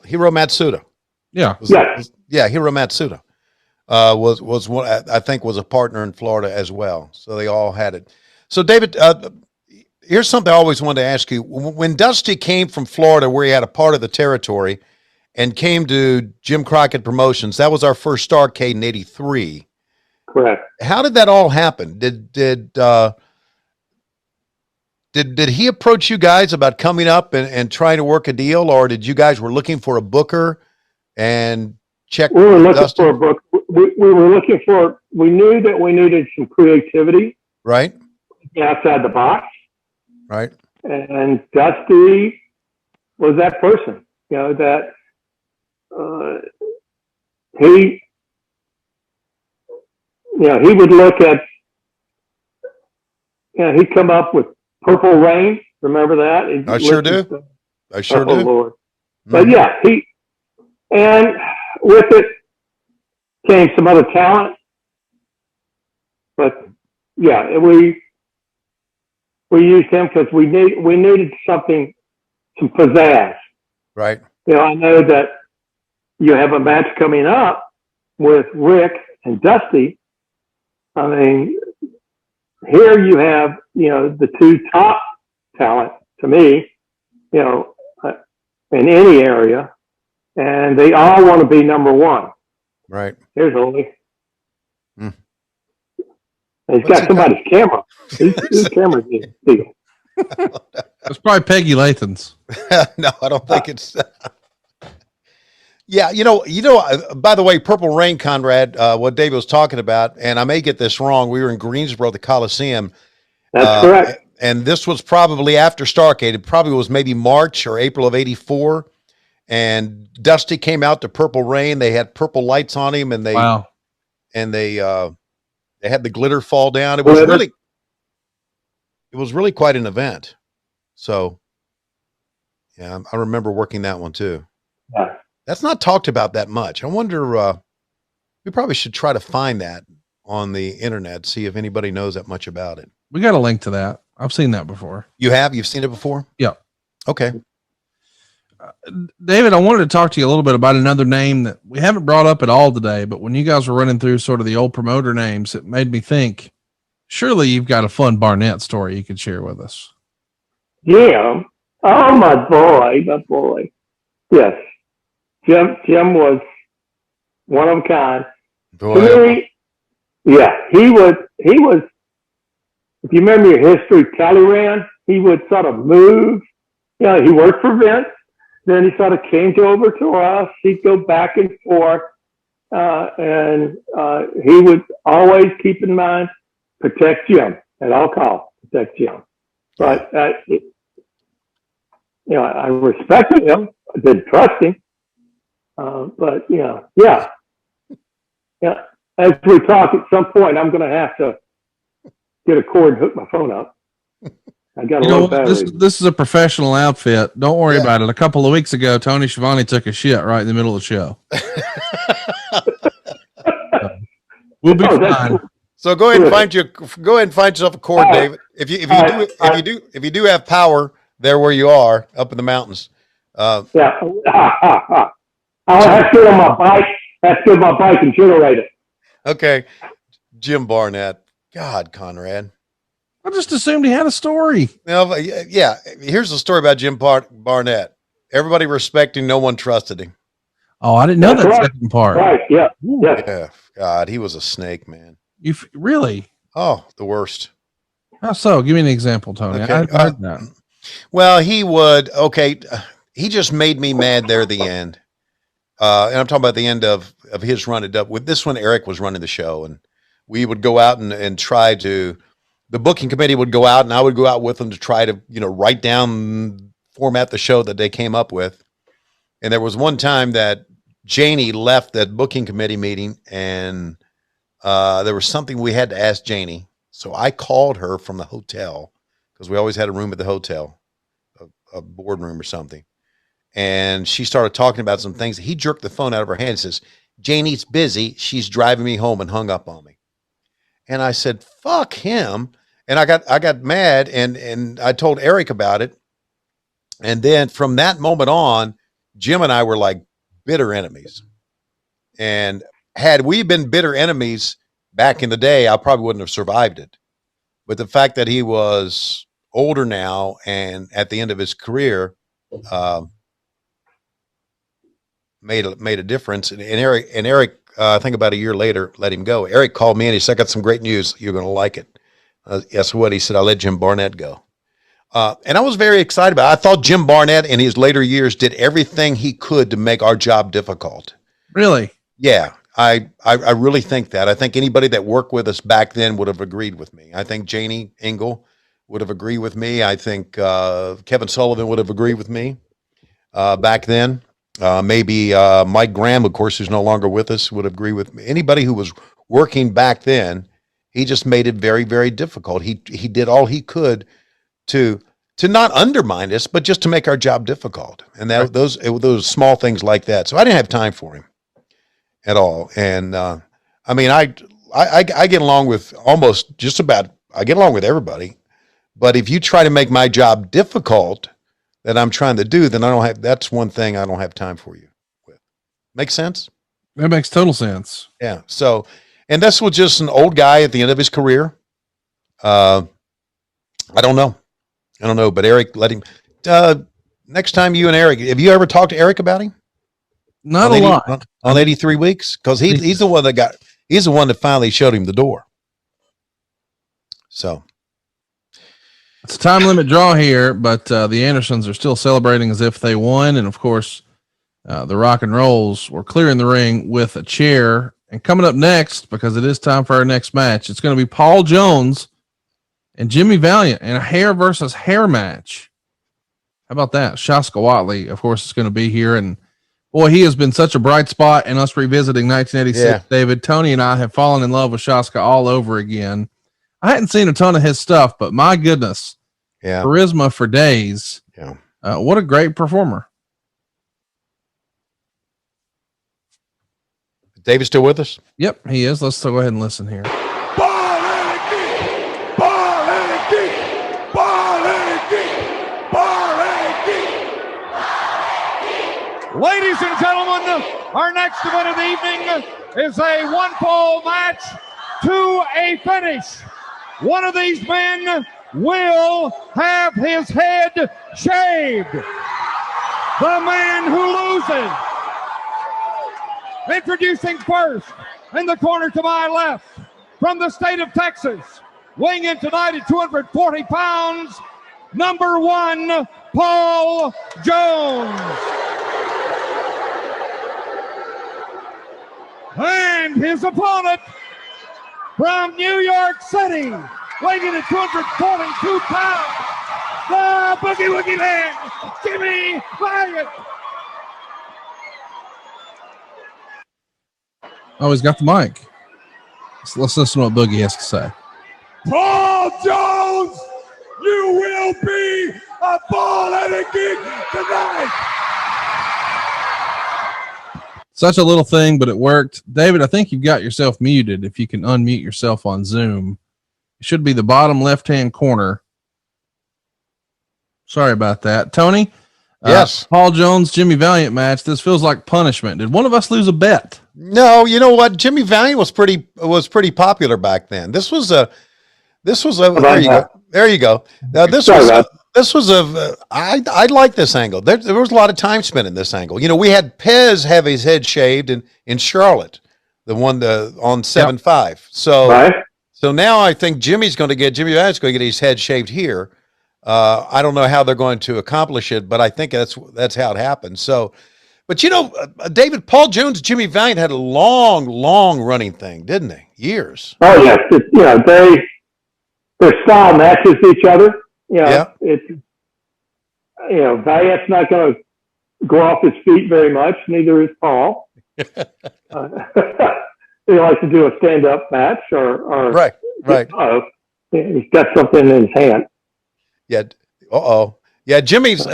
Hiro Matsuda. Yeah. Hiro Matsuda was one. I think was a partner in Florida as well. So they all had it. So David, here's something I always wanted to ask you. When Dusty came from Florida, where he had a part of the territory, and came to Jim Crockett Promotions, that was our first Starrcade in '83. Correct. How did that all happen? Did Did he approach you guys about coming up and trying to work a deal, or did you guys were looking for a booker and check? We were looking Dusty? for a book. We were looking for. We knew that we needed some creativity, Right. outside the box, Right. and Dusty was that person. You know that he. You know, he would look at. You know, he'd come up with Purple Rain. Remember that? I sure do. I sure do. Lord. But yeah, and with it came some other talent. But yeah, we used him because we needed something, some pizzazz. Right. You know, I know that you have a match coming up with Rick and Dusty. I mean, here you have, you know, the two top talent to me, you know, in any area, and they all want to be number one. Right. Here's Ole. Mm. He's got somebody's camera. Whose camera is he? It's probably Peggy Lathan's. No, I don't think it's. Yeah, you know. By the way, Purple Rain, Conrad, what Dave was talking about, and I may get this wrong. We were in Greensboro, the Coliseum. That's correct. And this was probably after Starrcade. It probably was maybe March or April of '84. And Dusty came out to Purple Rain. They had purple lights on him, and they had the glitter fall down. It was really quite an event. So, yeah, I remember working that one too. Yeah. That's not talked about that much. I wonder, we probably should try to find that on the internet, see if anybody knows that much about it. We got a link to that. I've seen that before. You have? You've seen it before? Yeah. Okay. David, I wanted to talk to you a little bit about another name that we haven't brought up at all today, but when you guys were running through sort of the old promoter names, it made me think, surely you've got a fun Barnett story you could share with us. Jim. Oh, my boy. Yes. Jim was one of a kind. Boy. To me, yeah, he was, if you remember your history, Talleyrand, he would sort of move. You know, he worked for Vince. Then he sort of came over to us. He'd go back and forth. And he would always keep in mind, protect Jim at all costs, protect Jim. But, you know, I respected him. I didn't trust him. But, you know, yeah. As we talk at some point, I'm going to have to get a cord and hook my phone up. I got a low battery. This is a professional outfit. Don't worry about it. A couple of weeks ago, Tony Schiavone took a shit right in the middle of the show. We'll be fine. So go ahead and find yourself a cord, David. If you do have power there where you are up in the mountains. Yeah. I'll have to get on my bike. Have to get my bike and generate it. Okay. Jim Barnett. God, Conrad. I just assumed he had a story. No, yeah. Here's the story about Jim Barnett. Everybody respecting, no one trusted him. Oh, I didn't know that second part. Right, yeah. Yeah. God, he was a snake, man. You really? Oh, the worst. How so? Give me an example, Tony. Okay. I heard that. Well, he just made me mad there at the end. And I'm talking about the end of his run it up. With this one, Eric was running the show, and we would go out and try to, the booking committee would go out, and I would go out with them to try to, write down, format the show that they came up with. And there was one time that Janie left that booking committee meeting, and there was something we had to ask Janie. So I called her from the hotel, because we always had a room at the hotel, a boardroom or something. And she started talking about some things. He jerked the phone out of her hand and says, "Janie's busy. She's driving me home," and hung up on me. And I said, fuck him. And I got mad, and I told Eric about it. And then from that moment on, Jim and I were like bitter enemies. And had we been bitter enemies back in the day, I probably wouldn't have survived it. But the fact that he was older now and at the end of his career, made a difference. And Eric, I think about a year later, let him go. Eric called me and he said, "I got some great news. You're going to like it." Guess what? He said, "I let Jim Barnett go." And I was very excited about it. I thought Jim Barnett in his later years did everything he could to make our job difficult. Really? Yeah, I really think that. I think anybody that worked with us back then would have agreed with me. I think Janie Engel would have agreed with me. I think Kevin Sullivan would have agreed with me back then. Maybe Mike Graham, of course, who's no longer with us, would agree with me. Anybody who was working back then, he just made it very, very difficult. He did all he could to not undermine us, but just to make our job difficult. And that those small things like that. So I didn't have time for him at all. And I mean, I get along with almost just about, I get along with everybody. But if you try to make my job difficult that I'm trying to do, then that's one thing I don't have time for you with. Make sense? That makes total sense. Yeah. So, and this was just an old guy at the end of his career. I don't know, but Eric, let him, next time you and Eric, have you ever talked to Eric about him? Not on a lot. On 83 weeks? Cause he's the one that finally showed him the door. So. It's a time limit draw here, but the Andersons are still celebrating as if they won. And of course, the Rock and Rolls were clearing the ring with a chair. And coming up next, because it is time for our next match, it's going to be Paul Jones and Jimmy Valiant in a hair versus hair match. How about that? Shaska Watley, of course, is going to be here. And boy, he has been such a bright spot in us revisiting 1986. Yeah. David, Tony and I have fallen in love with Shaska all over again. I hadn't seen a ton of his stuff, but my goodness, charisma for days. Yeah. What a great performer. David still with us? Yep, he is. Let's go ahead and listen here. Ladies and gentlemen, our next event of the evening is a one-fall match to a finish. One of these men will have his head shaved. The man who loses. Introducing first, in the corner to my left, from the state of Texas, weighing in tonight at 240 pounds, number 1, Paul Jones. And his opponent from New York City, weighing in at 242 pounds, the Boogie Woogie Man, Jimmy Valiant. Oh, he's got the mic. Let's listen to what Boogie has to say. Paul Jones, you will be a ball-headed geek tonight. Such a little thing, but it worked. David, I think you've got yourself muted. If you can unmute yourself on Zoom, it should be the bottom left-hand corner. Sorry about that. Tony? Yes. Paul Jones, Jimmy Valiant match. This feels like punishment. Did one of us lose a bet? No, you know what? Jimmy Valiant was pretty popular back then. There you go. Now I like this angle. There was a lot of time spent in this angle. You know, we had Pez have his head shaved in Charlotte, the one on 7-5. So now I think Jimmy Valiant's going to get his head shaved here. I don't know how they're going to accomplish it, but I think that's how it happened. So, but you know, David, Paul Jones, Jimmy Valiant had a long running thing, didn't they? Years. Oh yes, their style matches each other. Valiant's not going to go off his feet very much. Neither is Paul. They like to do a stand-up match or right. He's got something in his hand. Yeah. Yeah. Jimmy's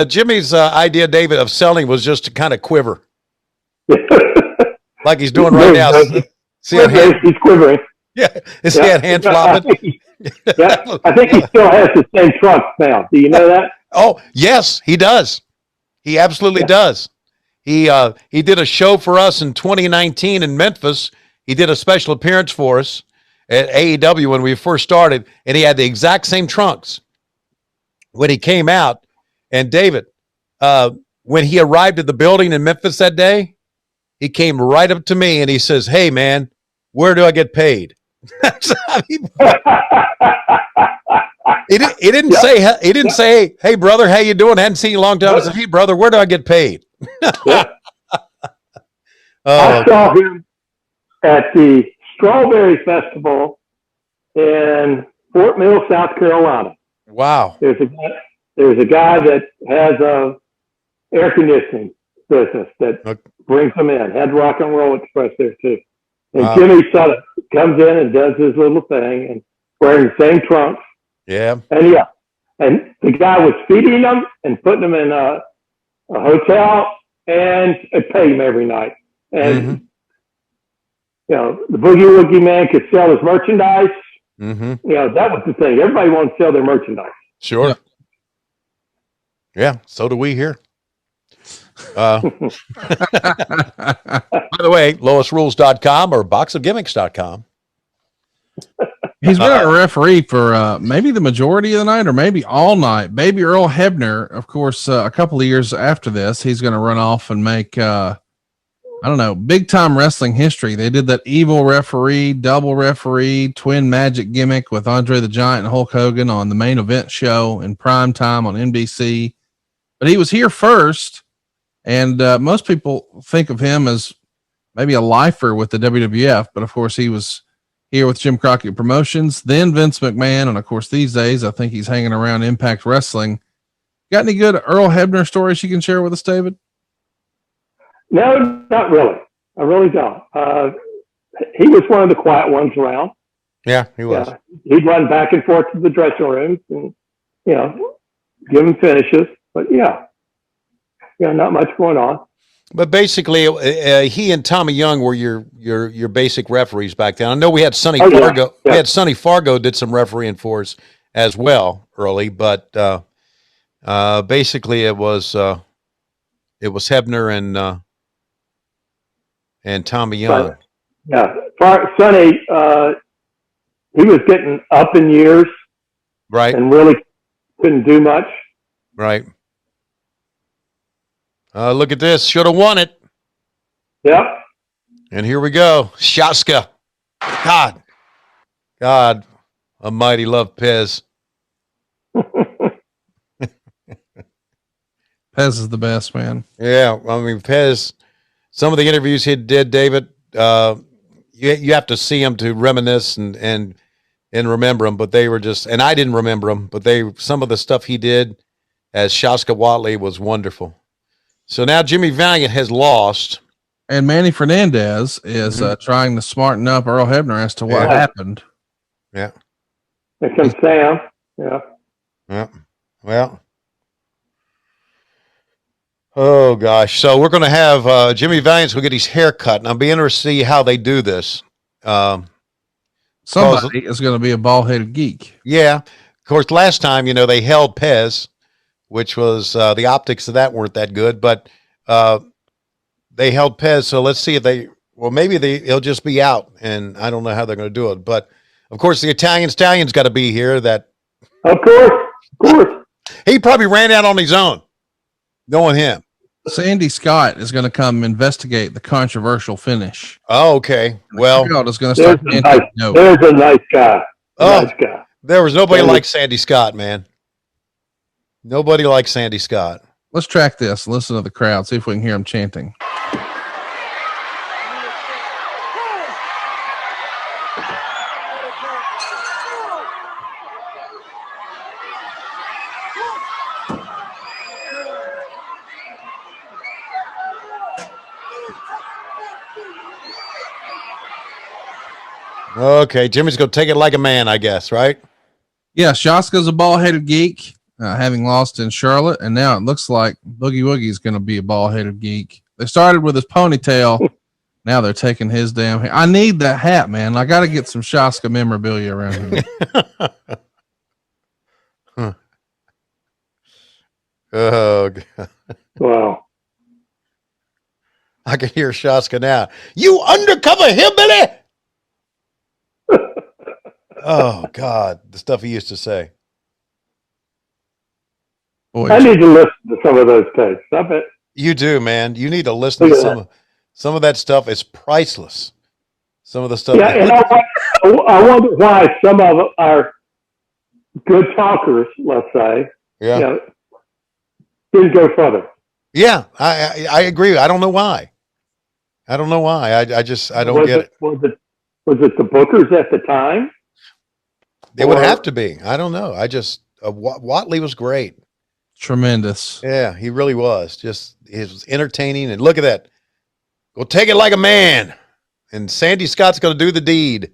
idea, David, of selling was just to kind of quiver, like he's doing right now. See he's quivering. Yeah. Is he had hand flopping? I think he still has the same trunk now. Do you know that? Oh yes, he does. He absolutely does. He did a show for us in 2019 in Memphis. He did a special appearance for us at AEW when we first started, and he had the exact same trunks when he came out. And David, when he arrived at the building in Memphis that day, he came right up to me and he says, "Hey man, where do I get paid?" He didn't say, hey brother, how you doing? Hadn't seen you in a long time. I said, hey brother, where do I get paid? I saw him at the Strawberry Festival in Fort Mill, South Carolina. Wow. There's a guy that has a air conditioning business that brings them in. Had Rock and Roll Express there too. And Jimmy Sutton comes in and does his little thing and wearing the same trunks. Yeah. And the guy was feeding them and putting them in a hotel and pay him every night. And you know, the Boogie Woogie Man could sell his merchandise. You know, that was the thing. Everybody wanted to sell their merchandise. Sure. Yeah. So do we here. By the way, lowestrules.com or boxofgimmicks.com. He's been a referee for maybe the majority of the night or maybe all night. Baby Earl Hebner, of course, a couple of years after this, he's going to run off and make, I don't know, big time wrestling history. They did that evil referee, double referee, twin magic gimmick with Andre the Giant and Hulk Hogan on the main event show in prime time on NBC. But he was here first. And most people think of him as maybe a lifer with the WWF, but of course he was here with Jim Crockett Promotions, then Vince McMahon, and of course these days I think he's hanging around Impact Wrestling. Got any good Earl Hebner stories you can share with us, David? No, not really. I really don't. He was one of the quiet ones around. Yeah, he was. He'd run back and forth to the dressing rooms and, you know, give him finishes, but not much going on. But basically, he and Tommy Young were your basic referees back then. I know we had Sonny Fargo. Yeah. We had Sonny Fargo did some refereeing for us as well early, but basically it was Hebner and Tommy Young. Sonny, he was getting up in years, right, and really couldn't do much, right. Look at this. Should have won it. Yep. And here we go. Shaska. God almighty, love Pez. Pez is the best, man. Yeah. I mean, Pez, some of the interviews he did, David, you have to see them to reminisce and remember them, but they were just, and I didn't remember them, but some of the stuff he did as Shaska Watley was wonderful. So now Jimmy Valiant has lost. And Manny Fernandez is trying to smarten up Earl Hebner as to what happened. Yeah. There comes Sam. Yeah. Yeah. Well. Oh, gosh. So we're going to have Jimmy Valiant's going to get his hair cut. And I'll be interested to see how they do this. Somebody is going to be a bald-headed geek. Yeah. Of course, last time, they held Pez, which was the optics of that weren't that good, but they held Pez. So let's see if he'll just be out, and I don't know how they're going to do it. But of course, the Italian's got to be here. Of course. He probably ran out on his own, knowing him. Sandy Scott is going to come investigate the controversial finish. Oh, okay. Well, is going to start. There's a nice guy. Nice guy. There was nobody like Sandy Scott, man. Nobody likes Sandy Scott. Let's track this. Listen to the crowd. See if we can hear him chanting. Okay, Jimmy's going to take it like a man, I guess, right? Yeah, Shaska's a bald-headed geek, having lost in Charlotte, and now it looks like Boogie Woogie's going to be a bald-headed geek. They started with his ponytail. Now they're taking his damn hair. I need that hat, man. I got to get some Shaska memorabilia around here. Oh, God. Wow. I can hear Shaska now. You undercover hillbilly! Oh, God. The stuff he used to say. Boy, I need to listen to some of those tapes. I bet. You do, man. You need to listen to some of that stuff. Is priceless. Some of the stuff. Yeah, and I wonder why some of good talkers, let's say, Yeah. you know, didn't go further. Yeah, I agree. I don't know why. I don't know why. I don't get it. Was it the bookers at the time? It would have to be. I don't know. Watley was great. Tremendous. Yeah, he really was. Just, he was entertaining. And look at that. Go take it like a man. And Sandy Scott's going to do the deed.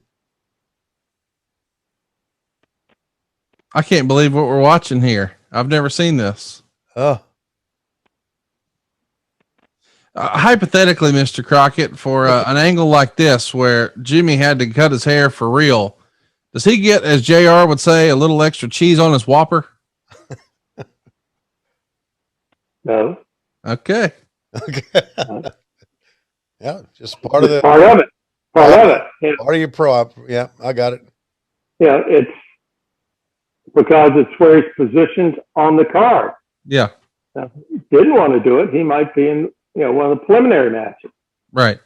I can't believe what we're watching here. I've never seen this. Oh. Hypothetically, Mr. Crockett, for an angle like this where Jimmy had to cut his hair for real, does he get, as JR would say, a little extra cheese on his Whopper? No. Okay. Okay. Yeah, just part of it. Yeah. Part of your pro. Yeah, I got it. Yeah, it's because it's where he's positioned on the card. Yeah. Now, if he didn't want to do it, he might be in, one of the preliminary matches. Right.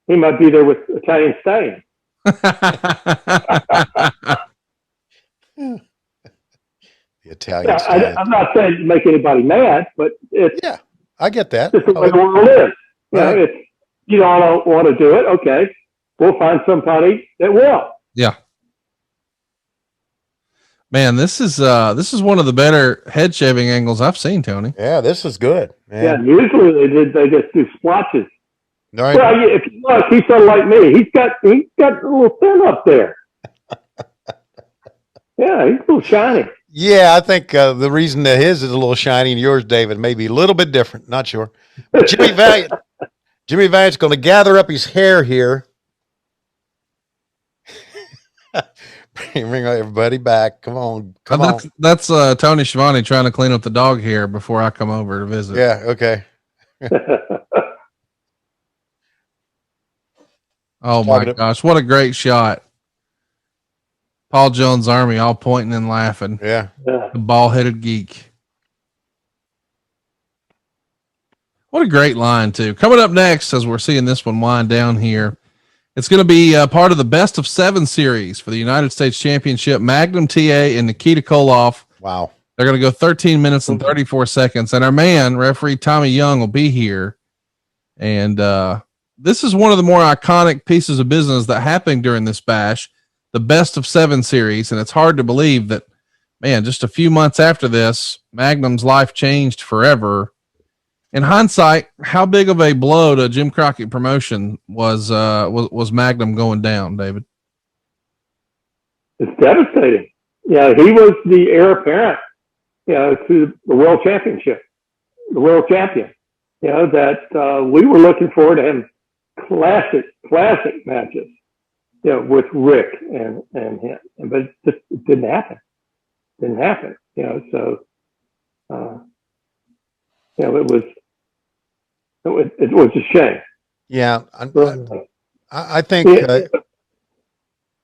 He might be there with Italian Stallion. The Italian Stallion. I'm not saying to make anybody mad, but it's I get that. just the way the world is. Right. If you don't want to do it, okay, we'll find somebody that will. Yeah. Man, this is one of the better head shaving angles I've seen, Tony. Yeah, this is good. Man. Yeah, usually they just do splotches. All right. Well, if you look, he's sort of like me. He's got a little thin up there. Yeah, he's a little shiny. Yeah, I think the reason that his is a little shiny and yours, David, may be a little bit different. Not sure. But Jimmy Valiant's going to gather up his hair here. Bring everybody back. Come on. That's Tony Schiavone trying to clean up the dog hair before I come over to visit. Yeah. Okay. Oh my gosh, what a great shot. Paul Jones' Army all pointing and laughing. Yeah. The ball-headed geek. What a great line too. Coming up next, as we're seeing this one wind down here, it's going to be part of the best of 7 series for the United States Championship. Magnum T.A. and Nikita Koloff. Wow. They're going to go 13 minutes and 34 seconds. And our man, referee Tommy Young, will be here. And this is one of the more iconic pieces of business that happened during this bash, the best of 7 series. And it's hard to believe that, man, just a few months after this, Magnum's life changed forever. In hindsight, how big of a blow to Jim Crockett Promotion was Magnum going down, David? It's devastating. Yeah, he was the heir apparent, to the world championship, the world champion. That we were looking forward to him classic matches, with Rick and him, but it just didn't happen. So it was a shame. Yeah, I think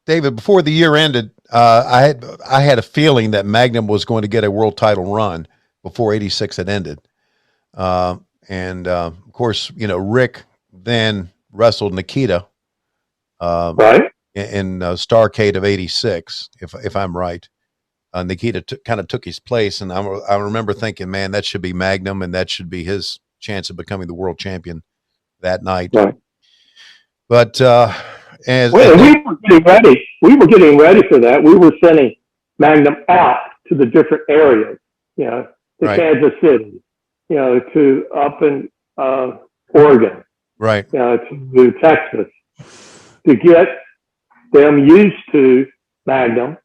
David, before the year ended, I had a feeling that Magnum was going to get a world title run before '86 had ended, and of course, Rick then wrestled Nikita, right, in Starrcade of '86, if I'm right. Nikita kind of took his place, and I remember thinking, man, that should be Magnum, and that should be his chance of becoming the world champion that night. Right. But we were getting ready for that. We were sending Magnum out to the different areas, to right. Kansas City, to up in Oregon, right, to Texas, to get them used to Magnum.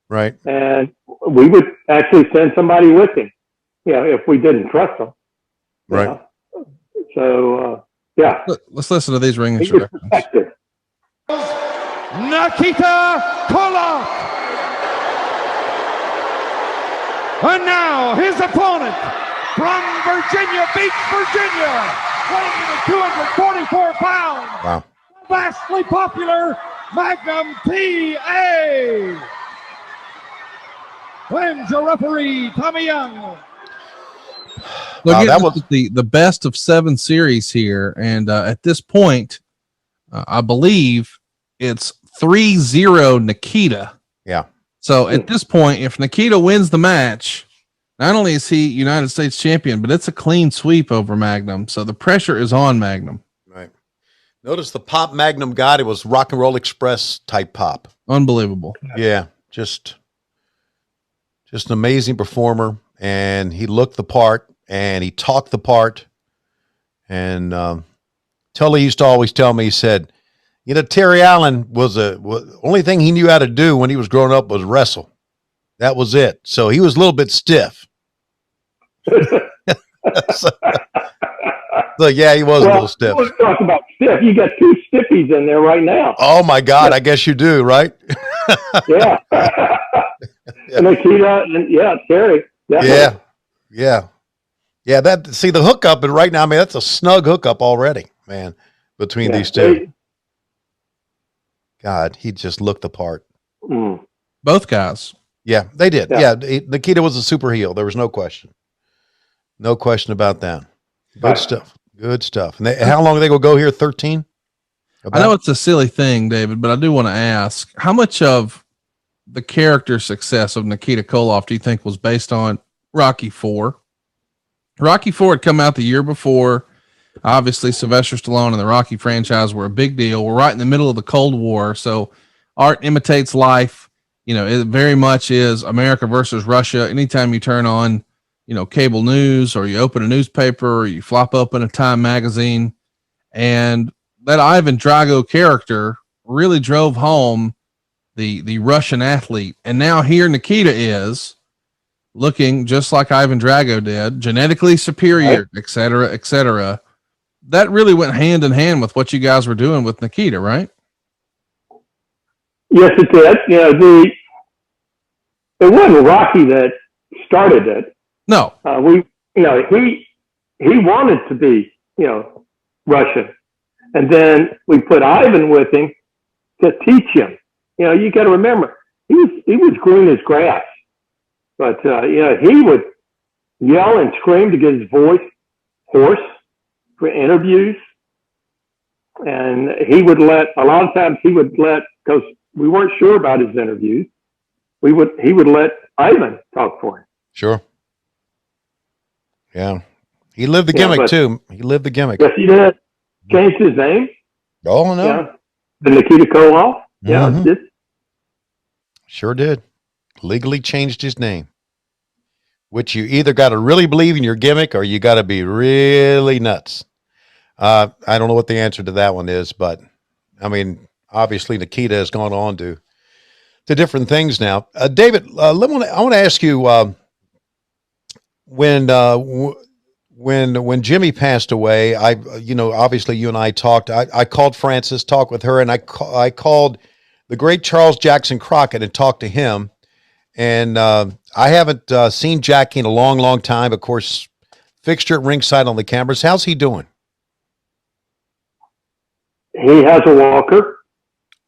Right. And we would actually send somebody with him, if we didn't trust them. Right. So, yeah. Let's listen to these ring introductions. Nikita Koloff. And now his opponent from Virginia Beach, Virginia, weighing in at 244 pounds. Wow. Vastly popular Magnum T.A. Wins your referee, Tommy Young. Look, that was the best of 7 series here. And at this point, I believe it's 3-0 Nikita. Yeah. So at this point, if Nikita wins the match, not only is he United States champion, but it's a clean sweep over Magnum. So the pressure is on Magnum. Right. Notice the pop Magnum got, it was Rock and Roll Express type pop. Unbelievable. Yeah. Just an amazing performer. And he looked the part and he talked the part. And Tully used to always tell me, he said, you know, Terry Allen was only thing he knew how to do when he was growing up was wrestle. That was it. So he was a little bit stiff. so yeah, he was a little stiff. Let's talk about stiff. You got two stiffies in there right now. Oh my God. I guess you do, right? Yeah. Nikita and Terry. Definitely. Yeah. See the hookup, and right now, I mean, that's a snug hookup already, man, between these two. God, he just looked the part. Both guys. Yeah, they did. Yeah. Nikita was a super heel. There was no question. No question about that. Good stuff. Good stuff. And how long are they going to go here? 13? I know it's a silly thing, David, but I do want to ask, how much of the character success of Nikita Koloff do you think was based on Rocky IV? Rocky IV had come out the year before. Obviously, Sylvester Stallone and the Rocky franchise were a big deal. We're right in the middle of the Cold War, so art imitates life. You know, it very much is America versus Russia. Anytime you turn on, you know, cable news, or you open a newspaper, or you flop open a Time magazine, and that Ivan Drago character really drove home the Russian athlete. And now here Nikita is looking just like Ivan Drago did, genetically superior, et cetera, et cetera. That really went hand in hand with what you guys were doing with Nikita, right? Yes, it did. You know, it wasn't Rocky that started it. No. He wanted to be, you know, Russian. And then we put Ivan with him to teach him. You know, you got to remember, he was green as grass. But, he would yell and scream to get his voice hoarse for interviews. And a lot of times because we weren't sure about his interviews, he would let Ivan talk for him. Sure. Yeah. He lived the gimmick too. He lived the gimmick. Yes, he did. Changed his name. Oh, no. Yeah. The Nikita Koloff. Yeah. Mm-hmm. Sure did. Legally changed his name, which you either got to really believe in your gimmick or you got to be really nuts. I don't know what the answer to that one is, but I mean, obviously Nikita has gone on to different things now. David, I want to ask you, when Jimmy passed away, obviously you and I talked, I called Frances, talked with her, and I called the great Charles Jackson Crockett and talked to him. And I haven't seen Jackie in a long, long time. Of course, fixture at ringside on the cameras. How's he doing? He has a walker.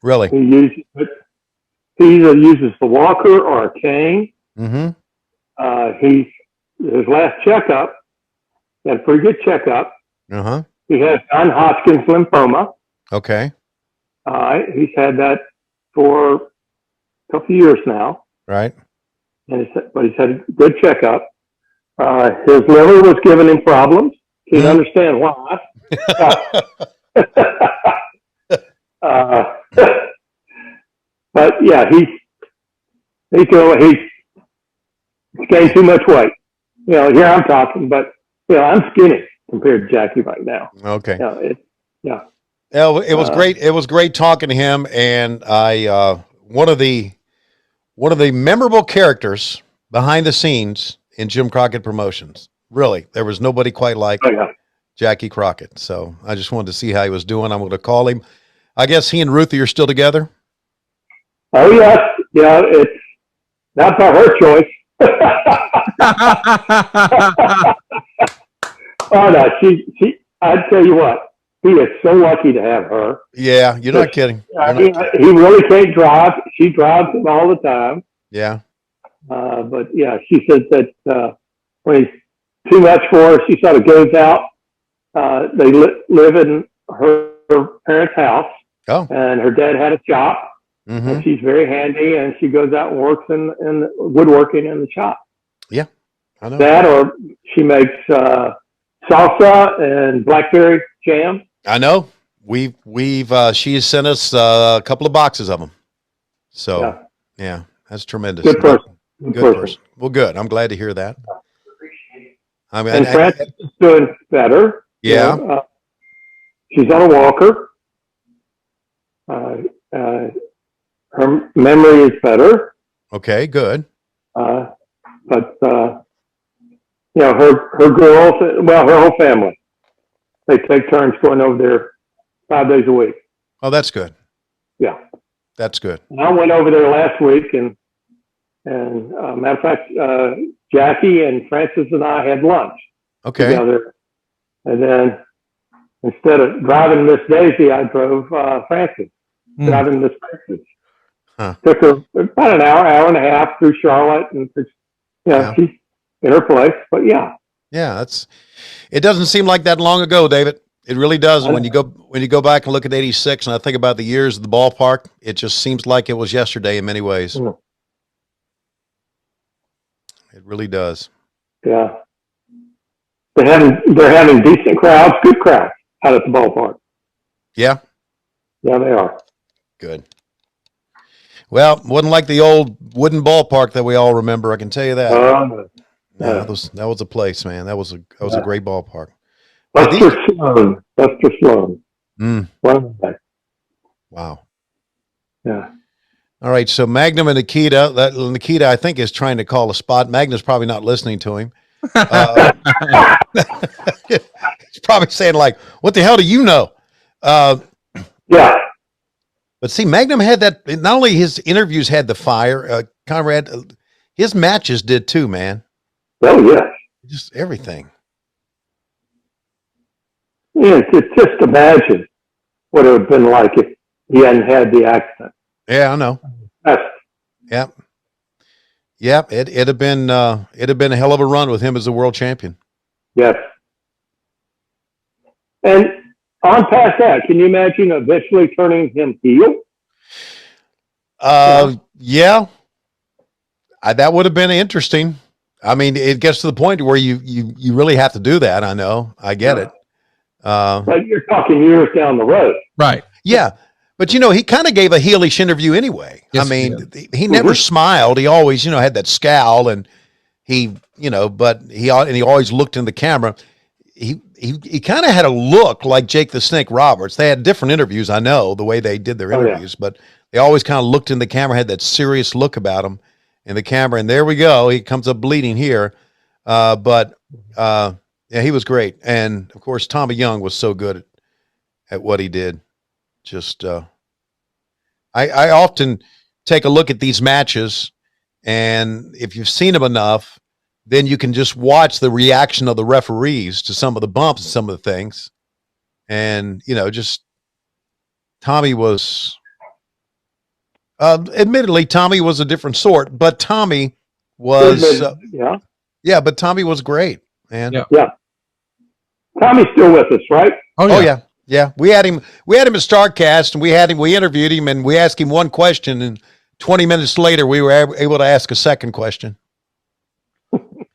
Really? He either uses the walker or a cane. Mm-hmm. His last checkup, he had a pretty good checkup. Uh-huh. He has non-Hodgkin's lymphoma. Okay. He's had that for a couple of years now. Right. But he's had a good checkup. His liver was giving him problems. Can't understand why. But yeah, he's gained too much weight. You know, here I'm talking, but I'm skinny compared to Jackie right now. Okay. It was great. It was great talking to him, and one of the memorable characters behind the scenes in Jim Crockett Promotions. Really, there was nobody quite like Jackie Crockett. So I just wanted to see how he was doing. I'm going to call him. I guess he and Ruthie are still together. Oh yes, yeah. That's not her choice. Oh no, she. I'd tell you what, he is so lucky to have her. Yeah, you're not kidding. He really can't drive. She drives him all the time. Yeah. But yeah, she said that when he's too much for her, she sort of goes out. They live in her parents' house. Oh. And her dad had a shop. And she's very handy, and she goes out and works in woodworking in the shop. Yeah, I know. That, or she makes salsa and blackberry jam. I know. She has sent us a couple of boxes of them. So yeah, that's tremendous. Good person. Good person. Well, good. I'm glad to hear that. I mean, and Frances is doing better. Yeah. You know, she's on a walker. Her memory is better. Okay, good. But you know, her girls, well, her whole family, they take turns going over there 5 days a week. Oh, that's good. Yeah, that's good. And I went over there last week, and matter of fact, Jackie and Francis and I had lunch together. And then instead of driving Miss Daisy, I drove Francis, driving Miss Francis. Took her about an hour and a half through Charlotte, and she's in her place. But yeah, it doesn't seem like that long ago, David. It really doesn't. When you go back and look at '86, and I think about the years of the ballpark, it just seems like it was yesterday in many ways. It really does. Yeah, they're having decent crowds, good crowds out at the ballpark. Yeah, they are. Good. Well, wasn't like the old wooden ballpark that we all remember. I can tell you that. That was a place, man. That was a great ballpark. Buster Sloan. Wow. Yeah. All right. So Magnum and Nikita. Nikita, I think, is trying to call a spot. Magnum's probably not listening to him. He's probably saying, like, "What the hell do you know?" Yeah. But see, Magnum had that. Not only his interviews had the fire, Conrad, his matches did too, man. Oh yeah, just everything. Yeah, just imagine what it would have been like if he hadn't had the accident. Yeah, I know. Yep. It'd have been a hell of a run with him as a world champion. Yes. And on past that, can you imagine eventually turning him heel? Yeah. That would have been interesting. I mean, it gets to the point where you really have to do that. I know. I get it. But you're talking years down the road. Right. Yeah. But, he kind of gave a heelish interview anyway. Yes, I mean, he never smiled. He always, had that scowl, and he always looked in the camera. He kind of had a look like Jake the Snake Roberts. They had different interviews, I know, the way they did their interviews, but they always kind of looked in the camera, had that serious look about him in the camera. And there we go. He comes up bleeding here. But he was great. And of course, Tommy Young was so good at what he did. Just, I often take a look at these matches, and if you've seen them enough, then you can just watch the reaction of the referees to some of the bumps and some of the things. And, just Tommy was, admittedly, Tommy was a different sort, but Tommy was, but Tommy was great, man. Yeah. Tommy's still with us, right? Oh yeah. Yeah. We had him at StarCast, and we interviewed him, and we asked him one question, and 20 minutes later, we were able to ask a second question.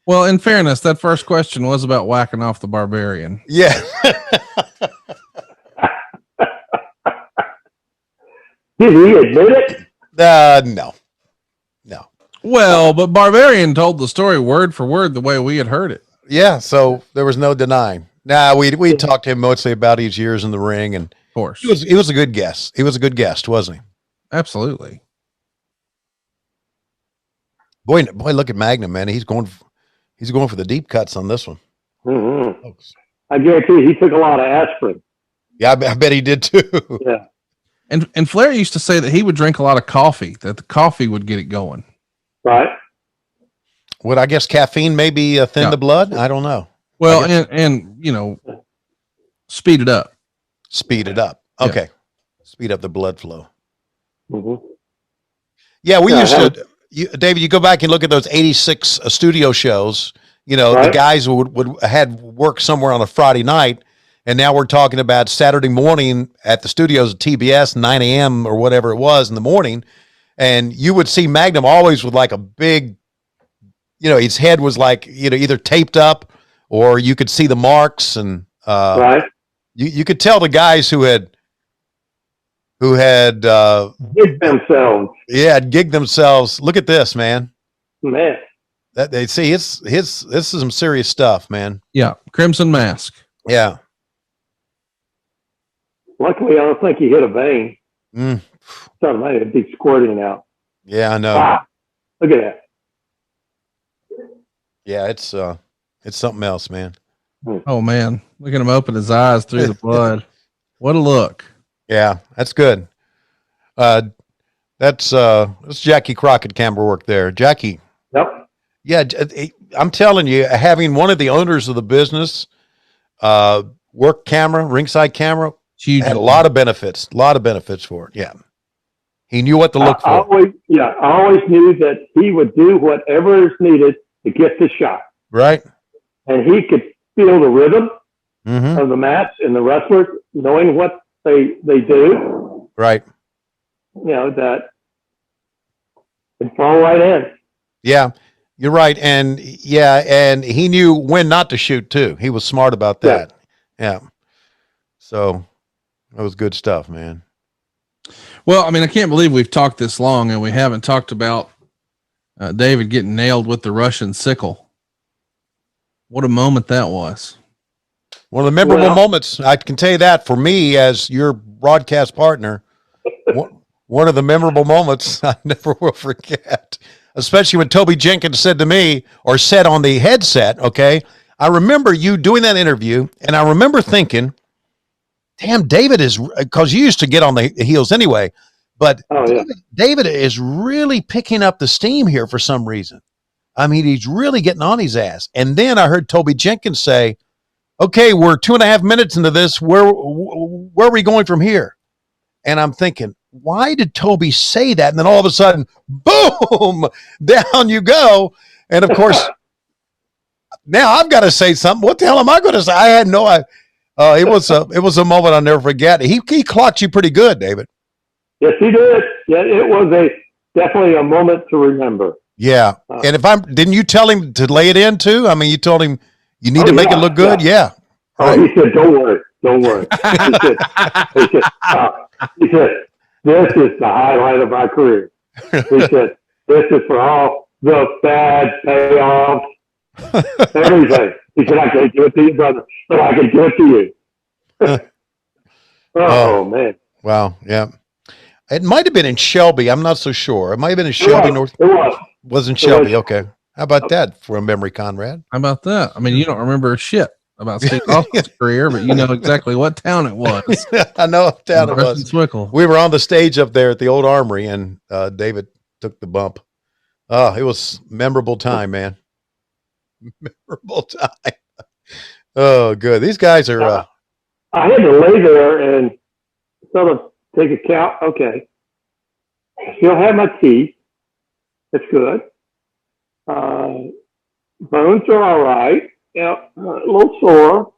Well, in fairness, that first question was about whacking off the Barbarian. Yeah. Did he admit it? No. Well, but Barbarian told the story word for word the way we had heard it. Yeah, so there was no denying. We talked to him mostly about his years in the ring, and of course, he was a good guest. He was a good guest, wasn't he? Absolutely. Boy, look at Magnum, man. He's going for the deep cuts on this one. Mm-hmm. I guarantee you, he took a lot of aspirin. Yeah, I bet he did too. Yeah. And Flair used to say that he would drink a lot of coffee, that the coffee would get it going. Right. Would I guess caffeine maybe thin the blood? I don't know. Well, and speed it up. Speed it up. Okay. Yeah. Speed up the blood flow. Mm-hmm. Yeah, we used to. David, you go back and look at those 86 studio shows. The guys would had work somewhere on a Friday night, And now we're talking about Saturday morning at the studios at TBS, 9 a.m. or whatever it was in the morning. And you would see Magnum always with like a big, his head was like, either taped up or you could see the marks. And Right. you could tell the guys who had Give themselves. yeah, gigged themselves. Look at this, man. Man. That they see this is some serious stuff, man. Yeah. Crimson Mask. Yeah. Luckily, I don't think he hit a vein. Mm. Something might have be squirting out. Yeah, I know. Wow. Look at that. Yeah, it's something else, man. Oh man. Look at him open his eyes through the blood. What a look. Yeah, that's good. That's Jackie Crockett camera work there. Jackie. Yep. Yeah, I'm telling you, having one of the owners of the business work camera, ringside camera, huge. Had a lot of benefits. A lot of benefits for it. Yeah. He knew what to look for. I always knew that he would do whatever is needed to get the shot. Right. And he could feel the rhythm Mm-hmm. of the match and the wrestlers knowing what they do. Right. That it fall right in. Yeah, you're right. And he knew when not to shoot too. He was smart about that. Yeah. So that was good stuff, man. Well, I mean, I can't believe we've talked this long and we haven't talked about David getting nailed with the Russian sickle. What a moment that was. One of the memorable moments, I can tell you that, for me as your broadcast partner, one of the memorable moments I never will forget, especially when Toby Jenkins said to me, or said on the headset, okay, I remember you doing that interview, and I remember thinking, damn, David is, because you used to get on the heels anyway, but David is really picking up the steam here for some reason. I mean, he's really getting on his ass. And then I heard Toby Jenkins say, okay, we're 2.5 minutes into this. Where are we going from here? And I'm thinking, why did Toby say that? And then all of a sudden, boom, down you go. And of course, now I've got to say something. What the hell am I going to say? I had no idea. It was a moment I'll never forget. He clocked you pretty good, David. Yes, he did. Yeah, it was definitely a moment to remember. Yeah. And didn't you tell him to lay it in too? I mean, you told him you need to make it look good. Yeah. Oh, he said, don't worry. He said, this is the highlight of my career. He said, this is for all the bad payoffs, everything. He said, I can't give it to you, brother, but I can give it to you. Oh, man. Wow. Yeah. It might have been in Shelby. I'm not so sure. It might have been in Shelby, North. It was. Wasn't Shelby. Okay. How about that for a memory, Conrad? How about that? I mean, you don't remember shit about Steve Austin's career, but you know exactly what town it was. I know what town it was. Swickle. We were on the stage up there at the old Armory, and David took the bump. Oh, it was memorable time, man. Memorable time. Oh, good. These guys are. I had to lay there and sort of take a count. Okay. I still have my teeth. That's good. Bones are all right. Yeah, a little sore.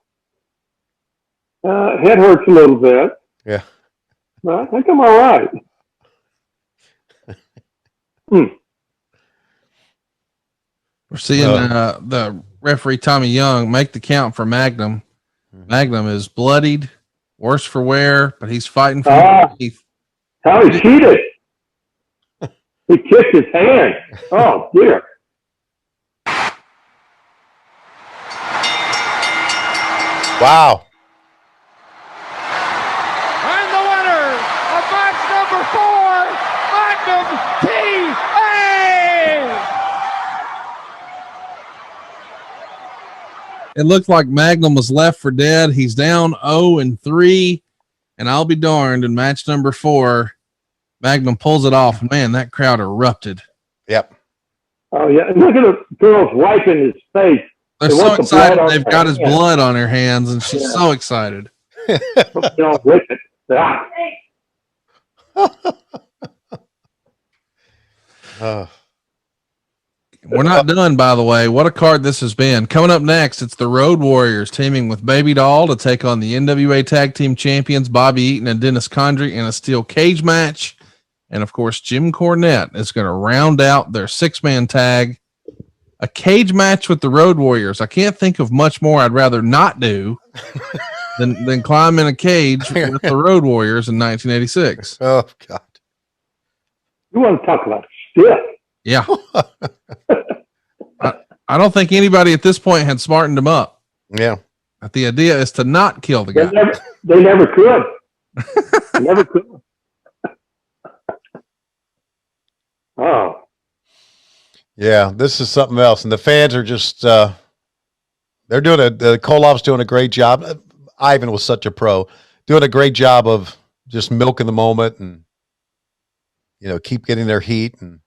Head hurts a little bit. Yeah. But I think I'm all right. We're seeing the referee Tommy Young make the count for Magnum. Magnum is bloodied, worse for wear, but he's fighting for how he cheated. He kicked his hand. Oh, dear. Wow. And the winner of match number 4, Magnum T.A. It looked like Magnum was left for dead. He's down 0-3, and I'll be darned in match number 4. Magnum pulls it off. Man, that crowd erupted. Yep. Oh, yeah. And look at the girls wiping his face. They're so excited they've got his blood on their hands, and she's so excited. We're not done, by the way. What a card this has been. Coming up next, it's the Road Warriors teaming with Baby Doll to take on the NWA Tag Team Champions Bobby Eaton and Dennis Condrey in a steel cage match. And, of course, Jim Cornette is going to round out their 6-man tag. A cage match with the Road Warriors. I can't think of much more I'd rather not do than climb in a cage with the Road Warriors in 1986. Oh, God. You want to talk about stiff? Yeah. I don't think anybody at this point had smartened him up. Yeah. But the idea is to not kill the guy. They never could. They never could. Oh. Yeah, this is something else. And the fans are just, they're doing the Koloff's doing a great job. Ivan was such a pro, doing a great job of just milking the moment and, keep getting their heat. And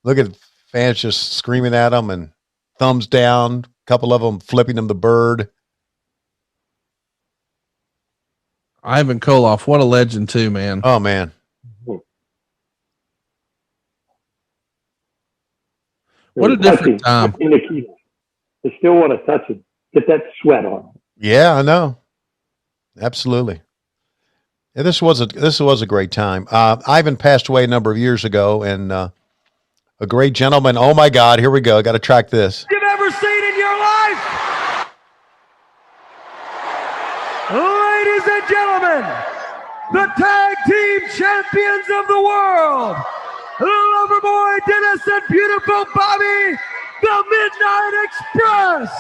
look at fans just screaming at them and thumbs down, a couple of them flipping them the bird. Ivan Koloff, what a legend too, man. Oh, man. What a different time. Nikita. They still want to touch him. Get that sweat on him. Yeah, I know. Absolutely. Yeah, this was a great time. Ivan passed away a number of years ago, and a great gentleman. Oh my God, here we go. I got to track this. You've ever seen in your life. Ladies and gentlemen, the tag team champions of the world, Loverboy Dennis and beautiful Bobby, the Midnight Express.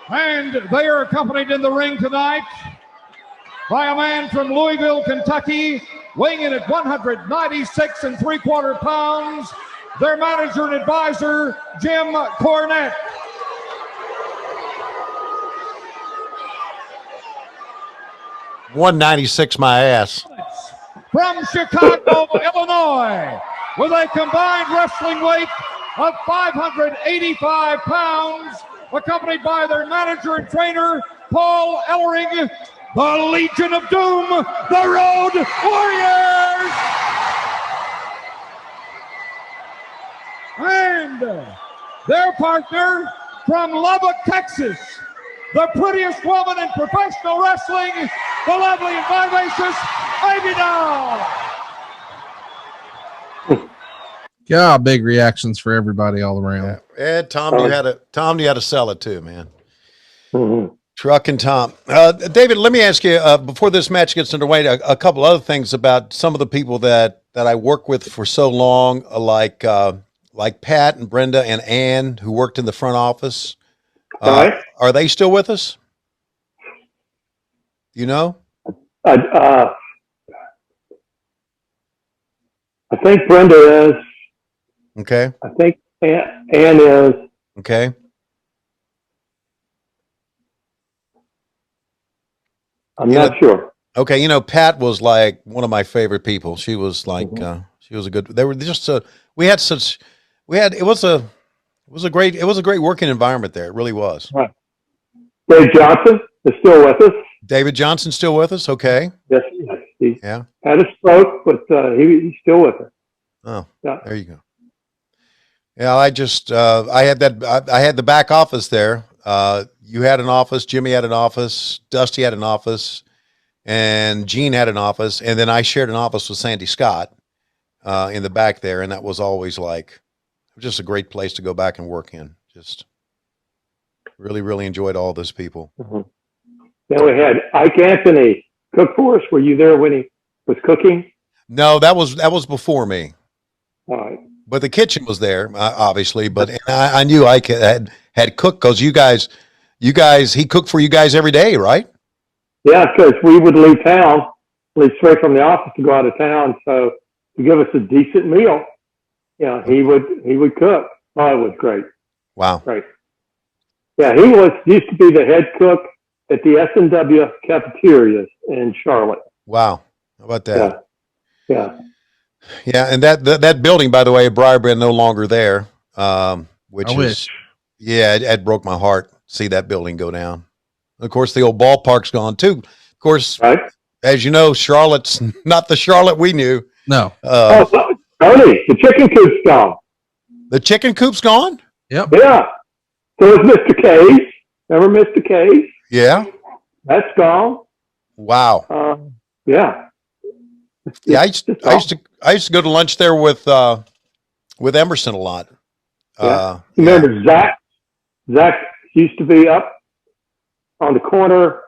And they are accompanied in the ring tonight by a man from Louisville, Kentucky, weighing in at 196 3/4 pounds, their manager and advisor, Jim Cornette. $196 my ass. From Chicago, Illinois, with a combined wrestling weight of 585 pounds, accompanied by their manager and trainer, Paul Ellering, the Legion of Doom, the Road Warriors. And their partner from Lubbock, Texas, the prettiest woman in professional wrestling, the lovely and vivacious Baby Doll. God, big reactions for everybody all around. Yeah, Tom, you had to sell it too, man. Mm-hmm. Truck and Tom. David, let me ask you, before this match gets underway, a couple other things about some of the people that I worked with for so long, like Pat and Brenda and Ann, who worked in the front office. Are they still with us? You know? I think Brenda is. Okay. I think Ann is. Okay. I'm not sure. Okay, Pat was like one of my favorite people. She was like, she was a good. They were just it was a great working environment there. It really was. Right. Dave Johnson is still with us. David Johnson still with us. Okay. Yes, he Yeah. had a stroke, but he's still with us. Oh, Yeah. there you go. Yeah, I just I had the back office there. You had an office, Jimmy had an office, Dusty had an office, and Gene had an office, and then I shared an office with Sandy Scott in the back there, and that was always just a great place to go back and work in. Just really, really enjoyed all those people. Mm-hmm. Then we had Ike Anthony cook for us. Were you there when he was cooking? No, that was before me. All right. But the kitchen was there, obviously. But I knew Ike had cooked because you guys, he cooked for you guys every day, right? Yeah, because we would leave straight from the office to go out of town. So to give us a decent meal, he would cook. Oh, it was great. Wow. Great. Yeah, he used to be the head cook at the S&W cafeterias in Charlotte. Wow. How about that? Yeah. Yeah, and that building, by the way, Briarbrand, no longer there. It broke my heart. See that building go down. Of course, the old ballpark's gone too. Of course, right. As you know, Charlotte's not the Charlotte we knew. No. Tony, the chicken coop's gone. The chicken coop's gone? Yep. Yeah. So is Mr. K's. Remember Mr. K's? Yeah. That's gone. Wow. Yeah. Yeah, I used to go to lunch there with Emerson a lot. Remember Zach? Zach used to be up on the corner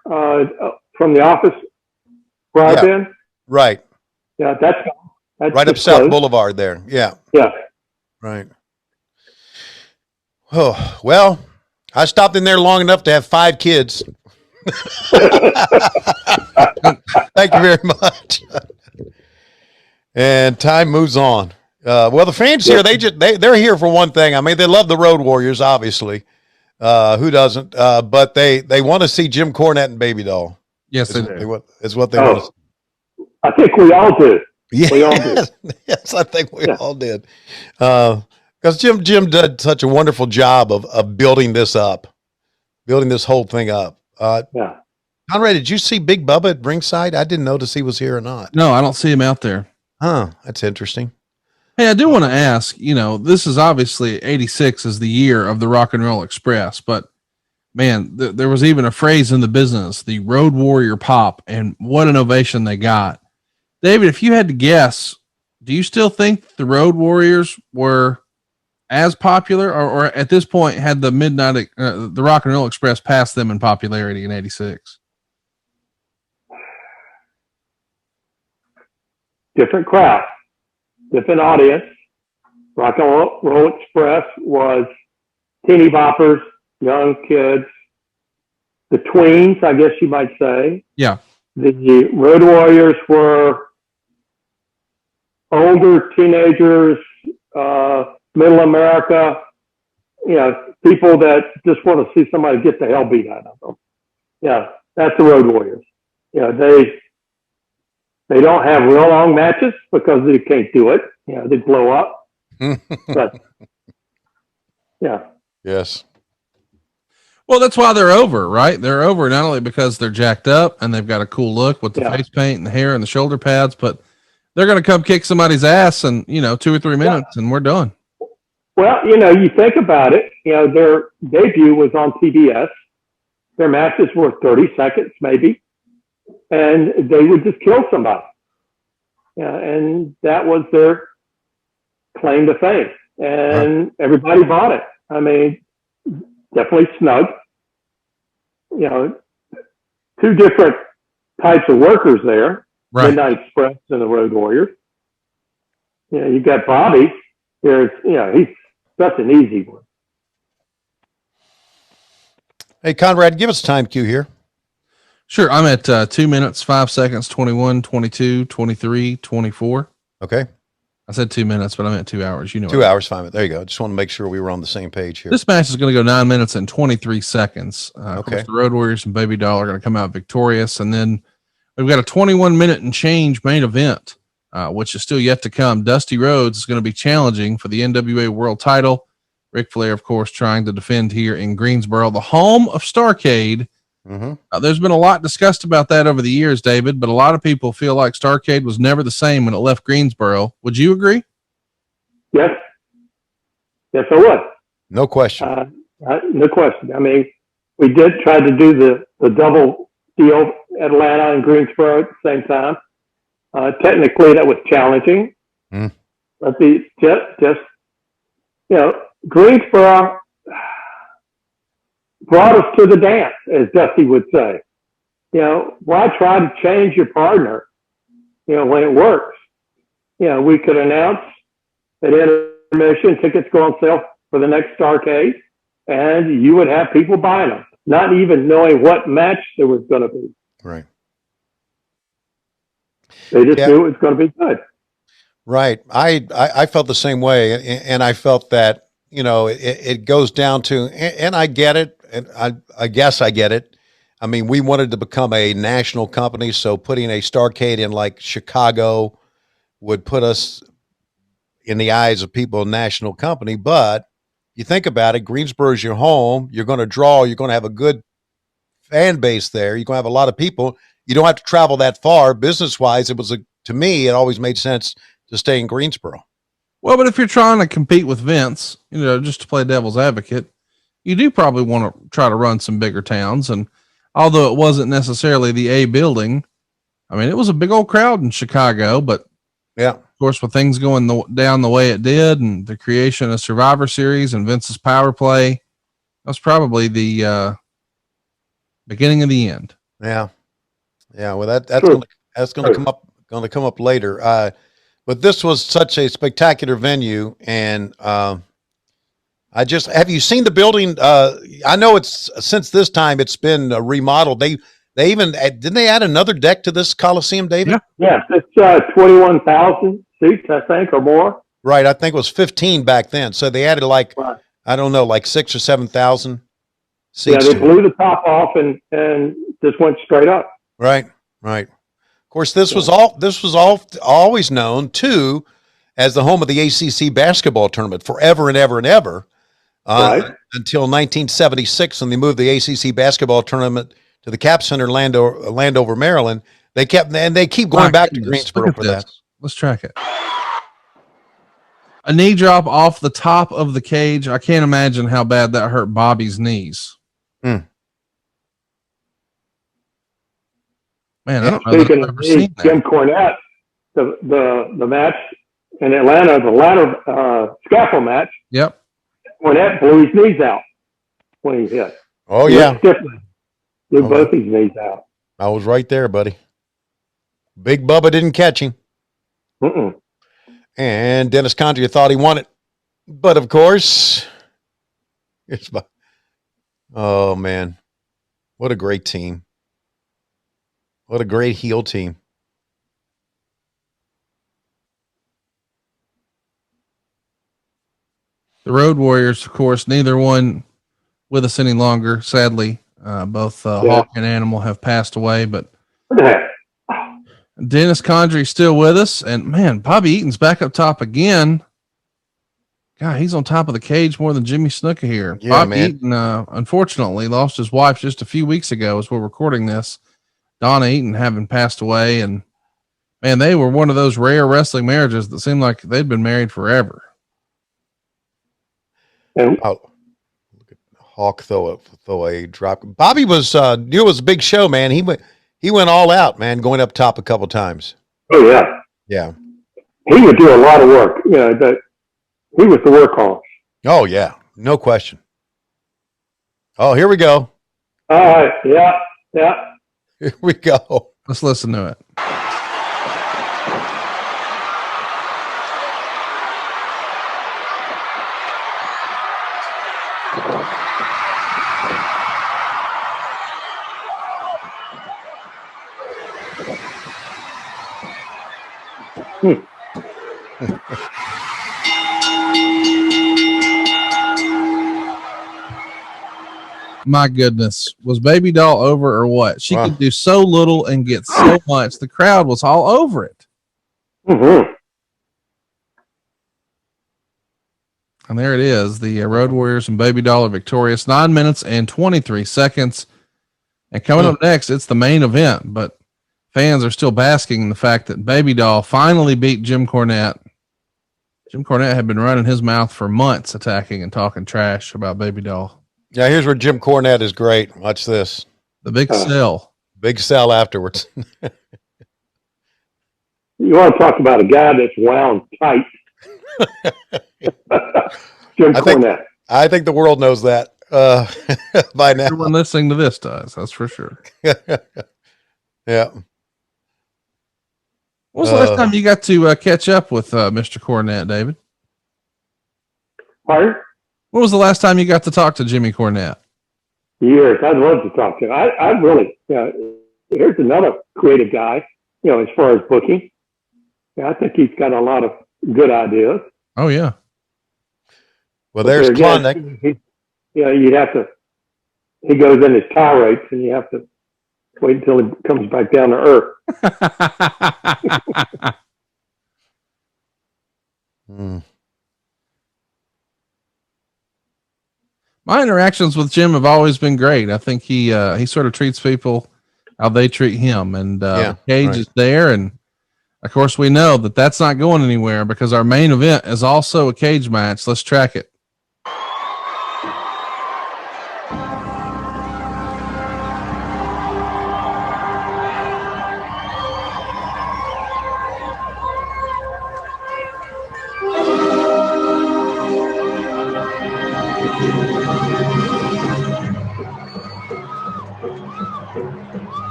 from the office where I've been. Right. Yeah, that's right up South Boulevard there. Yeah. Yeah. Right. Oh, well, I stopped in there long enough to have 5 kids. Thank you very much. And time moves on. Well, the fans here, they're here for one thing. I mean, they love the Road Warriors, obviously. Who doesn't? But they want to see Jim Cornette and Baby Doll. Yes, they do. It's what they want to see. I think we all do. Yeah. We all did. Yes, I think we all did. Because Jim did such a wonderful job of building this up, building this whole thing up. Yeah. Conrad, did you see Big Bubba at ringside? I didn't notice he was here or not. No, I don't see him out there. Huh. That's interesting. Hey, I do want to ask, this is obviously 86 is the year of the Rock and Roll Express, but man, there was even a phrase in the business, the Road Warrior Pop, and what an ovation they got. David, if you had to guess, do you still think the Road Warriors were as popular or at this point had the the Rock and Roll Express passed them in popularity in 86? Different crowd, different audience. Rock and Roll Express was teeny boppers, young kids, the tweens, I guess you might say. Yeah. The Road Warriors were older teenagers, middle America, people that just want to see somebody get the hell beat out of them. Yeah, that's the Road Warriors. They don't have real long matches because they can't do it. They blow up. But yeah. Yes. Well, that's why they're over, right? They're over not only because they're jacked up and they've got a cool look with the face paint and the hair and the shoulder pads, but they're going to come kick somebody's ass in, 2 or 3 minutes and we're done. Well, you think about it, their debut was on TBS. Their matches were 30 seconds maybe, and they would just kill somebody. And that was their claim to fame. And everybody bought it. I mean, definitely snug. 2 different types of workers there. Right. Midnight Express and the Road Warriors. You got Bobby. He's such an easy one. Hey, Conrad, give us a time cue here. Sure. I'm at 2 minutes, 5 seconds, 21, 22, 23, 24. Okay. I said 2 minutes, but I meant 2 hours. 2 hours, fine. There you go. Just want to make sure we were on the same page here. This match is going to go 9 minutes and 23 seconds. Of course, the Road Warriors and Baby Doll are going to come out victorious. And then we've got a 21-minute and change main event, which is still yet to come. Dusty Rhodes is going to be challenging for the NWA World Title. Ric Flair, of course, trying to defend here in Greensboro, the home of Starrcade. Mm-hmm. There's been a lot discussed about that over the years, David, but a lot of people feel like Starrcade was never the same when it left Greensboro. Would you agree? Yes. Yes, I would. No question. No question. I mean, we did try to do the double deal, Atlanta and Greensboro at the same time. Technically, that was challenging. But Greensboro brought us to the dance, as Dusty would say. Why try to change your partner, when it works? We could announce that intermission tickets go on sale for the next Starrcade, and you would have people buying them, not even knowing what match there was going to be. Right. They just knew it was going to be good. Right. I felt the same way. And I felt that, it goes down to, and I get it. And I guess I get it. I mean, we wanted to become a national company. So putting a Starrcade in like Chicago would put us in the eyes of people, a national company. But you think about it, Greensboro is your home. You're going to draw, you're going to have a good fan base there. You're going to have a lot of people. You don't have to travel that far. Business wise, to me, it always made sense to stay in Greensboro. Well, but if you're trying to compete with Vince, just to play devil's advocate, you do probably want to try to run some bigger towns. And although it wasn't necessarily the A building, I mean, it was a big old crowd in Chicago, but yeah, of course, with things going down the way it did and the creation of Survivor Series and Vince's power play, that's probably the beginning of the end. Yeah. Yeah. Well, that's going to come up later. But this was such a spectacular venue. And, have you seen the building? I know it's since this time it's been remodeled. They even didn't they add another deck to this Coliseum, David? Yeah. It's 21,000 seats, I think, or more. Right. I think it was 15 back then. So they added I don't know, like 6,000 or 7,000 seats. Yeah, they blew the top off and just went straight up. Right. Right. Of course, this was always known too as the home of the ACC basketball tournament forever and ever and ever. Until 1976, when they moved the ACC basketball tournament to the Cap Center, Landover, Maryland. They keep going back to Greensboro for that. Let's track it. A knee drop off the top of the cage. I can't imagine how bad that hurt Bobby's knees. Man, I don't know. Speaking of Jim Cornette, the match in Atlanta, the ladder scaffold match. Yep. Cornette blew his knees out when he hit. Oh, yeah. Blew both his knees out. I was right there, buddy. Big Bubba didn't catch him. And Dennis Condrey thought he won it. But, of course, oh, man. What a great team. What a great heel team. The Road Warriors, of course, neither one with us any longer. Sadly, both Hawk and Animal have passed away, but Dennis Condrey's still with us. And man, Bobby Eaton's back up top again. God, he's on top of the cage more than Jimmy Snuka here. Yeah, Bobby man. Eaton, unfortunately, lost his wife just a few weeks ago as we're recording this. Donna Eaton having passed away. And man, they were one of those rare wrestling marriages that seemed like they'd been married forever. Look at Hawk throw a drop. Bobby was knew it was a big show, man. He went all out, man, going up top a couple times. Oh yeah, yeah. He would do a lot of work. He was the workhorse. Oh yeah, no question. Oh, here we go. All right, yeah. Here we go. Let's listen to it. My goodness, was Baby Doll over or what? She could do so little and get so much. The crowd was all over it. And there it is. The Road Warriors and Baby Doll are victorious. 9 minutes and 23 seconds. And coming up next, it's the main event, but fans are still basking in the fact that Baby Doll finally beat Jim Cornette. Jim Cornette had been running his mouth for months, attacking and talking trash about Baby Doll. Yeah, here's where Jim Cornette is great. Watch this. The big sell. Big sell afterwards. You want to talk about a guy that's wound tight. Jim Cornette. I think the world knows that by now. Everyone listening to this does, that's for sure. Yeah. When was the last time you got to catch up with Mr. Cornette, David? Pardon? When was the last time you got to talk to Jimmy Cornette? Years. I'd love to talk to him. I really, here's another creative guy, as far as booking. Yeah, I think he's got a lot of good ideas. Oh, yeah. Well, there's Klondike. You'd have to, he goes in his tirades and you have to wait until he comes back down to earth. My interactions with Jim have always been great. I think he sort of treats people how they treat him, and the cage is there. And Of course, we know that that's not going anywhere because our main event is also a cage match. Let's track it.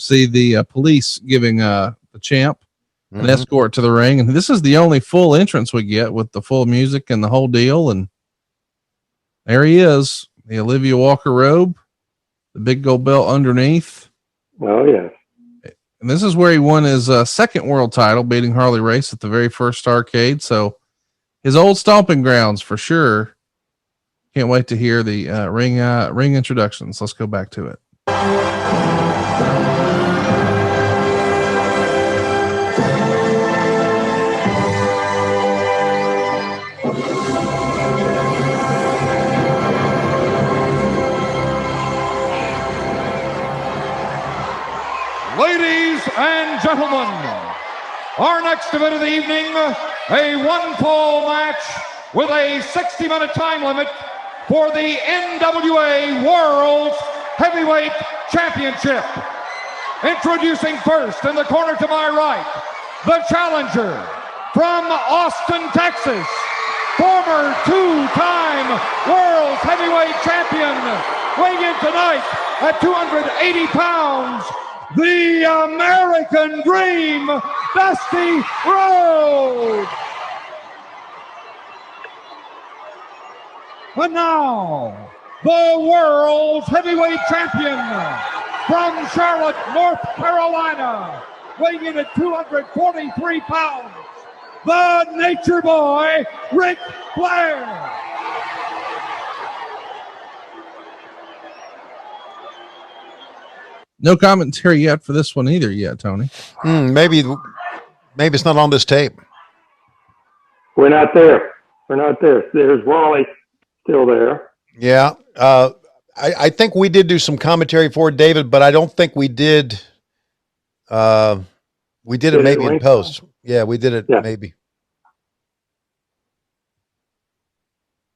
See the police giving the champ an escort to the ring. And this is the only full entrance we get with the full music and the whole deal. And there he is, the Olivia Walker robe, the big gold belt underneath. Oh, yeah. And this is where he won his second world title, beating Harley Race at the very first Starrcade. So his old stomping grounds for sure. Can't wait to hear the ring introductions. Let's go back to it. Ladies and gentlemen, our next event of the evening, a one-fall match with a 60-minute time limit for the NWA World Heavyweight Championship. Introducing first in the corner to my right, the challenger from Austin, Texas, former two-time World Heavyweight Champion, weighing in tonight at 280 pounds, the American Dream, Dusty Rhodes. And now, the World Heavyweight Champion from Charlotte, North Carolina, weighing in at 243 pounds, the Nature Boy, Ric Flair. No commentary yet for this one either yet, Tony. Maybe it's not on this tape. We're not there. There's Wally still there. Yeah. I think we did do some commentary for it, David, but I don't think we did. We did it maybe in post. Yeah, we did it maybe.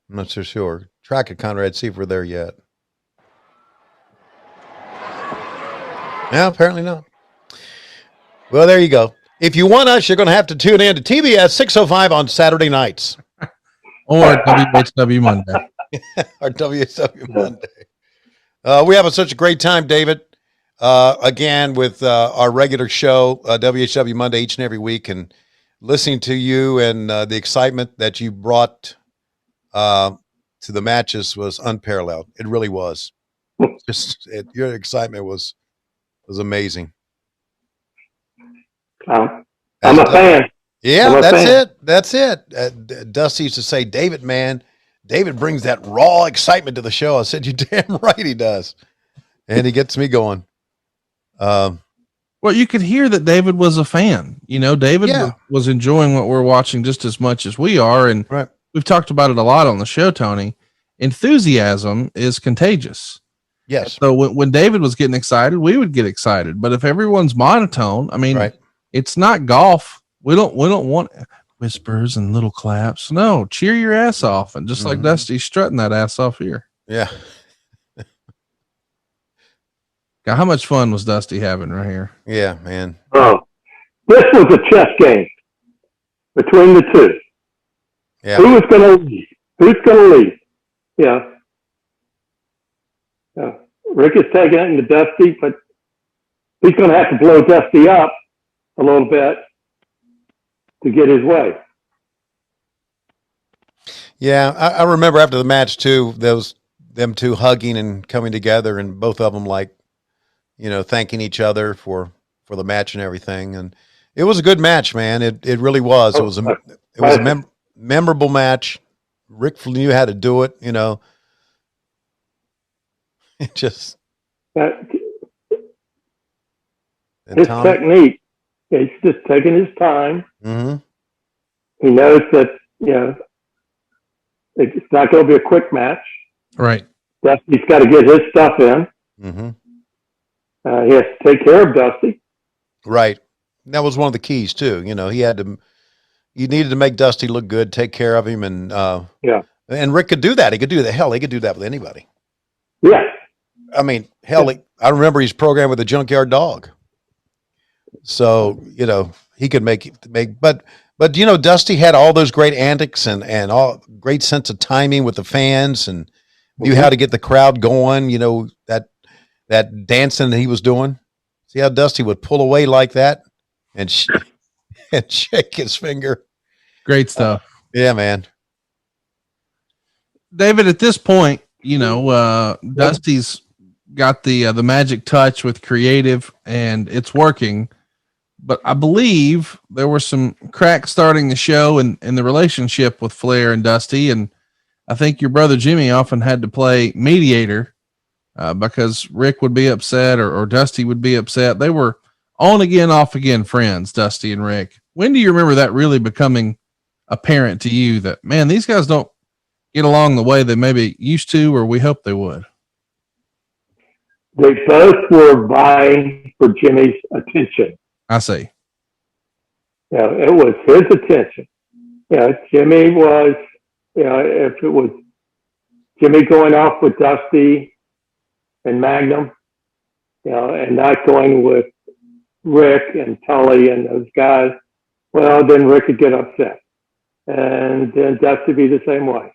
I'm not so sure. Track it, Conrad, see if we're there yet. No, apparently not. Well, there you go. If you want us, you're going to have to tune in to TBS 605 on Saturday nights. Or WHW Monday. Or WHW Monday. We have such a great time, David. Again, with our regular show, WHW Monday, each and every week, and listening to you and the excitement that you brought to the matches was unparalleled. It really was. Your excitement was amazing. I'm a fan. Yeah, that's it. Dusty used to say, David, man, David brings that raw excitement to the show. I said, you're damn right he does. And he gets me going. Well, you could hear that David was a fan. You know, David was enjoying what we're watching just as much as we are. And we've talked about it a lot on the show, Tony. Enthusiasm is contagious. Yes. So when David was getting excited, we would get excited. But if everyone's monotone, I mean, it's not golf. We don't want whispers and little claps. No, cheer your ass off. And just like Dusty's strutting that ass off here. Yeah. God, how much fun was Dusty having right here? Yeah, man. Oh, this was a chess game between the two. Yeah. Who was going to lead? Who's going to lead? Yeah. Rick is taking it into Dusty, but he's going to have to blow Dusty up a little bit to get his way. Yeah, I remember after the match too, them two hugging and coming together, and both of them thanking each other for the match and everything. And it was a good match, man. It really was. It was a memorable match. Rick knew how to do it. It just His technique He's just taking his time. Mm-hmm. He knows that, it's not going to be a quick match. Right. Dusty's got to get his stuff in. Mm-hmm. He has to take care of Dusty. Right. That was one of the keys too. You needed to make Dusty look good, take care of him. And, and Rick could do that. He could do that. Hell, he could do that with anybody. Yeah. I mean, hell, I remember he's programmed with a Junkyard Dog. So, he could but Dusty had all those great antics and all great sense of timing with the fans and knew how to get the crowd going, that dancing that he was doing. See how Dusty would pull away like that and shake his finger. Great stuff. Yeah, man. David, at this point, Dusty's got the magic touch with creative and it's working. But I believe there were some cracks starting the show and in the relationship with Flair and Dusty. And I think your brother Jimmy often had to play mediator because Rick would be upset or Dusty would be upset. They were on again, off again friends, Dusty and Rick. When do you remember that really becoming apparent to you that, man, these guys don't get along the way they maybe used to, or we hope they would? They both were vying for Jimmy's attention. I see. It was his attention. Jimmy was, if it was Jimmy going off with Dusty and Magnum, and not going with Rick and Tully and those guys, well, then Rick would get upset. And then Dusty would be the same way.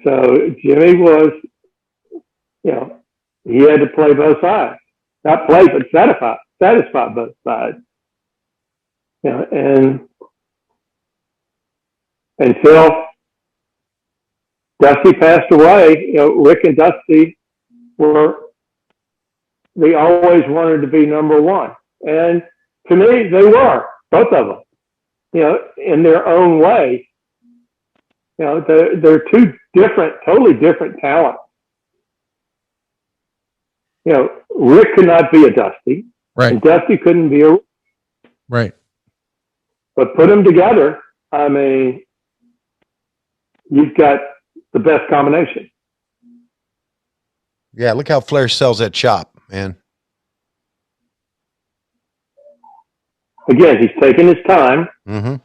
So Jimmy was, he had to play both sides. Not play, but satisfy both sides. And until Dusty passed away, Rick and Dusty they always wanted to be number one. And to me, they were, both of them, in their own way. They're two totally different talents. Rick could not be a Dusty. Right. And Dusty couldn't be a right. But put them together, I mean, you've got the best combination. Yeah, look how Flair sells that chop, man. Again, he's taking his time. Mm-hmm.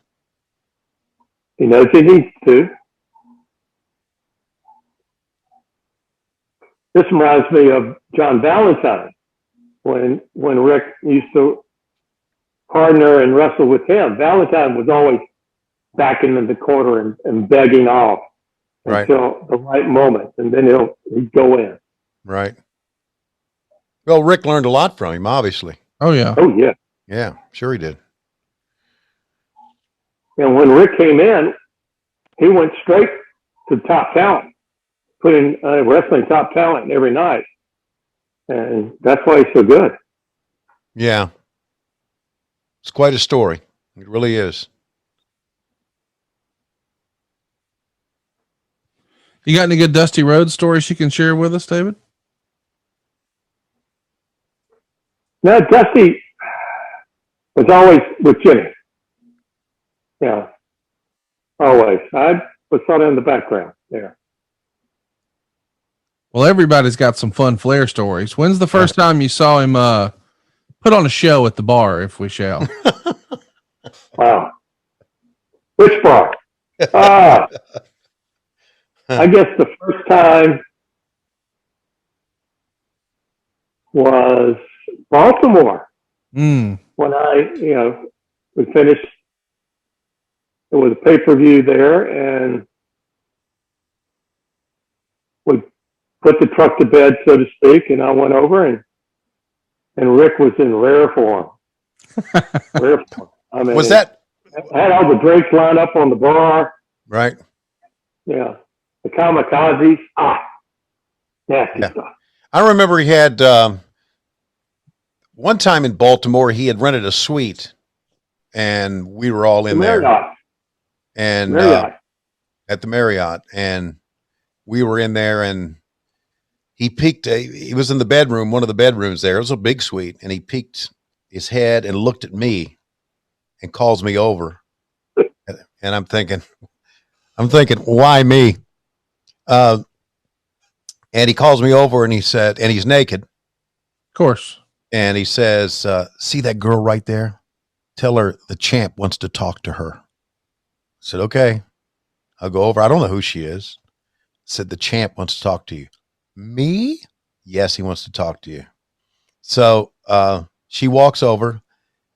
He knows he needs to. This reminds me of John Valentine when Rick used to partner and wrestle with him. Valentine was always backing in the corner and begging off until the right moment, and then he'd go in. Right. Well, Rick learned a lot from him, obviously. Oh yeah. Oh yeah. Yeah, sure he did. And when Rick came in, he went straight to top talent, putting wrestling top talent every night, and that's why he's so good. Yeah. It's quite a story. It really is. You got any good Dusty Rhodes stories you can share with us, David? No, Dusty was always with Jimmy. Always. I was sort of in the background there. Well, everybody's got some fun Flair stories. When's the first time you saw him put on a show at the bar, if we shall? Wow. Which bar? I guess the first time was Baltimore. When we finished, it was a pay-per-view there, and we put the truck to bed, so to speak, and I went over, and Rick was in rare form. Rare form. I mean, was that? Had all the drinks lined up on the bar. Right. Yeah. The kamikazes. Nasty stuff. I remember he had, one time in Baltimore, he had rented a suite, and we were all in there. And at the Marriott, and we were in there, and he peeked. He was in the bedroom, one of the bedrooms there. It was a big suite, and he peeked his head and looked at me, and calls me over. And I'm thinking, why me? And he calls me over and he said, and he's naked. Of course. And he says, see that girl right there? Tell her the champ wants to talk to her. I said, okay, I'll go over. I don't know who she is. Said, the champ wants to talk to you. Me? Yes, he wants to talk to you. So she walks over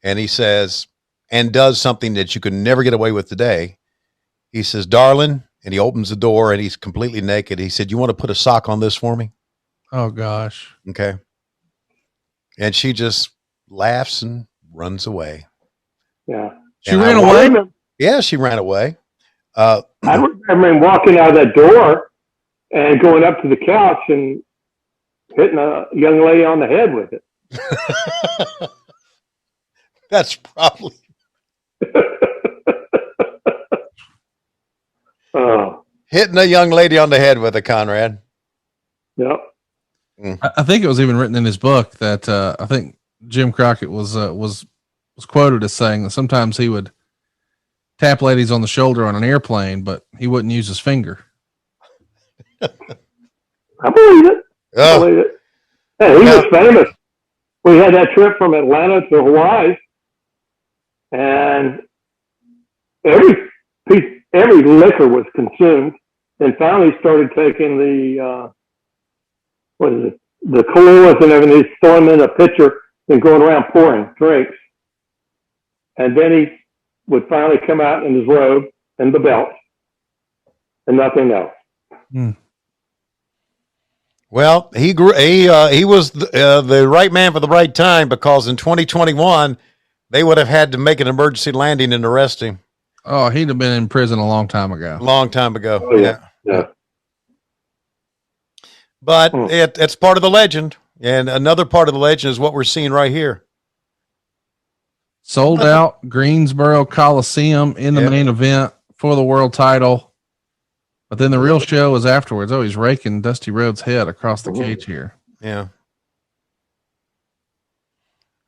and he says, and does something that you could never get away with today. He says, darling, and he opens the door and he's completely naked. He said, you want to put a sock on this for me? Oh, gosh. Okay. And she just laughs and runs away. Yeah. She ran away? Yeah, she ran away. I remember him walking out of that door and going up to the couch and hitting a young lady on the head with it. That's probably. Hitting a young lady on the head with it, Conrad. Yep. I think it was even written in his book that I think Jim Crockett was quoted as saying that sometimes he would tap ladies on the shoulder on an airplane, but he wouldn't use his finger. I believe it. I believe it. Hey, he was famous. We had that trip from Atlanta to Hawaii, and every liquor was consumed, and finally started taking the the Kahluas and everything. He's throwing them in a pitcher and going around pouring drinks, and then he would finally come out in his robe and the belt, and nothing else. Well, he was the right man for the right time, because in 2021 they would have had to make an emergency landing and arrest him. Oh, he'd have been in prison a long time ago. Oh, yeah. But it's part of the legend, and another part of the legend is what we're seeing right here. Sold out Greensboro Coliseum in the main event for the world title. But then the real show was afterwards. Oh, he's raking Dusty Rhodes' head across the cage here. Yeah.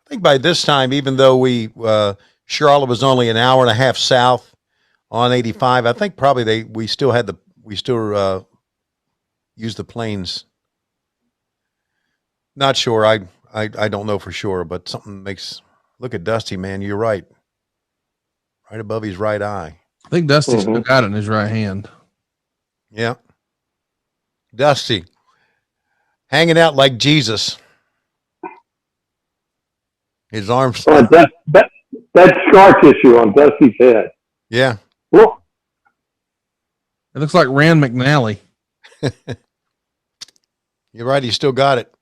I think by this time, even though Charlotte was only an hour and a half south on 85, I think probably we still used the planes. Not sure. I don't know for sure, but something look at Dusty, man. You're right. Right above his right eye. I think Dusty's still got it in his right hand. Yeah. Dusty hanging out like Jesus. His arms. Oh, that scar tissue on Dusty's head. Yeah. Look. It looks like Rand McNally. You're right. He still got it.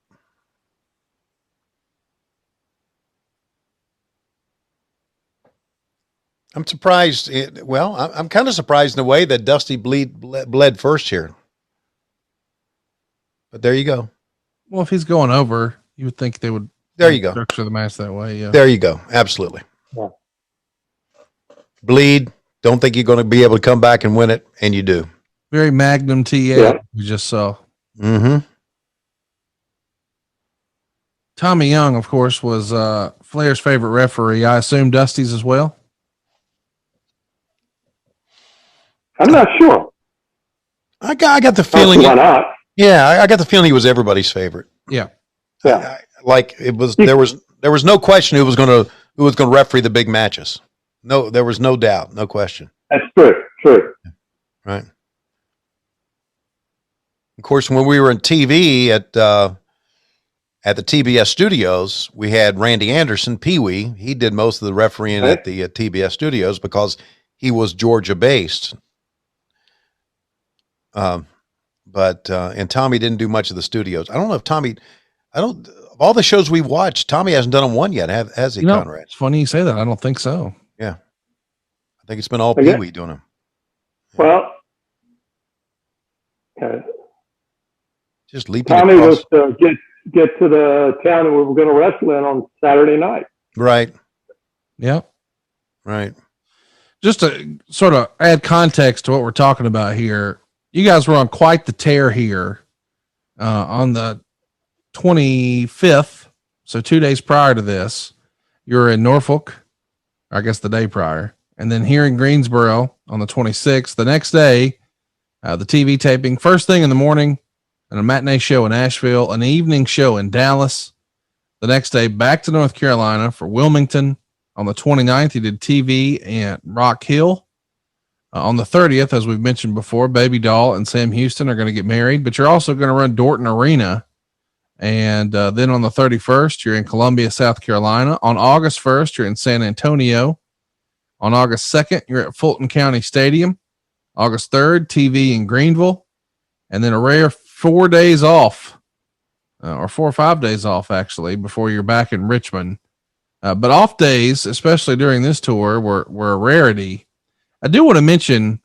I'm surprised. I'm kind of surprised in a way that Dusty bled first here. But there you go. Well, if he's going over, you would think they would. There you go. Structure the match that way. Yeah. There you go. Absolutely. Yeah. Bleed. Don't think you're going to be able to come back and win it, and you do. Very Magnum T.A. We just saw. Mm-hmm. Tommy Young, of course, was Flair's favorite referee. I assume Dusty's as well. I'm not sure. I got the feeling. Why not? Yeah, I got the feeling he was everybody's favorite. Yeah. Yeah. Like it was. There was no question who was going to referee the big matches. No, there was no doubt, no question. That's true. True. Right. Of course, when we were in TV at the TBS studios, we had Randy Anderson, Pee Wee. He did most of the refereeing at the TBS studios because he was Georgia based. And Tommy didn't do much of the studios. I don't know if of all the shows we've watched, Tommy hasn't done one yet, has he, Conrad? It's funny you say that. I don't think so. Yeah. I think it's been all Pee Wee doing them. Well, just leaping Tommy across. was to get to the town that we were going to wrestle in on Saturday night. Right. Yeah. Right. Just to sort of add context to what we're talking about here, you guys were on quite the tear here on the 25th. So 2 days prior to this, you were in Norfolk, I guess the day prior. And then here in Greensboro on the 26th, the next day, the TV taping, first thing in the morning, and a matinee show in Asheville, an evening show in Dallas. The next day, back to North Carolina for Wilmington. On the 29th, he did TV in Rock Hill. On the 30th, as we've mentioned before, Baby Doll and Sam Houston are going to get married, but you're also going to run Dorton Arena. And then on the 31st, you're in Columbia, South Carolina. On August 1st, you're in San Antonio. On August 2nd, you're at Fulton County Stadium. August 3rd, TV in Greenville. And then a rare 4 days off, or 4 or 5 days off, actually, before you're back in Richmond. But off days, especially during this tour, were a rarity. I do want to mention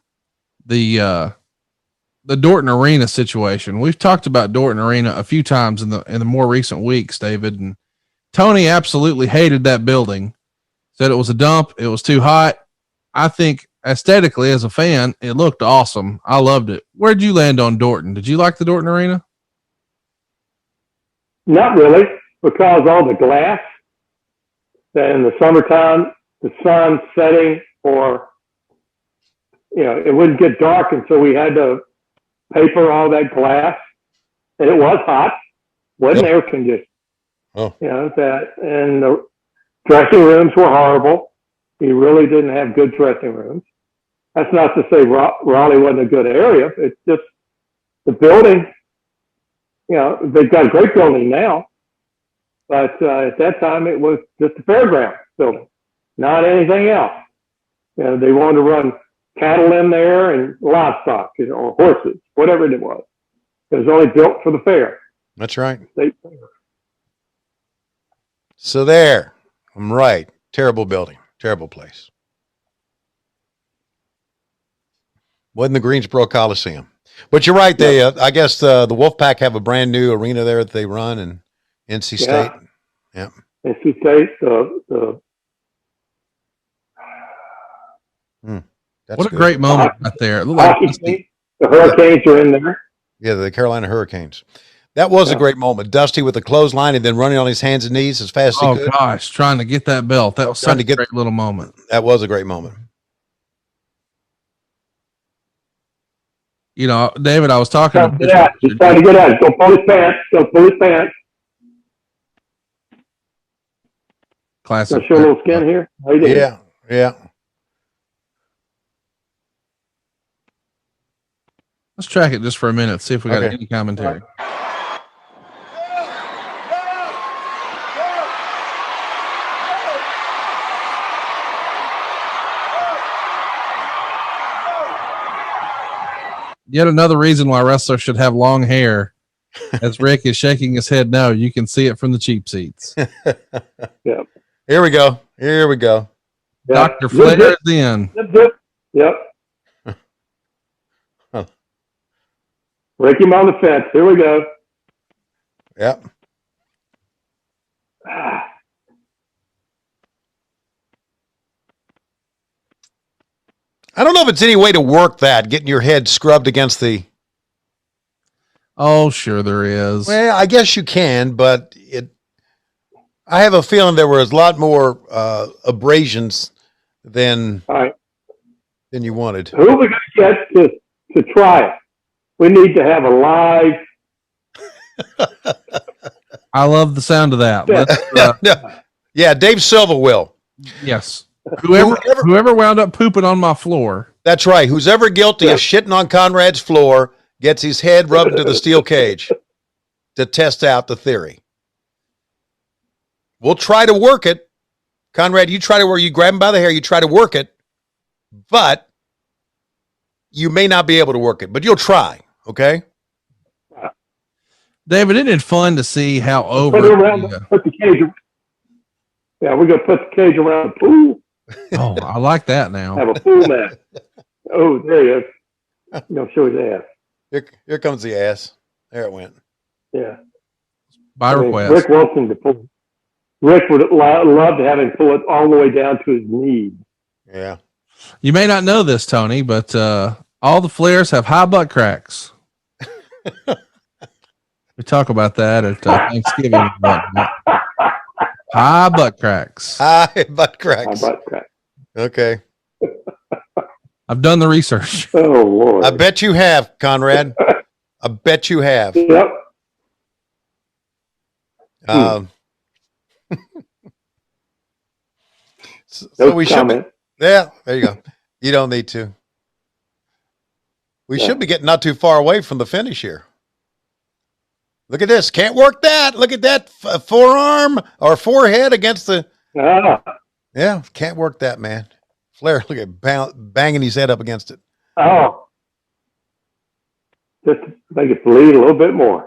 the Dorton Arena situation. We've talked about Dorton Arena a few times in the more recent weeks, David, and Tony absolutely hated that building. Said it was a dump. It was too hot. I think aesthetically as a fan, it looked awesome. I loved it. Where'd you land on Dorton? Did you like the Dorton Arena? Not really, because all the glass, that in the summertime, the sun setting, or, it wouldn't get dark until we had to paper all that glass, and it was hot. Wasn't air conditioned. Oh. And the dressing rooms were horrible. He really didn't have good dressing rooms. That's not to say Raleigh wasn't a good area. It's just the building. They've got a great building now, but at that time it was just a fairground building, not anything else. They wanted to run cattle in there and livestock, or horses, whatever it was. It was only built for the fair. That's right. State fair. So there, I'm right. Terrible building, terrible place. Wasn't the Greensboro Coliseum. But you're right. They, I guess the Wolfpack have a brand new arena there that they run in NC State. Yeah. NC State, What a great moment right there. The Hurricanes are in there. Yeah, the Carolina Hurricanes. That was a great moment. Dusty with the clothesline and then running on his hands and knees as fast as he could. Oh, gosh, trying to get that belt. That was such a great little moment. That was a great moment. David, I was talking to he's trying to get out. Go pull his pants. Go pull his pants. Classic. Show a little skin here. Yeah. Let's track it just for a minute. See if we got any commentary. Yet another reason why wrestlers should have long hair. As Rick is shaking his head no, you can see it from the cheap seats. Yep. Here we go. Yep. Dr. Flair is in. Yep. Break him on the fence. Here we go. Yep. I don't know if it's any way to work that, getting your head scrubbed against the. Oh, sure there is. Well, I guess you can, but I have a feeling there was a lot more abrasions than you wanted. Who are we going to get to try it? We need to have a live. I love the sound of that. Yeah, Dave Silva will. Yes. Whoever wound up pooping on my floor. That's right. Who's ever guilty of shitting on Conrad's floor gets his head rubbed into the steel cage to test out the theory. We'll try to work it. Conrad, you grab him by the hair, you try to work it, but you may not be able to work it, but you'll try. Okay. David, isn't it fun to see how over put the cage? Yeah, we're gonna put the cage around the pool. Oh, I like that now. Have a pool mat. Oh, there he is. You know, show his ass. Here comes the ass. There it went. Yeah. By request. Rick wants him to pull. Rick would love to have him pull it all the way down to his knees. Yeah. You may not know this, Tony, but all the Flairs have high butt cracks. We talk about that at Thanksgiving. High butt cracks. High butt cracks. High butt cracks. Okay. I've done the research. Oh, Lord. I bet you have, Conrad. I bet you have. Yep. So we should be, comment. yeah, there you go. You don't need to. We should be getting not too far away from the finish here. Look at this. Can't work that. Look at that forearm or forehead against the. Yeah, can't work that, man. Flair, look at banging his head up against it. Oh. Just to make it bleed a little bit more.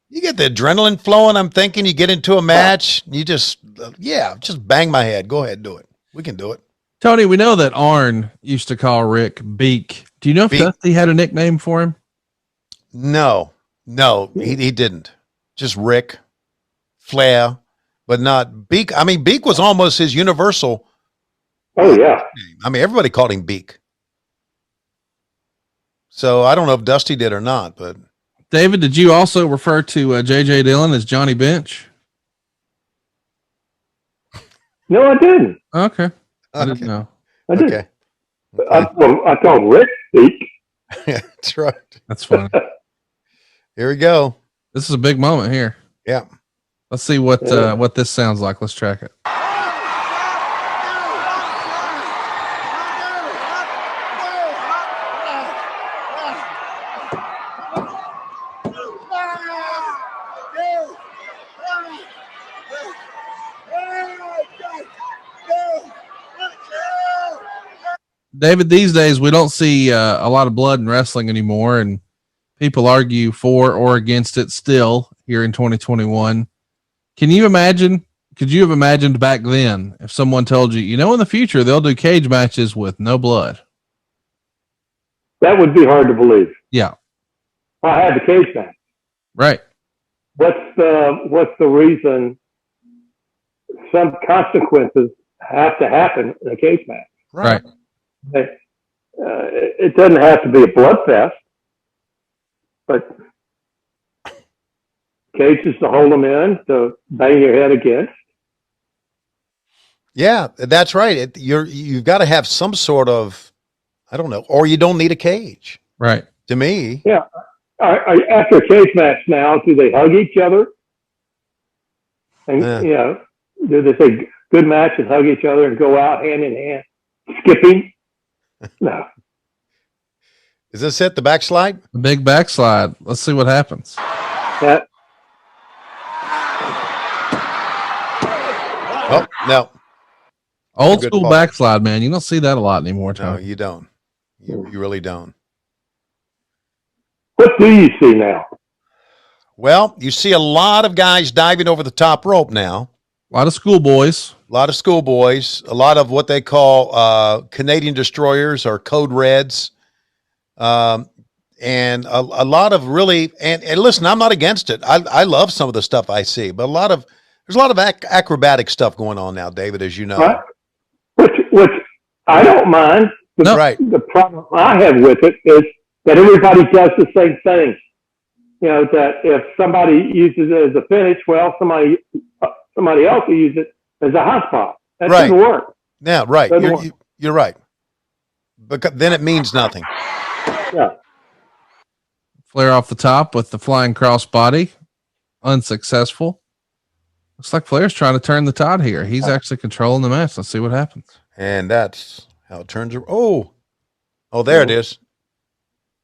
You get the adrenaline flowing. I'm thinking you get into a match. You just bang my head. Go ahead, do it. We can do it. Tony, we know that Arn used to call Rick Beak. Do you know if Dusty had a nickname for him? No, he didn't. Just Rick Flair, but not Beak. I mean, Beak was almost his universal. Oh, yeah. I mean, everybody called him Beak. So I don't know if Dusty did or not, but. David, did you also refer to J.J. Dillon as Johnny Bench? No, I didn't. Okay. I didn't know. I didn't. Okay. I called Rick Beak. Yeah, that's right. That's funny. Here we go. This is a big moment here. Yeah. Let's see what this sounds like. Let's track it. David, these days we don't see a lot of blood in wrestling anymore, and people argue for or against it still here in 2021. Could you have imagined back then if someone told you, in the future they'll do cage matches with no blood? That would be hard to believe. Yeah. I had the cage match. Right. What's the reason some consequences have to happen in a cage match? Right. It doesn't have to be a bloodfest, but cages to hold them in, to bang your head against. Yeah, that's right. You've got to have some sort of, I don't know, or you don't need a cage. Right. To me. Yeah. After a cage match now, do they hug each other? And, do they say good match and hug each other and go out hand in hand, skipping? No. Is this it? The backslide? The big backslide. Let's see what happens. That. Oh, no. Old school backslide, man. You don't see that a lot anymore, Tony. No, you don't. You really don't. What do you see now? Well, you see a lot of guys diving over the top rope now. A lot of schoolboys. A lot of schoolboys. A lot of what they call Canadian destroyers or code reds. And a lot of really, and listen, I'm not against it. I love some of the stuff I see, but there's a lot of acrobatic stuff going on now, David, as you know. Right. Which I don't mind. The problem I have with it is that everybody does the same thing. That if somebody uses it as a finish, well, somebody else will use it as a hot spot. That doesn't work. Yeah, right. You're right. Because then it means nothing. Yeah. Flair off the top with the flying crossbody. Unsuccessful. Looks like Flair's trying to turn the tide here. He's actually controlling the match. Let's see what happens. And that's how it turns. Oh, there it is.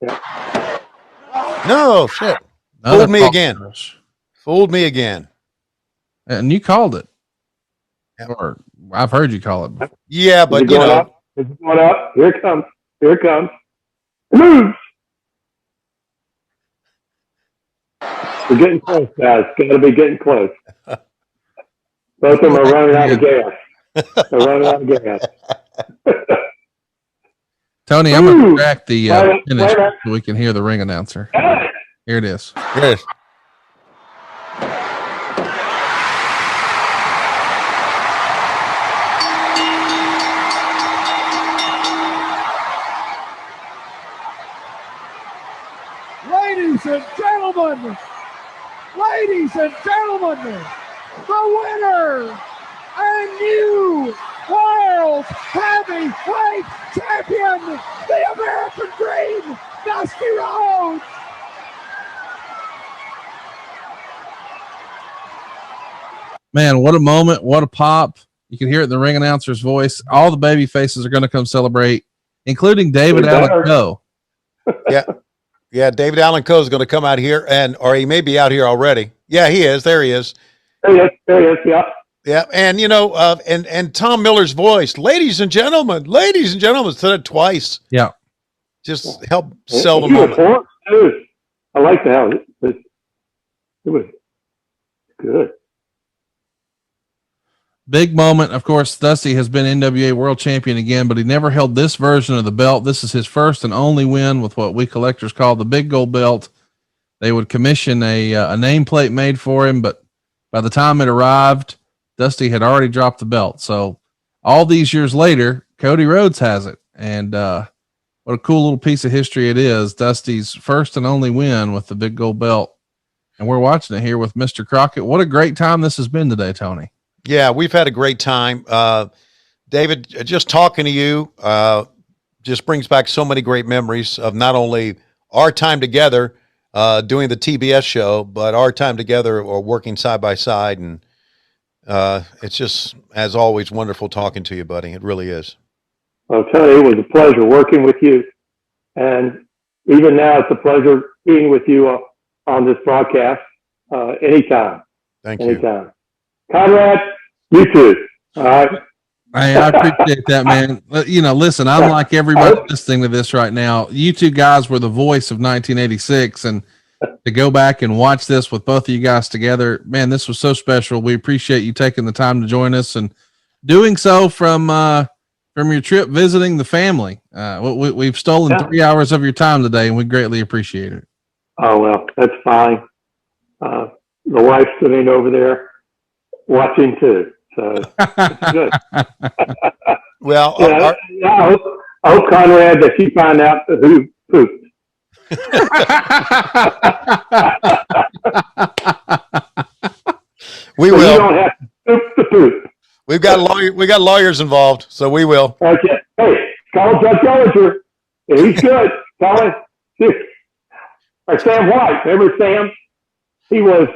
Yeah. No, shit. Fooled me again. Fooled me again. And you called it. Or I've heard you call it before. Yeah, but Is it going up? Here it comes. Here it comes. Moves. We're getting close, guys. Got to be getting close. Both of them are running out of gas. They're running out of gas. Tony, I'm going to track the finish so we can hear the ring announcer. Here it is. Here it is. Ladies and gentlemen, the winner and new World Heavyweight Champion, the American Dream, Dusty Rhodes. Man, what a moment. What a pop. You can hear it in the ring announcer's voice. All the baby faces are going to come celebrate, including David Allen Coe. Yeah. Yeah. David Allen Coe is going to come out here or he may be out here already. Yeah, he is. There he is. There he is. Yeah. Yeah. And, and Tom Miller's voice, ladies and gentlemen, said it twice. Yeah. Just help sell the He was moment. hot, too. I like how it was good. Big moment. Of course, Dusty has been NWA World Champion again, but he never held this version of the belt. This is his first and only win with what we collectors call the big gold belt. They would commission a nameplate made for him, but by the time it arrived, Dusty had already dropped the belt. So all these years later, Cody Rhodes has it. And what a cool little piece of history it is. Dusty's first and only win with the big gold belt. And we're watching it here with Mr. Crockett. What a great time this has been today, Tony. Yeah, we've had a great time. David, just talking to you just brings back so many great memories of not only our time together doing the TBS show, but our time together or working side by side. And it's just, as always, wonderful talking to you, buddy. It really is. I'll tell you, it was a pleasure working with you. And even now, it's a pleasure being with you on this broadcast anytime. Thank you. Anytime. Conrad, you too. All right. Hey, I appreciate that, man. Listen, I'm like everybody listening to this right now. You two guys were the voice of 1986, and to go back and watch this with both of you guys together, man, this was so special. We appreciate you taking the time to join us and doing so from your trip visiting the family. We've stolen 3 hours of your time today, and we greatly appreciate it. Oh, well, that's fine. The wife's sitting over there watching too, so it's good. Well, I hope Conrad that you find out who pooped. We so will. You don't have to poop the poop. We got lawyers involved, so we will. Okay. Hey, call Judge Ellinger. Yeah, he's good. Call him. Or Sam White. Remember Sam? He was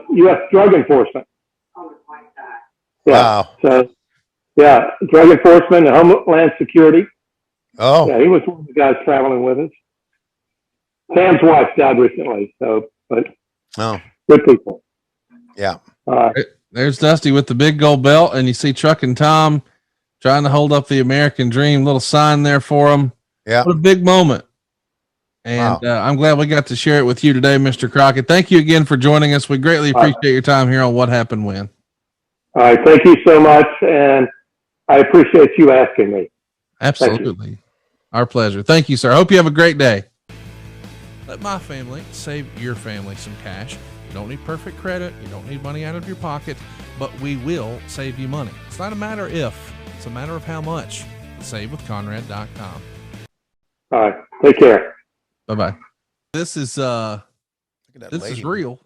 U.S. Drug Enforcement. Yeah. Wow. So, yeah, Drug Enforcement and Homeland Security. Oh. Yeah, he was one of the guys traveling with us. Sam's wife died recently, but good people. Yeah. There's Dusty with the big gold belt, and you see Truck and Tom trying to hold up the American Dream. Little sign there for him. Yeah. What a big moment. And I'm glad we got to share it with you today, Mr. Crockett. Thank you again for joining us. We greatly appreciate your time here on What Happened When. All right. Thank you so much. And I appreciate you asking me. Absolutely. Our pleasure. Thank you, sir. I hope you have a great day. Let my family save your family some cash. You don't need perfect credit. You don't need money out of your pocket, but we will save you money. It's not a matter if, it's a matter of how much. SaveWithConrad.com. All right. Take care. Bye-bye. This is real.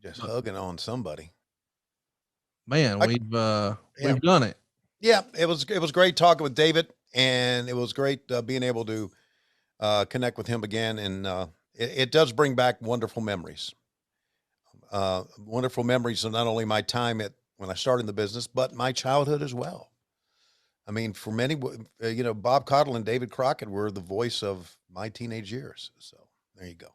Just hugging on somebody. Man, we've done it. Yeah, it was great talking with David, and it was great being able to connect with him again. And it does bring back wonderful memories. Wonderful memories of not only my time when I started in the business, but my childhood as well. I mean, for many, Bob Caudle and David Crockett were the voice of my teenage years. So there you go.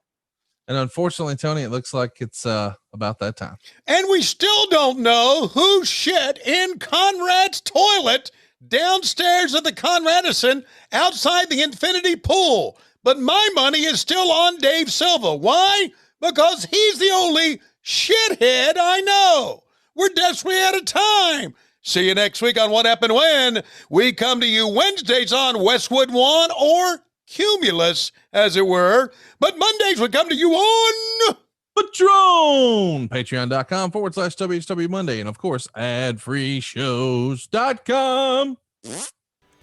And unfortunately, Tony, it looks like it's about that time. And we still don't know who shit in Conrad's toilet downstairs at the Conradison outside the Infinity Pool. But my money is still on Dave Silva. Why? Because he's the only shithead I know. We're desperately out of time. See you next week on What Happened When. We come to you Wednesdays on Westwood One or Cumulus, as it were. But Mondays we come to you on Patron. Patreon.com/WHW Monday. And of course, adfreeshows.com.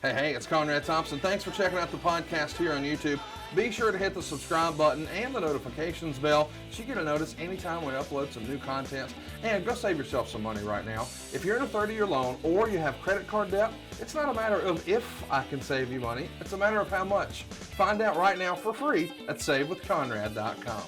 Hey, it's Conrad Thompson. Thanks for checking out the podcast here on YouTube. Be sure to hit the subscribe button and the notifications bell so you get a notice anytime we upload some new content. And go save yourself some money right now. If you're in a 30-year loan or you have credit card debt, it's not a matter of if I can save you money, it's a matter of how much. Find out right now for free at SaveWithConrad.com.